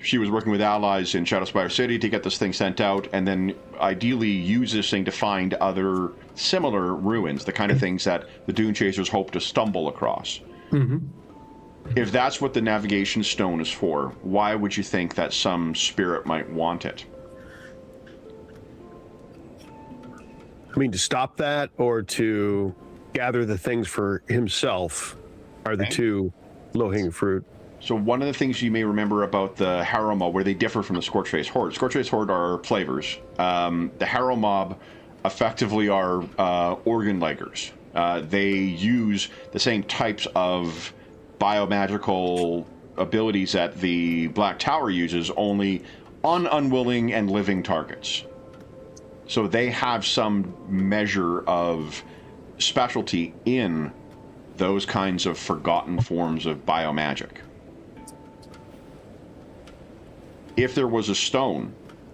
She was working with allies in Shadowspire City to get this thing sent out, and then ideally use this thing to find other similar ruins, the kind of things that the Dune Chasers hope to stumble across. If that's what the navigation stone is for, why would you think that some spirit might want it? I mean, to stop that or to gather the things for himself are the two low-hanging fruit. So one of the things you may remember about the Harrow Mob, where they differ from the Scorchface Horde. Scorchface Horde are flavors. The Harrow Mob effectively are organ leggers. They use the same types of biomagical abilities that the Black Tower uses, only on unwilling and living targets. So they have some measure of specialty in those kinds of forgotten forms of biomagic. If there was a stone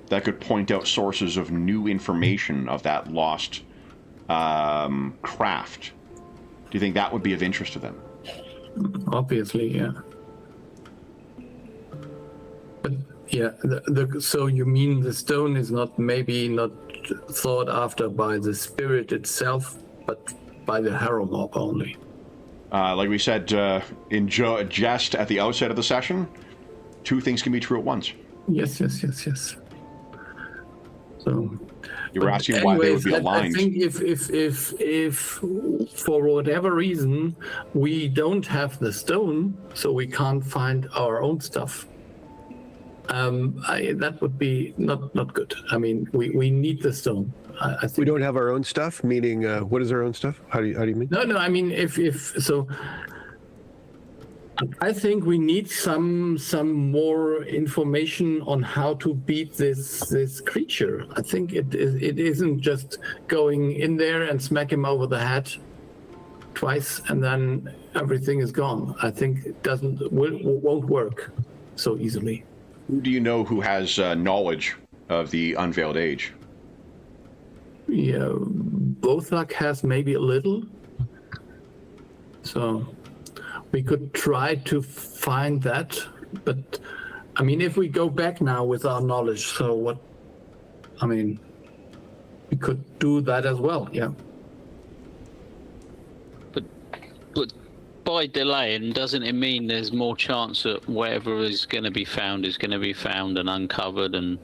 that could point out sources of new information of that lost craft, do you think that would be of interest to them? Obviously, yeah. But yeah, so you mean the stone is not thought after by the spirit itself, but by the Harrow Mob only? Like we said in jest at the outset of the session, two things can be true at once. Yes. So you were asking why they would be aligned. I think if for whatever reason we don't have the stone, so we can't find our own stuff, that would be not good. I mean, we need the stone. I think We don't have our own stuff, meaning what is our own stuff? How do you mean? No. I mean, if so, I think we need some more information on how to beat this creature. I think it isn't just going in there and smack him over the head twice and then everything is gone. I think it won't work so easily. Who do you know who has knowledge of the Unveiled Age? Yeah, Bothak has maybe a little. So we could try to find that, but I mean, if we go back now with our knowledge, so what? I mean, we could do that as well, yeah. But by delaying, doesn't it mean there's more chance that whatever is going to be found and uncovered and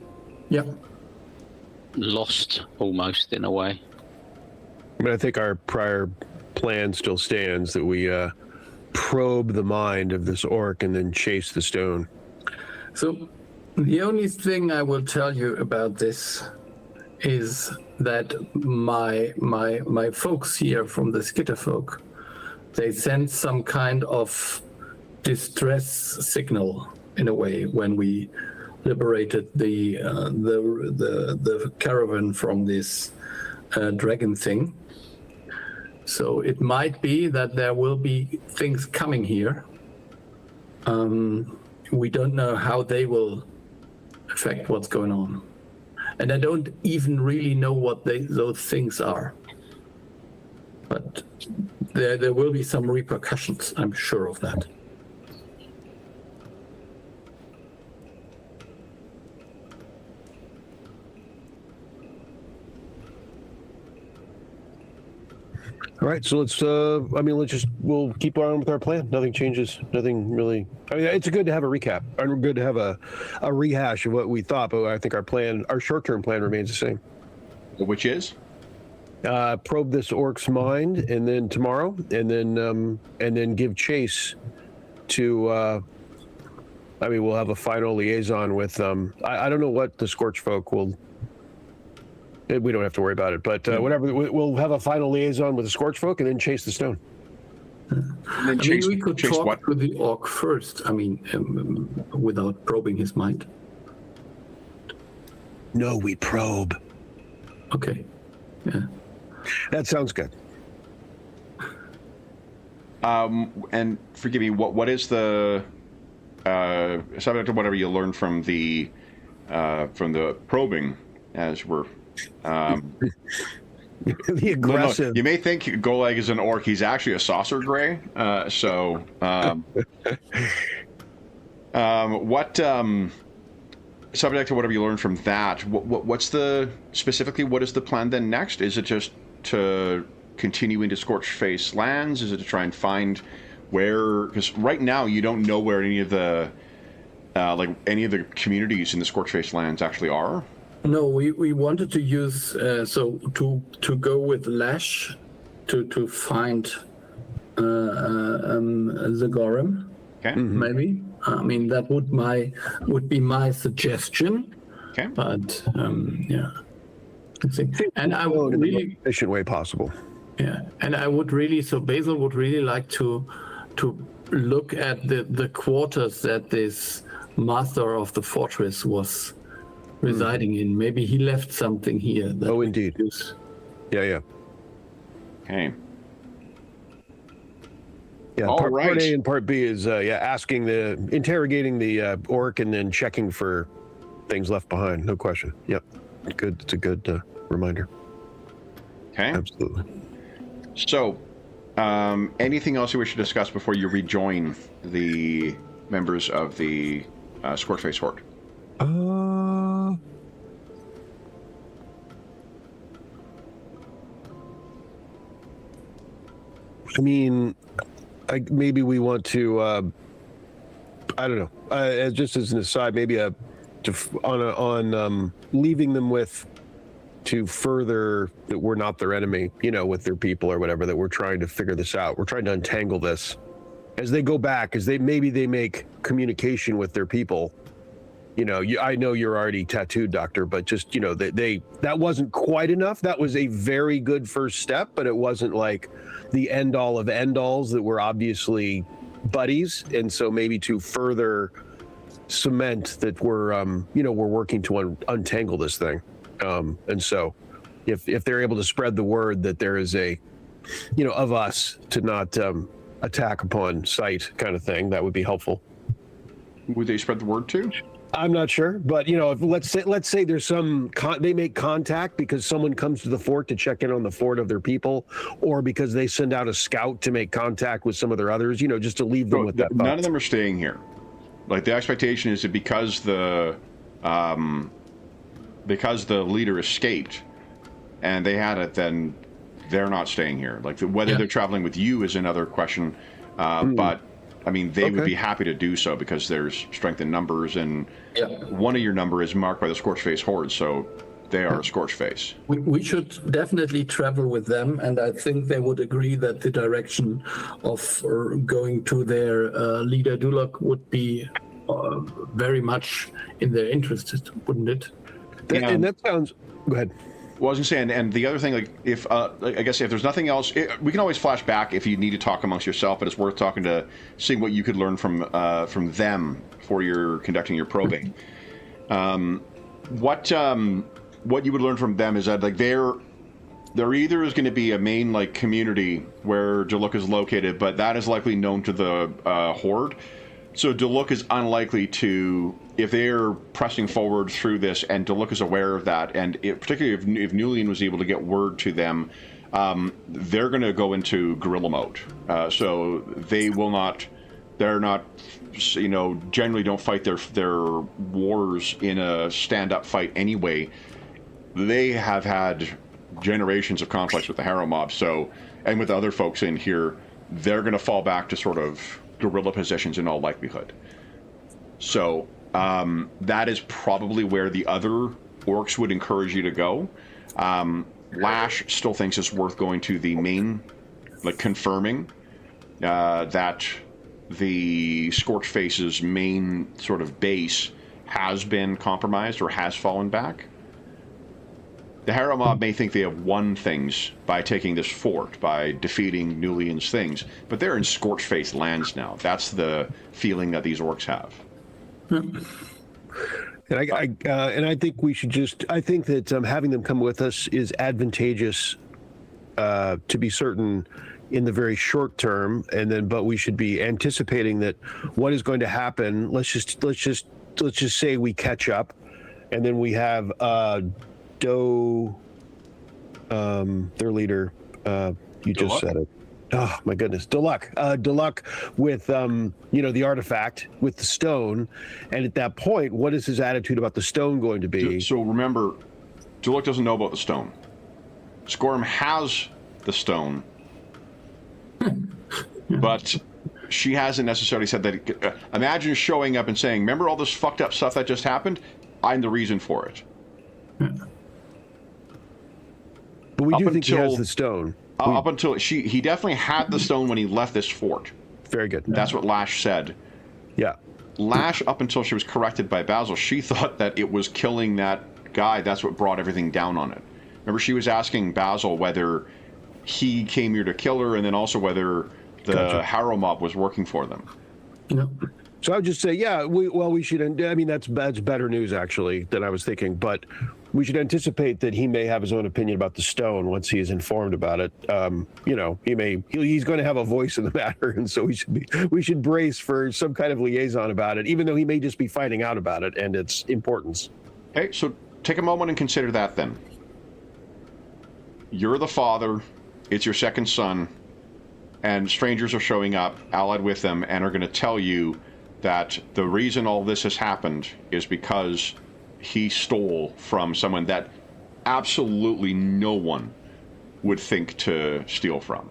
lost almost in a way? I mean, I think our prior plan still stands that we probe the mind of this orc and then chase the stone. So the only thing I will tell you about this is that my folks here from the Skitter folk, they sent some kind of distress signal in a way when we liberated the caravan from this dragon thing. So it might be that there will be things coming here. We don't know how they will affect what's going on. And I don't even really know what those things are. But there will be some repercussions, I'm sure of that. All right, so we'll keep on with our plan. Nothing changes. Nothing really. I mean, it's good to have a recap. Or good to have a rehash of what we thought, but I think our short-term plan remains the same. Which is? Probe this orc's mind, and then tomorrow, and then give chase to. We'll have a final liaison with. I don't know what the Scorch folk will. We don't have to worry about it, but whatever. We'll have a final liaison with the Scorch folk, and then chase the stone. We could talk to the orc first. Without probing his mind. No, we probe. Okay. Yeah. That sounds good. And forgive me. What is the subject of whatever you learned from the probing? As we're the aggressive. No. You may think Golag is an orc. He's actually a saucer gray. What subject to whatever you learned from that? What is the plan then next? Is it just to continue into Scorchface lands? Is it to try and find where? Because right now you don't know where any of the communities in the Scorchface lands actually are. No, we wanted to use to go with Lash to find the Gorham. Okay. Maybe. That would be my suggestion. Okay. But yeah. And I would really in the most efficient way possible. Yeah, and I would really Basil would really like to look at the quarters that this master of the fortress was residing in. Maybe he left something here. That indeed. Yeah. Okay. Yeah. Part A and part B is interrogating the orc and then checking for things left behind. No question. Yep. Good. It's a good reminder. Okay. Absolutely. So, anything else you wish to discuss before you rejoin the members of the Scorchface Horde? Maybe we want to. I don't know. Just as an aside, maybe on leaving them with. To further that we're not their enemy, with their people or whatever, that we're trying to figure this out. We're trying to untangle this as they go back, as they make communication with their people. I know you're already tattooed, Doctor, but just, that wasn't quite enough. That was a very good first step, but it wasn't like the end all of end alls that were obviously buddies. And so maybe to further cement that we're working to untangle this thing. And so if they're able to spread the word that there is of us to not attack upon sight kind of thing, that would be helpful. Would they spread the word too? I'm not sure, but if let's say there's they make contact because someone comes to the fort to check in on the fort of their people, or because they send out a scout to make contact with some of their others, just to leave them with that. None of them are staying here. Like the expectation is that because the leader escaped and they had it, then they're not staying here. Like whether they're traveling with you is another question. But they would be happy to do so because there's strength in numbers, and one of your number is marked by the Scorchface Horde, so they are a Scorchface. We should definitely travel with them, and I think they would agree that the direction of going to their leader Dulok would be very much in their interest, wouldn't it? And that sounds. Go ahead. Well, I was going to say, and the other thing, if there's nothing else, we can always flash back if you need to talk amongst yourself, but it's worth seeing what you could learn from them for your conducting your probing. What you would learn from them is that there either is going to be a main community where Dulok is located, but that is likely known to the Horde. So Dulok is unlikely to, if they're pressing forward through this, and Dulok is aware of that, and particularly if Nulian was able to get word to them, they're going to go into guerrilla mode. So they're not, generally don't fight their wars in a stand-up fight anyway. They have had generations of conflicts with the Harrow mob. So, and with other folks in here, they're going to fall back to sort of guerrilla positions in all likelihood. So that is probably where the other orcs would encourage you to go. Lash still thinks it's worth going to the main, like confirming that the Scorchface's main sort of base has been compromised or has fallen back. The Harrow mob may think they have won things by taking this fort, by defeating Nulian's things, but they're in Scorchface lands now. That's the feeling that these orcs have. And I think we should just. I think that having them come with us is advantageous, to be certain, in the very short term. And then, but we should be anticipating that what is going to happen. Let's just say we catch up, and then we have Doe, their leader. You just said it. Oh my goodness, Deluck with the artifact with the stone, and at that point, what is his attitude about the stone going to be? So remember, Deluck doesn't know about the stone. Scorum has the stone, but she hasn't necessarily said that. Imagine showing up and saying, "Remember all this fucked up stuff that just happened? I'm the reason for it." But we do think he has the stone. Up until he definitely had the stone when he left this fort. Very good. That's what Lash said. Yeah. Lash, up until she was corrected by Basil, she thought that it was killing that guy. That's what brought everything down on it. Remember, she was asking Basil whether he came here to kill her, and then also whether the Harrow mob was working for them. Yeah. So I would just say, yeah, we should. I mean, that's better news actually than I was thinking, but we should anticipate that he may have his own opinion about the stone once he is informed about it. He's going to have a voice in the matter, and so we should brace for some kind of liaison about it, even though he may just be finding out about it and its importance. Okay, so take a moment and consider that then. You're the father, it's your second son, and strangers are showing up, allied with them, and are going to tell you that the reason all this has happened is because he stole from someone that absolutely no one would think to steal from.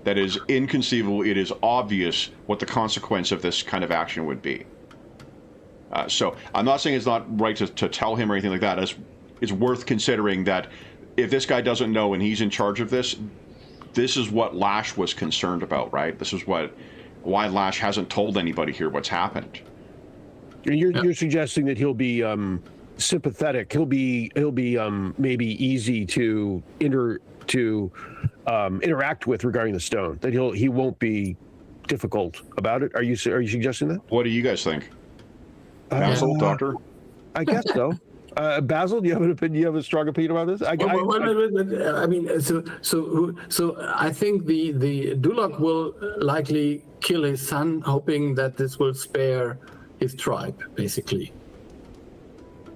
That is inconceivable. It is obvious what the consequence of this kind of action would be. So I'm not saying it's not right to tell him or anything like that. It's worth considering that if this guy doesn't know and he's in charge of this is what Lash was concerned about, right? This is why Lash hasn't told anybody here what's happened. You're suggesting that he'll be sympathetic. He'll be maybe easy to interact with regarding the stone. That he won't be difficult about it. Are you suggesting that? What do you guys think? Basil, Doctor? I guess so. Basil, do you have an opinion? Do you have a strong opinion about this? I mean, so I think the Dulak will likely kill his son, hoping that this will spare his tribe, basically.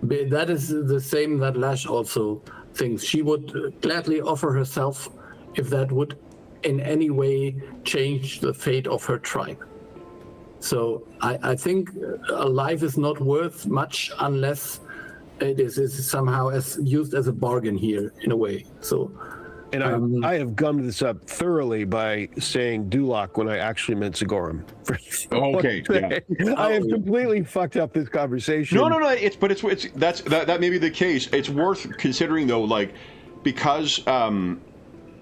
That is the same that Lash also thinks. She would gladly offer herself if that would in any way change the fate of her tribe. So I think a life is not worth much unless it is somehow used as a bargain here, in a way. So, and I have gummed this up thoroughly by saying Dulak when I actually meant Sigorum. Okay, yeah. I have completely fucked up this conversation. No. That may be the case. It's worth considering though, like, because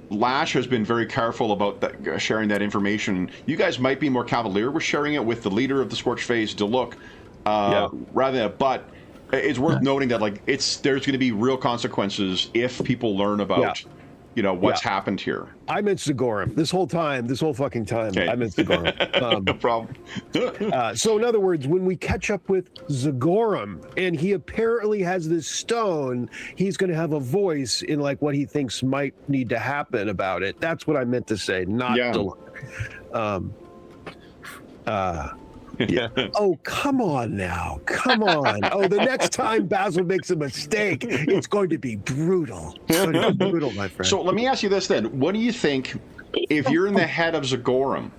Lash has been very careful about sharing that information. You guys might be more cavalier with sharing it with the leader of the Scorchface, Deluck, rather than. But it's worth noting that there's going to be real consequences if people learn about what's happened here. I meant Sigorum this whole fucking time. Okay. I meant Sigorum. No problem. So in other words, when we catch up with Sigorum and he apparently has this stone, he's going to have a voice in what he thinks might need to happen about it. That's what I meant to say, not Yeah. Oh, come on now. Come on. Oh, the next time Basil makes a mistake, it's going to be brutal. It's going to be brutal, my friend. So let me ask you this then. What do you think if you're in the head of Sigorum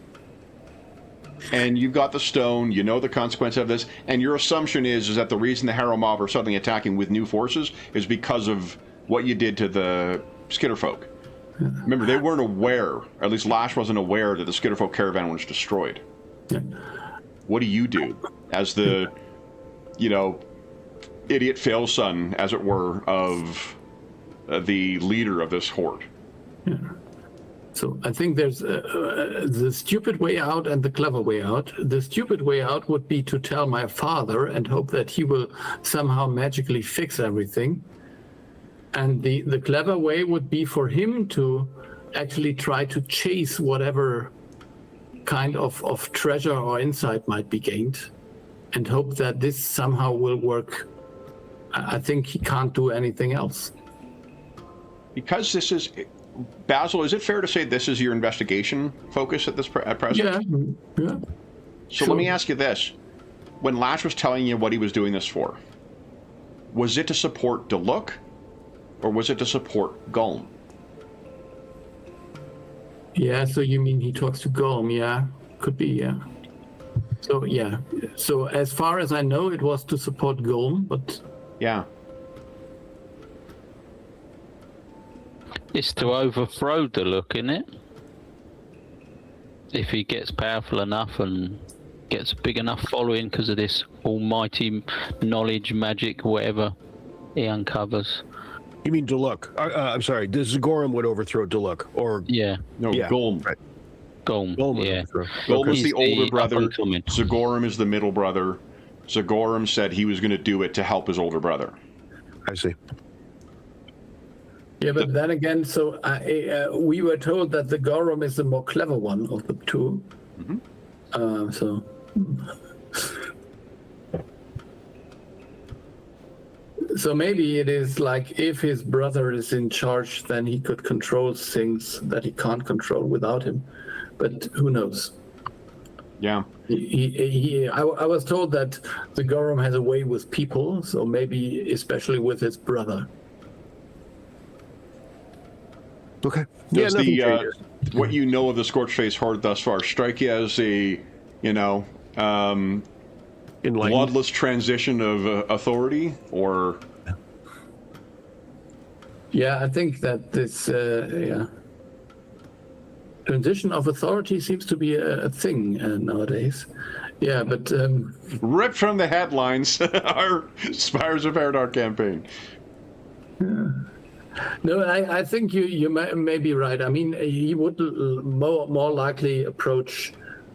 and you've got the stone, you know the consequence of this, and your assumption is that the reason the Harrow mob are suddenly attacking with new forces is because of what you did to the Skitterfolk. Remember, they weren't aware, or at least Lash wasn't aware, that the Skitterfolk caravan was destroyed. Yeah. What do you do as the, idiot fail-son, as it were, of the leader of this horde? Yeah. So I think there's the stupid way out and the clever way out. The stupid way out would be to tell my father and hope that he will somehow magically fix everything. And the clever way would be for him to actually try to chase whatever kind of treasure or insight might be gained and hope that this somehow will work. I think he can't do anything else. Because this is... Basil, is it fair to say this is your investigation focus at present? Yeah. So let me ask you this. When Lash was telling you what he was doing this for, was it to support Deluk, or was it to support Gulm? Yeah, so you mean he talks to Gulm? Yeah, could be, yeah. So, yeah. So as far as I know, it was to support Gulm, but... Yeah. It's to overthrow Deluk, isn't it? If he gets powerful enough and gets a big enough following because of this almighty knowledge, magic, whatever he uncovers. You mean Deluk? I'm sorry. The Zagorum would overthrow Deluk, or Yeah. No, yeah, Gulm. right. Gulm. Gulm Yeah. Gulm is He's the older the brother. up-and-coming. Zagorum is the middle brother. Zagorum said he was going to do it to help his older brother. I see. Yeah, but then again, so we were told that the Gorum is the more clever one of the two. So... So maybe it is like if his brother is in charge, then he could control things that he can't control without him. But who knows? Yeah. I was told that the Gorum has a way with people, so maybe especially with his brother. Okay. Does nothing the changes. what you know of the Scorchface Horde thus far strike you as a, Enlightened. bloodless transition of authority, or? Yeah, I think that this transition of authority seems to be a thing nowadays. Yeah, but Ripped from the headlines, our Spires of Paridar campaign. no, I think you may be right. I mean, he would more likely approach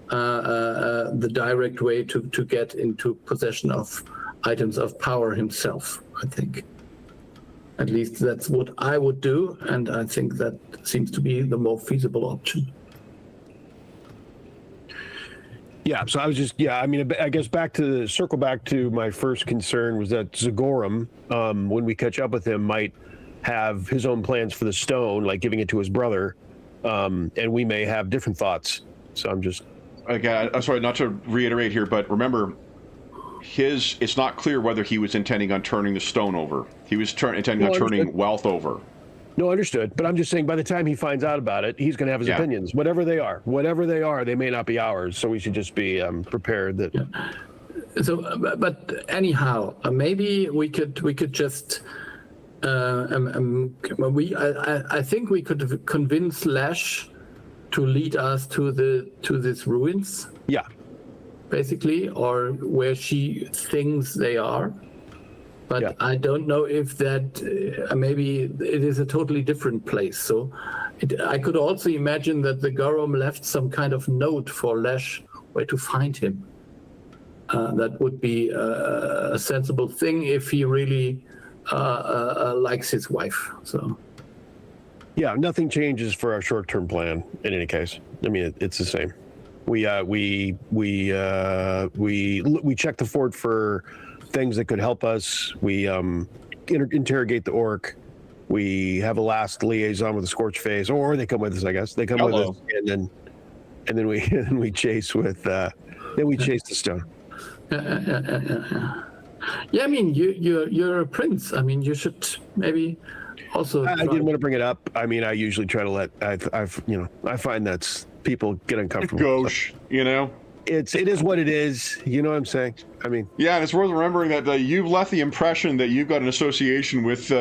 the direct way to get into possession of items of power himself, I think. At least that's what I would do, and I think that seems to be the more feasible option. Yeah, so I was just, I guess circle back to my first concern was that Zagorum, when we catch up with him, might have his own plans for the stone, like giving it to his brother, and we may have different thoughts. So I'm just... Again, I'm sorry, not to reiterate here, but remember, it's not clear whether he was intending on turning the stone over. He was intending on turning wealth over. No, understood. But I'm just saying, by the time he finds out about it, he's going to have his opinions, whatever they are. Whatever they are, they may not be ours. So we should just be prepared that. Yeah. So, but anyhow, maybe we could just. I think we could convince Lash to lead us to these ruins. Yeah. Basically, or where she thinks they are. But yeah. I don't know if that, maybe it is a totally different place. So I could also imagine that the Gorum left some kind of note for Lash where to find him. That would be a sensible thing if he really likes his wife. So. Yeah, nothing changes for our short-term plan in any case. I mean, it's the same. We check the fort for things that could help us. We interrogate the orc. We have a last liaison with the Scorchface, or they come with us. I guess they come with us, and then we chase with chase the stone. Yeah, I mean, you're a prince. I mean, you should maybe also. I didn't want to bring it up. I mean, I usually try to let. I find that's people get uncomfortable. Gauche, It is what it is. You know what I'm saying? I mean. Yeah, and it's worth remembering that you've left the impression that you've got an association with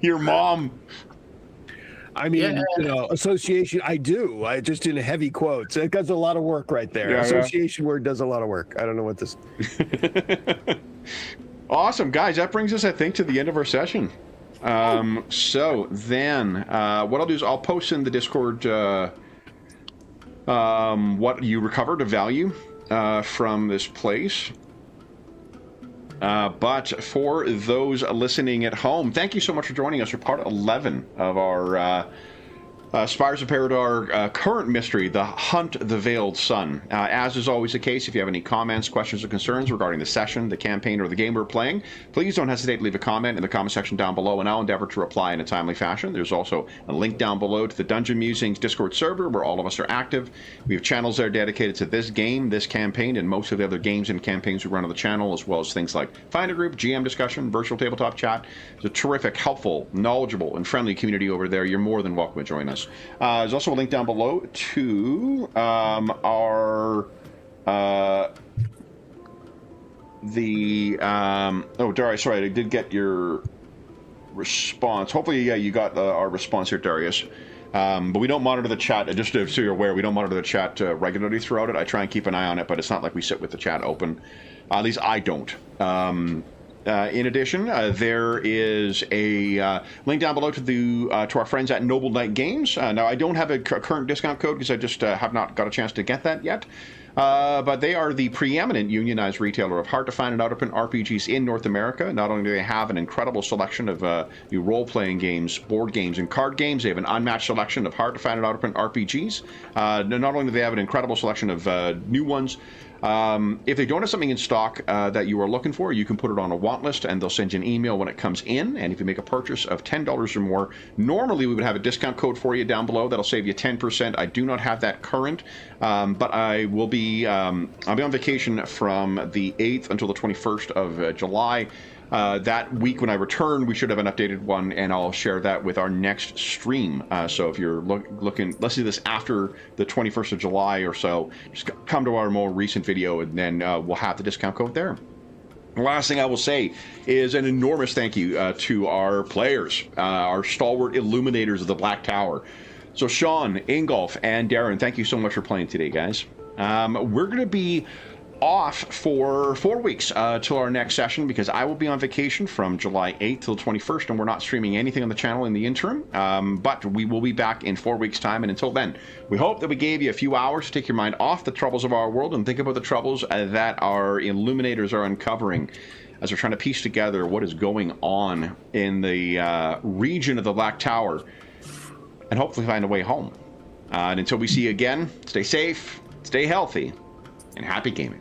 Your mom. I mean, association, I do. I just in heavy quotes. It does a lot of work right there. Yeah, association word does a lot of work. I don't know what this... Awesome, guys. That brings us, I think, to the end of our session. So then, what I'll do is I'll post in the Discord what you recovered of value from this place. But for those listening at home, thank you so much for joining us for part 11 of our Spires of Paridar current mystery, The Hunt the Veiled Sun. As is always the case, if you have any comments, questions, or concerns regarding the session, the campaign, or the game we're playing, please don't hesitate to leave a comment in the comment section down below, and I'll endeavor to reply in a timely fashion. There's also a link down below to the Dungeon Musings Discord server, where all of us are active. We have channels there dedicated to this game, this campaign, and most of the other games and campaigns we run on the channel, as well as things like Finder Group, GM discussion, virtual tabletop chat. It's a terrific, helpful, knowledgeable, and friendly community over there. You're more than welcome to join us. There's also a link down below to our Darius, sorry, I did get your response. Hopefully, yeah, you got our response here, Darius. But we don't monitor the chat, just so you're aware, we don't monitor the chat regularly throughout it. I try and keep an eye on it, but it's not like we sit with the chat open. At least I don't. In addition, there is a link down below to our friends at Noble Knight Games. Now, I don't have a current discount code because I just have not got a chance to get that yet. But they are the preeminent unionized retailer of hard-to-find and out-of-print RPGs in North America. Not only do they have an incredible selection of new role-playing games, board games, and card games, they have an unmatched selection of hard-to-find and out-of-print RPGs. Not only do they have an incredible selection of new ones, if they don't have something in stock that you are looking for, you can put it on a want list and they'll send you an email when it comes in. And if you make a purchase of $10 or more, normally we would have a discount code for you down below that'll save you 10%. I do not have that current, but I will be I'll be on vacation from the 8th until the 21st of July. That week when I return, we should have an updated one, and I'll share that with our next stream. So if you're looking, let's do this after the 21st of July or so, just come to our more recent video, and then we'll have the discount code there. The last thing I will say is an enormous thank you to our players, our stalwart illuminators of the Black Tower. So Sean, Ingolf, and Darren, thank you so much for playing today, guys. We're going to be off for 4 weeks till our next session, because I will be on vacation from July 8th till 21st, and we're not streaming anything on the channel in the interim, but we will be back in 4 weeks time. And until then, we hope that we gave you a few hours to take your mind off the troubles of our world and think about the troubles that our illuminators are uncovering as we're trying to piece together what is going on in the region of the Black Tower and hopefully find a way home. And until we see you again, stay safe, stay healthy, and happy gaming.